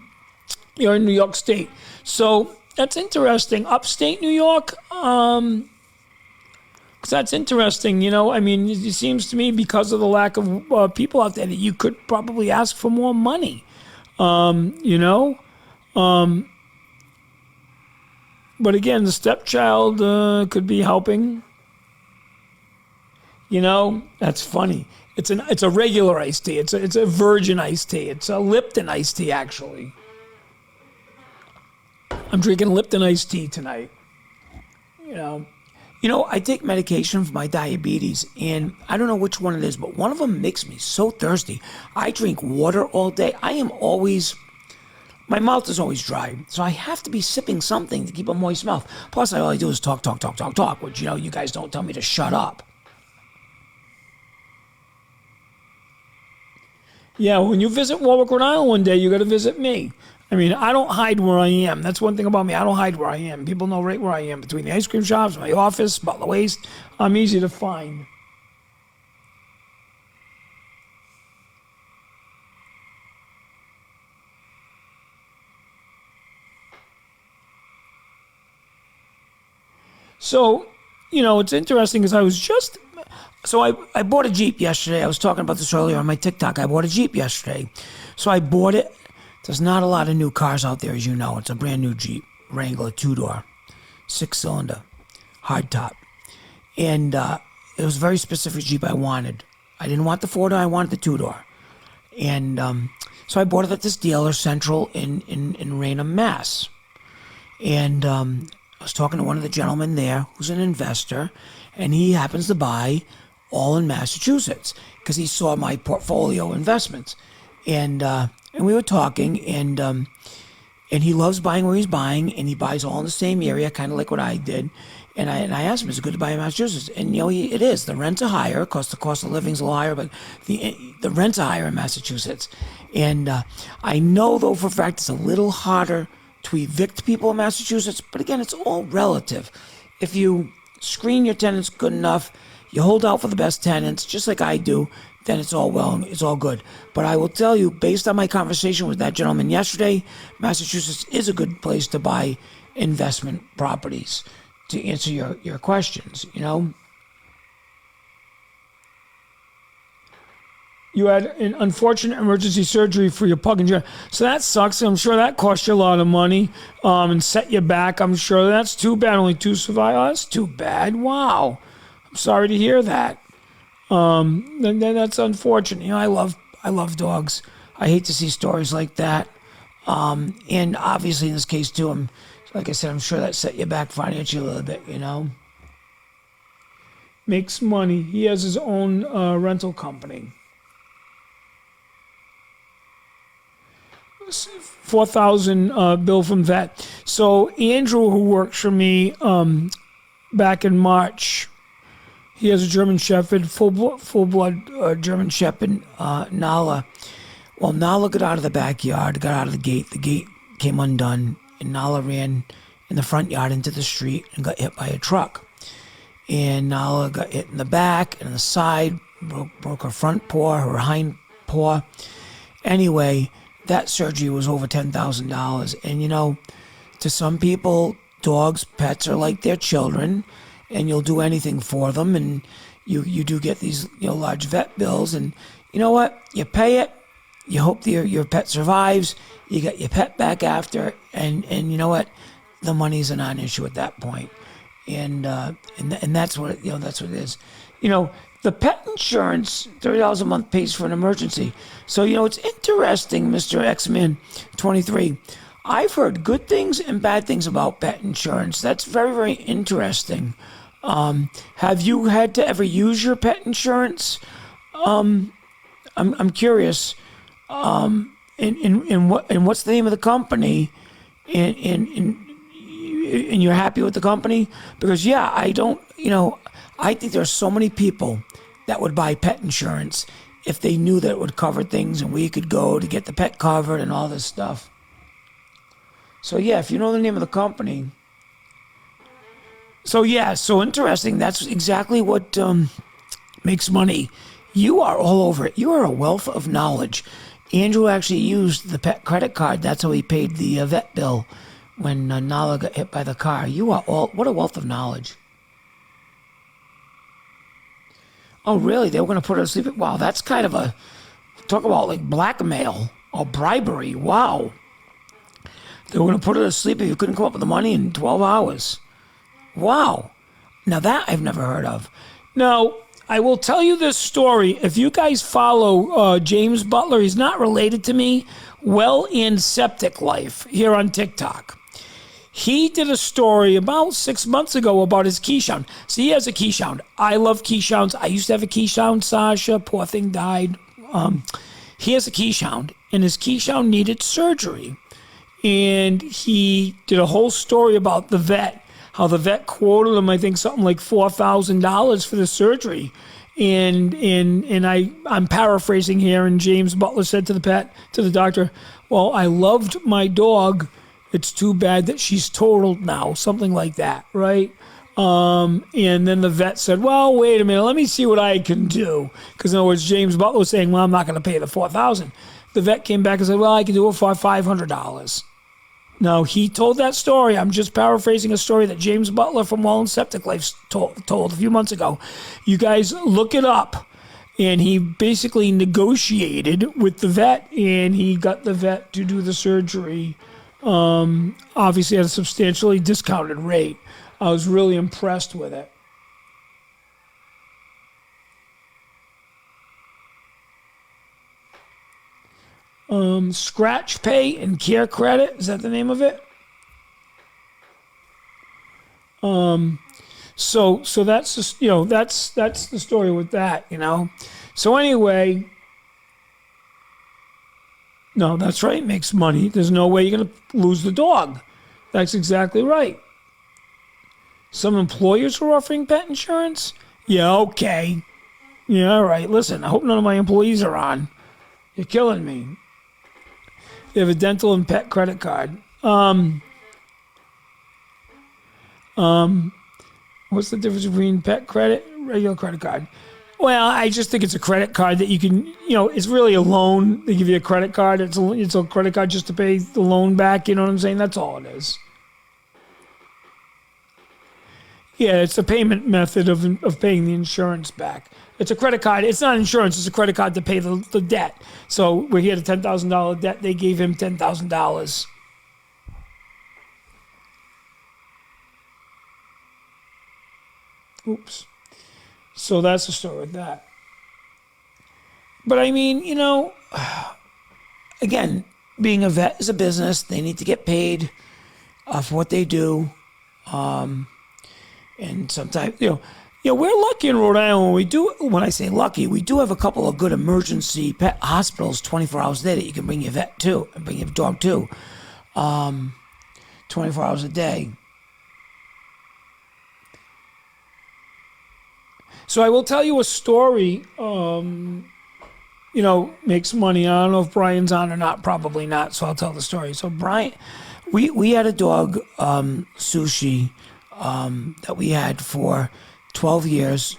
You're in New York State. So that's interesting. Upstate New York, that's interesting. It seems to me because of the lack of people out there that you could probably ask for more money. You know, but again, the stepchild could be helping. You know, that's funny. It's a regular iced tea. It's a virgin iced tea. It's a Lipton iced tea, actually. I'm drinking Lipton iced tea tonight. You know, I take medication for my diabetes, and I don't know which one it is, but one of them makes me so thirsty. I drink water all day. My mouth is always dry, so I have to be sipping something to keep a moist mouth. Plus, all I do is talk, which, you know, you guys don't tell me to shut up. Yeah, when you visit Warwick, Rhode Island one day, you got to visit me. I mean, I don't hide where I am. That's one thing about me. I don't hide where I am. People know right where I am. Between the ice cream shops, my office, Butler Waste, I'm easy to find. So, you know, it's interesting because I bought a Jeep yesterday. I was talking about this earlier on my TikTok. I bought a Jeep yesterday. So I bought it. There's not a lot of new cars out there, as you know. It's a brand new Jeep Wrangler 2-door, 6-cylinder, hardtop. And it was a very specific Jeep I wanted. I didn't want the 4-door. I wanted the 2-door. And so I bought it at this dealer, Central, in Raynham, Mass. And I was talking to one of the gentlemen there who's an investor, and he happens to buy all in Massachusetts because he saw my portfolio investments. And we were talking, and he loves buying where he's buying, and he buys all in the same area, kind of like what I did. And I asked him, is it good to buy in Massachusetts? And, you know, it is. The rents are higher, because the cost of living's a little higher, but the rents are higher in Massachusetts. And I know, though, for a fact, it's a little harder to evict people in Massachusetts. But again, it's all relative. If you screen your tenants good enough, you hold out for the best tenants, just like I do, then it's all good. But I will tell you, based on my conversation with that gentleman yesterday, Massachusetts is a good place to buy investment properties, to answer your questions, you know. You had an unfortunate emergency surgery for your pug injury. So that sucks. I'm sure that cost you a lot of money and set you back. I'm sure that's too bad. Only 2 survived. Oh, that's too bad. Wow. I'm sorry to hear that. Then that's unfortunate. You know, I love dogs. I hate to see stories like that. And obviously in this case too, like I said, I'm sure that set you back financially a little bit, you know. Makes money. He has his own rental company. 4,000 bill from vet. So Andrew, who works for me back in March, he has a German Shepherd, full blood German Shepherd, Nala. Well, Nala got out of the backyard, got out of the gate. The gate came undone, and Nala ran in the front yard into the street and got hit by a truck. And Nala got hit in the back and the side, broke her front paw, her hind paw. Anyway, that surgery was over $10,000. And, you know, to some people, dogs, pets are like their children, and you'll do anything for them. And you do get these, you know, large vet bills. And you know what? You pay it. You hope your pet survives. You get your pet back after. And you know what? The money's a non-issue at that point. And that's what, you know, that's what it is. You know, the pet insurance, $30 a month, pays for an emergency. So, you know, it's interesting, Mr. X-Man 23. I've heard good things and bad things about pet insurance. That's very, very interesting. Have you had to ever use your pet insurance? I'm curious. And what's the name of the company? And you're happy with the company? Because yeah, I think there's so many people that would buy pet insurance if they knew that it would cover things and we could go to get the pet covered and all this stuff. So yeah, if you know the name of the company. So yeah, so interesting. That's exactly what makes money. You are all over it. You are a wealth of knowledge. Andrew actually used the pet credit card. That's how he paid the vet bill when Nala got hit by the car. You are what a wealth of knowledge. Oh, really? They were going to put her to sleep? Wow, that's kind of talk about like blackmail. Oh, bribery. Wow. They were going to put her to sleep if you couldn't come up with the money in 12 hours. Wow. Now that I've never heard of. Now, I will tell you this story. If you guys follow James Butler, he's not related to me, Well in Septic Life here on TikTok. He did a story about 6 months ago about his Keyshawn. So he has a Keyshawn. I love Keyshawns. I used to have a Keyshawn, Sasha. Poor thing died. He has a Keyshawn, and his Keyshawn needed surgery. And he did a whole story about the vet, how the vet quoted him, I think, something like $4,000 for the surgery. And I'm paraphrasing here, and James Butler said to the doctor, well, I loved my dog. It's too bad that she's totaled now, something like that, right? And then the vet said, well, wait a minute, let me see what I can do. Because in other words, James Butler was saying, well, I'm not going to pay the $4,000. The vet came back and said, well, I can do it for $500. Now, he told that story. I'm just paraphrasing a story that James Butler from Well and Septic Life told a few months ago. You guys look it up. And he basically negotiated with the vet, and he got the vet to do the surgery, obviously at a substantially discounted rate. I was really impressed with it. Scratch Pay and Care Credit, is that the name of it? So that's just, that's the story with that, So anyway, no, that's right, makes money. There's no way you're going to lose the dog. That's exactly right. Some employers are offering pet insurance? Yeah, okay. Yeah, all right. Listen, I hope none of my employees are on. You're killing me. They have a dental and pet credit card. What's the difference between pet credit and regular credit card? Well, I just think it's a credit card that you can, it's really a loan. They give you a credit card. It's a credit card just to pay the loan back. You know what I'm saying? That's all it is. Yeah, it's a payment method of paying the insurance back. It's a credit card. It's not insurance. It's a credit card to pay the debt. So where he had a $10,000 debt, they gave him $10,000. Oops. So that's the story with that. But I mean, again, being a vet is a business. They need to get paid for what they do. And sometimes, we're lucky in Rhode Island. When I say lucky, we do have a couple of good emergency pet hospitals 24 hours a day that you can bring your vet to and bring your dog to 24 hours a day. So I will tell you a story, makes money. I don't know if Brian's on or not, probably not, so I'll tell the story. So Brian, we had a dog, Sushi, that we had for 12 years.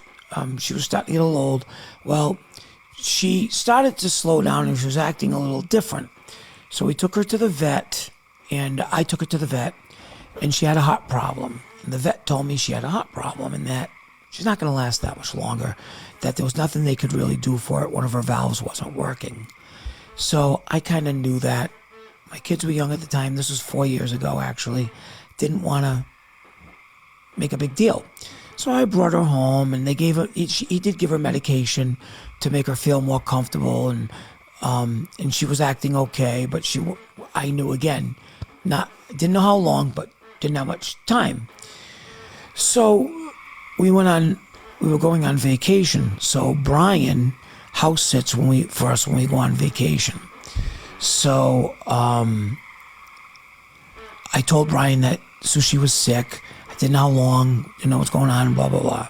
She was starting to get a little old. Well, she started to slow down and she was acting a little different. So we took her to the vet, and I took her to the vet, and she had a heart problem. And the vet told me she had a heart problem and that she's not going to last that much longer, that there was nothing they could really do for it. One of her valves wasn't working. So I kind of knew that. My kids were young at the time. This was 4 years ago, actually. Didn't want to make a big deal. So I brought her home, and they gave her. He did give her medication to make her feel more comfortable, and she was acting okay. But I knew again, didn't know how long, but didn't have much time. So we were going on vacation. So Brian house sits when we go on vacation. So I told Brian that Sushi was sick. I didn't know how long, what's going on, blah, blah, blah.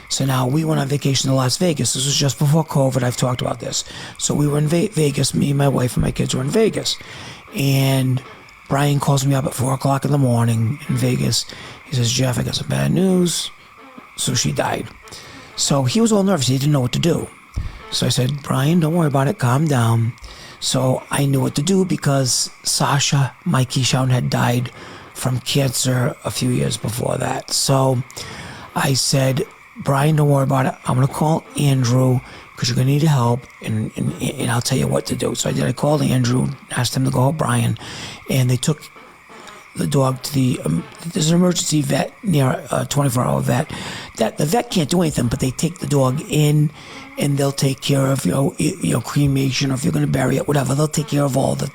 So now we went on vacation to Las Vegas. This was just before COVID. I've talked about this. So we were in Vegas. Me, my wife, and my kids were in Vegas. And Brian calls me up at 4 o'clock in the morning in Vegas. He says, Jeff, I got some bad news. Sushi died. So he was all nervous. He didn't know what to do. So I said, Brian, don't worry about it. Calm down. So I knew what to do because Sasha, my Keyshawn, had died from cancer a few years before that. So I said, Brian, don't worry about it. I'm going to call Andrew because you're going to need help, and I'll tell you what to do. So I did. I called Andrew, asked him to go help Brian, and they took the dog to there's an emergency vet near a 24-hour vet. That the vet can't do anything, but they take the dog in, and they'll take care of cremation, or if you're going to bury it, whatever. They'll take care of all the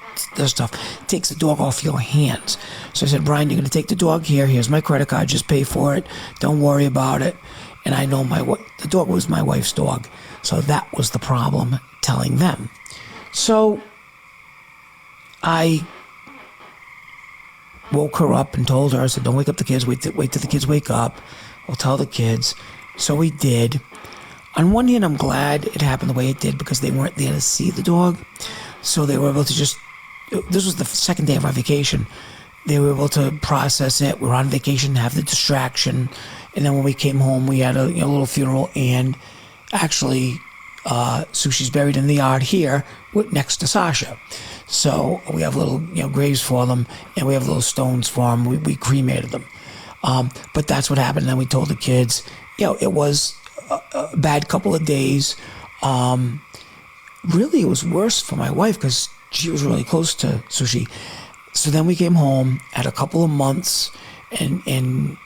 stuff. It takes the dog off your hands. So I said, Brian, you're going to take the dog here. Here's my credit card. Just pay for it. Don't worry about it. And I know the dog was my wife's dog, so that was the problem. Telling them. So I woke her up and told her, I said, don't wake up the kids, wait till the kids wake up. We'll tell the kids. So we did. On one hand, I'm glad it happened the way it did because they weren't there to see the dog. So they were able to this was the second day of our vacation. They were able to process it. We were on vacation, have the distraction. And then when we came home, we had a little funeral, and actually, Sushi's buried in the yard here next to Sasha. So we have little graves for them, and we have little stones for them. We cremated them. But that's what happened. And then we told the kids, it was a bad couple of days. Really, it was worse for my wife because she was really close to Sushi. So then we came home, had a couple of months, and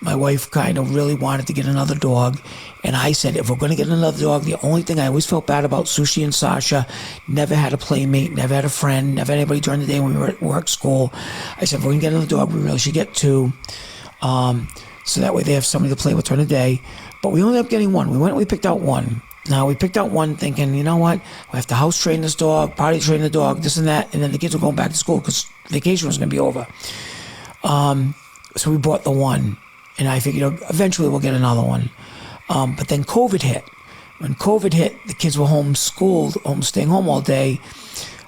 my wife kind of really wanted to get another dog. And I said, if we're going to get another dog, the only thing I always felt bad about Sushi and Sasha, never had a playmate, never had a friend, never had anybody during the day when we were at work, school. I said, if we're going to get another dog, we really should get two. So that way they have somebody to play with during the day. But we only ended up getting one. We picked out one. Now, we picked out one thinking, you know what? We have to house train this dog, potty train the dog, this and that. And then the kids were going back to school because vacation was going to be over. So we bought the one. And I figured eventually we'll get another one. But then COVID hit. When COVID hit, the kids were homeschooled, staying home all day.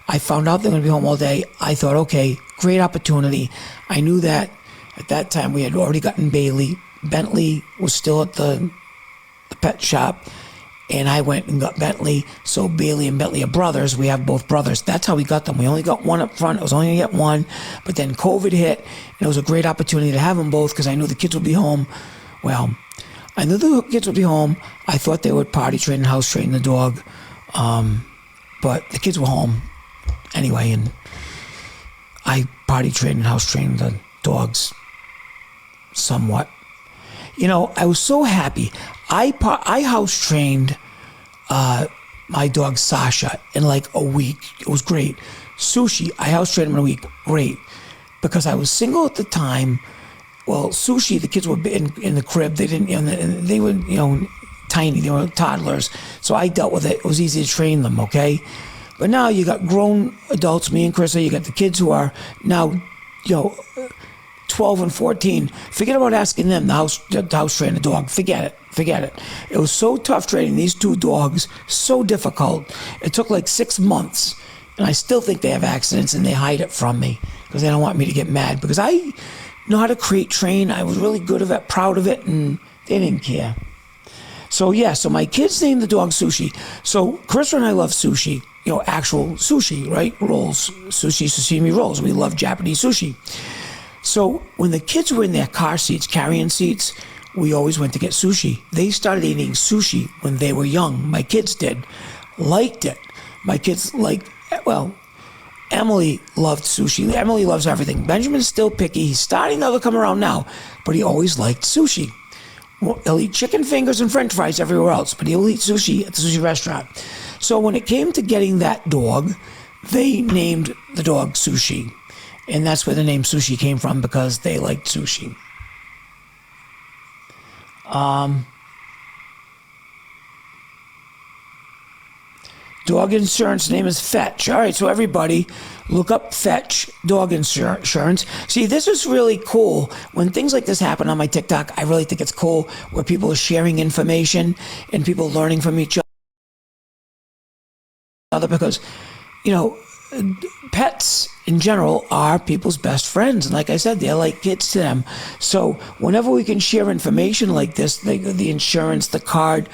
I found out they were going to be home all day. I thought, okay, great opportunity. I knew that at that time we had already gotten Bailey. Bentley was still at the pet shop. And I went and got Bentley. So Bailey and Bentley are brothers. We have both brothers. That's how we got them. We only got one up front. I was only going to get one. But then COVID hit, and it was a great opportunity to have them both because I knew the kids would be home. Well, I knew the kids would be home. I thought they would potty train and house train the dog. But the kids were home anyway, and I potty trained and house trained the dogs somewhat. I was so happy. I house trained my dog Sasha in like a week. It was great. Sushi, I house trained him in a week. Great. Because I was single at the time. Well, Sushi, the kids were in the crib. They didn't, they were, tiny. They were toddlers. So I dealt with it. It was easy to train them, okay? But now you got grown adults, me and Krista. You got the kids who are now, 12 and 14. Forget about asking them to house train a dog. Forget it. It was so tough training these two dogs, so difficult. It took like 6 months, and I still think they have accidents, and they hide it from me because they don't want me to get mad because I know how to train. I was really good at it, proud of it, and they didn't care. So my kids named the dog Sushi. So Chris and I love sushi, actual sushi, right? Rolls, sushi, sashimi rolls. We love Japanese sushi. So when the kids were in their car seats, carrying seats, we always went to get sushi. They started eating sushi when they were young. My kids did. Liked it. My kids Emily loved sushi. Emily loves everything. Benjamin's still picky. He's starting to come around now, but he always liked sushi. He'll eat chicken fingers and french fries everywhere else, but he'll eat sushi at the sushi restaurant. So when it came to getting that dog, they named the dog Sushi. And that's where the name Sushi came from, because they liked sushi. Dog insurance name is Fetch. All right, so everybody look up Fetch dog insurance. See, this is really cool. When things like this happen on my TikTok, I really think it's cool where people are sharing information and people learning from each other because, pets in general are people's best friends. And like I said, they're like kids to them. So whenever we can share information like this, the insurance, the card,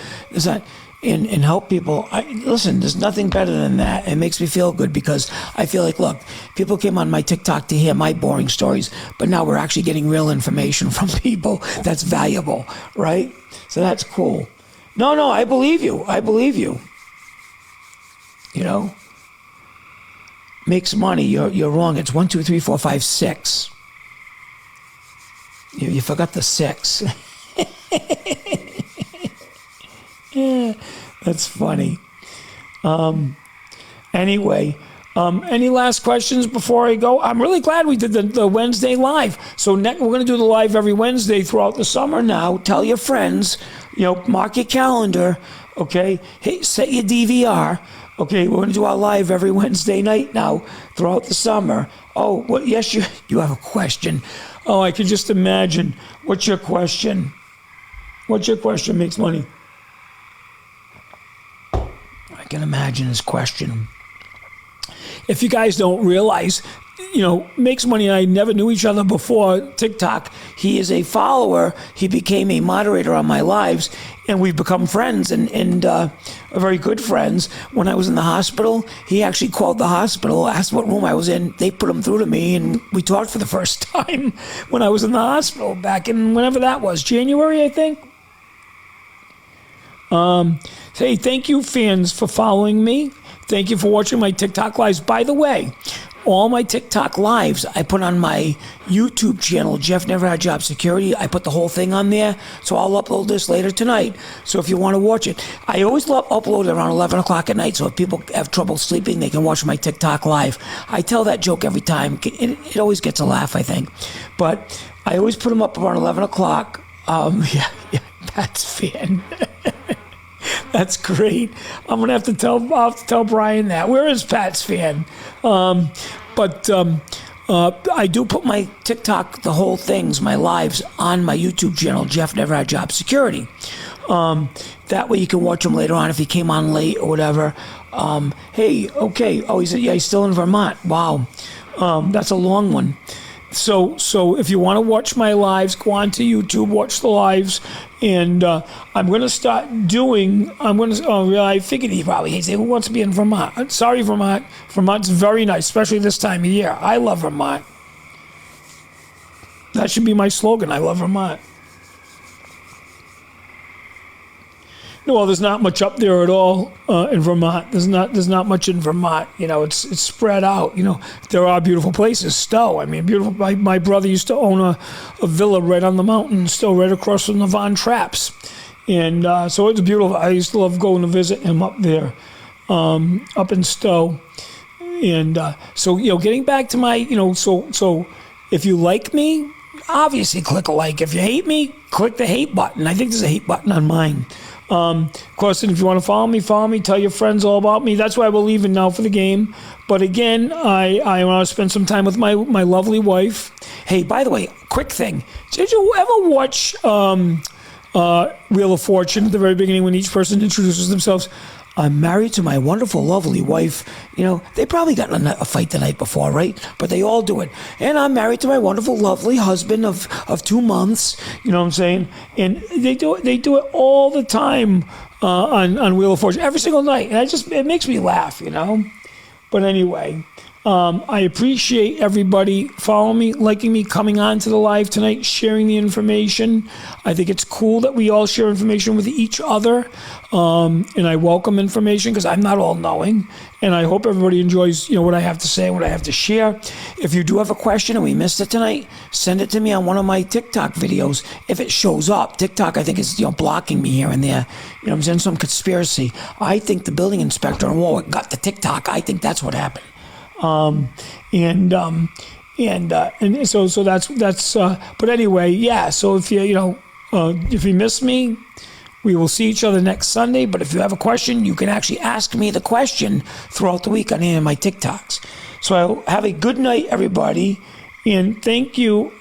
and help people, listen, there's nothing better than that. It makes me feel good because I feel like, look, people came on my TikTok to hear my boring stories, but now we're actually getting real information from people that's valuable, right? So that's cool. No, I believe you. I believe you. You know, makes money. You're wrong. It's 1, 2, 3, 4, 5, 6. You forgot the 6. Yeah, that's funny. Anyway, any last questions before I go? I'm really glad we did the Wednesday live. So we're going to do the live every Wednesday throughout the summer now. Tell your friends, mark your calendar, okay? Hey, set your DVR. Okay, we're going to do our live every Wednesday night now throughout the summer. Oh, well, yes, you have a question. Oh, I can just imagine. What's your question? What's your question, Makes Money? I can imagine his question. If you guys don't realize, Makes Money and I never knew each other before TikTok. He is a follower. He became a moderator on my lives, and we've become friends and very good friends. When I was in the hospital, he actually called the hospital, asked what room I was in. They put him through to me, and we talked for the first time when I was in the hospital back in whenever that was, January, I think. Hey, thank you, fans, for following me. Thank you for watching my TikTok lives. By the way, all my TikTok lives I put on my YouTube channel, Jeff Never Had Job Security. I put the whole thing on there, so I'll upload this later tonight. So if you want to watch it, I always upload it around 11 o'clock at night, so if people have trouble sleeping, they can watch my TikTok live. I tell that joke every time. It always gets a laugh, I think. But I always put them up around 11 o'clock. Yeah, Pat's fan. That's great. I'm gonna have to tell Brian that. Where is Pat's fan? But I do put my TikTok, the whole things, my lives on my YouTube channel, Jeff Never Had Job Security. That way you can watch them later on if he came on late or whatever. Hey, okay. Oh, he's still in Vermont. Wow, that's a long one. So if you want to watch my lives, go on to YouTube, watch the lives, and I'm going to start doing, I figured he probably hates it. Who wants to be in Vermont? Sorry, Vermont. Vermont's very nice, especially this time of year. I love Vermont. That should be my slogan. I love Vermont. No, well, there's not much up there at all in Vermont. There's not much in Vermont. It's spread out. There are beautiful places. Stowe, beautiful. My brother used to own a villa right on the mountain in Stowe, right across from the Von Trapps, and so it's beautiful. I used to love going to visit him up there, up in Stowe, and so getting back to my so if you like me, obviously click a like. If you hate me, click the hate button. I think there's a hate button on mine. Of course, if you want to follow me, tell your friends all about me. That's why we're leaving now for the game. But again, I want to spend some time with my lovely wife. Hey, by the way, quick thing. Did you ever watch Wheel of Fortune at the very beginning when each person introduces themselves? I'm married to my wonderful, lovely wife. They probably got in a fight the night before, right? But they all do it. And I'm married to my wonderful, lovely husband of 2 months. You know what I'm saying? And they do it all the time on Wheel of Fortune, every single night. And it makes me laugh, But anyway, I appreciate everybody following me, liking me, coming on to the live tonight, sharing the information. I think it's cool that we all share information with each other, and I welcome information because I'm not all-knowing, and I hope everybody enjoys what I have to say, what I have to share. If you do have a question and we missed it tonight, send it to me on one of my TikTok videos. If it shows up, TikTok I think is blocking me here and there. I'm saying, some conspiracy. I think the building inspector in Warwick got the TikTok. I think that's what happened. And so that's but anyway, yeah, so if if you miss me, we will see each other next Sunday. But if you have a question, you can actually ask me the question throughout the week on any of my TikToks. So have a good night, everybody, and thank you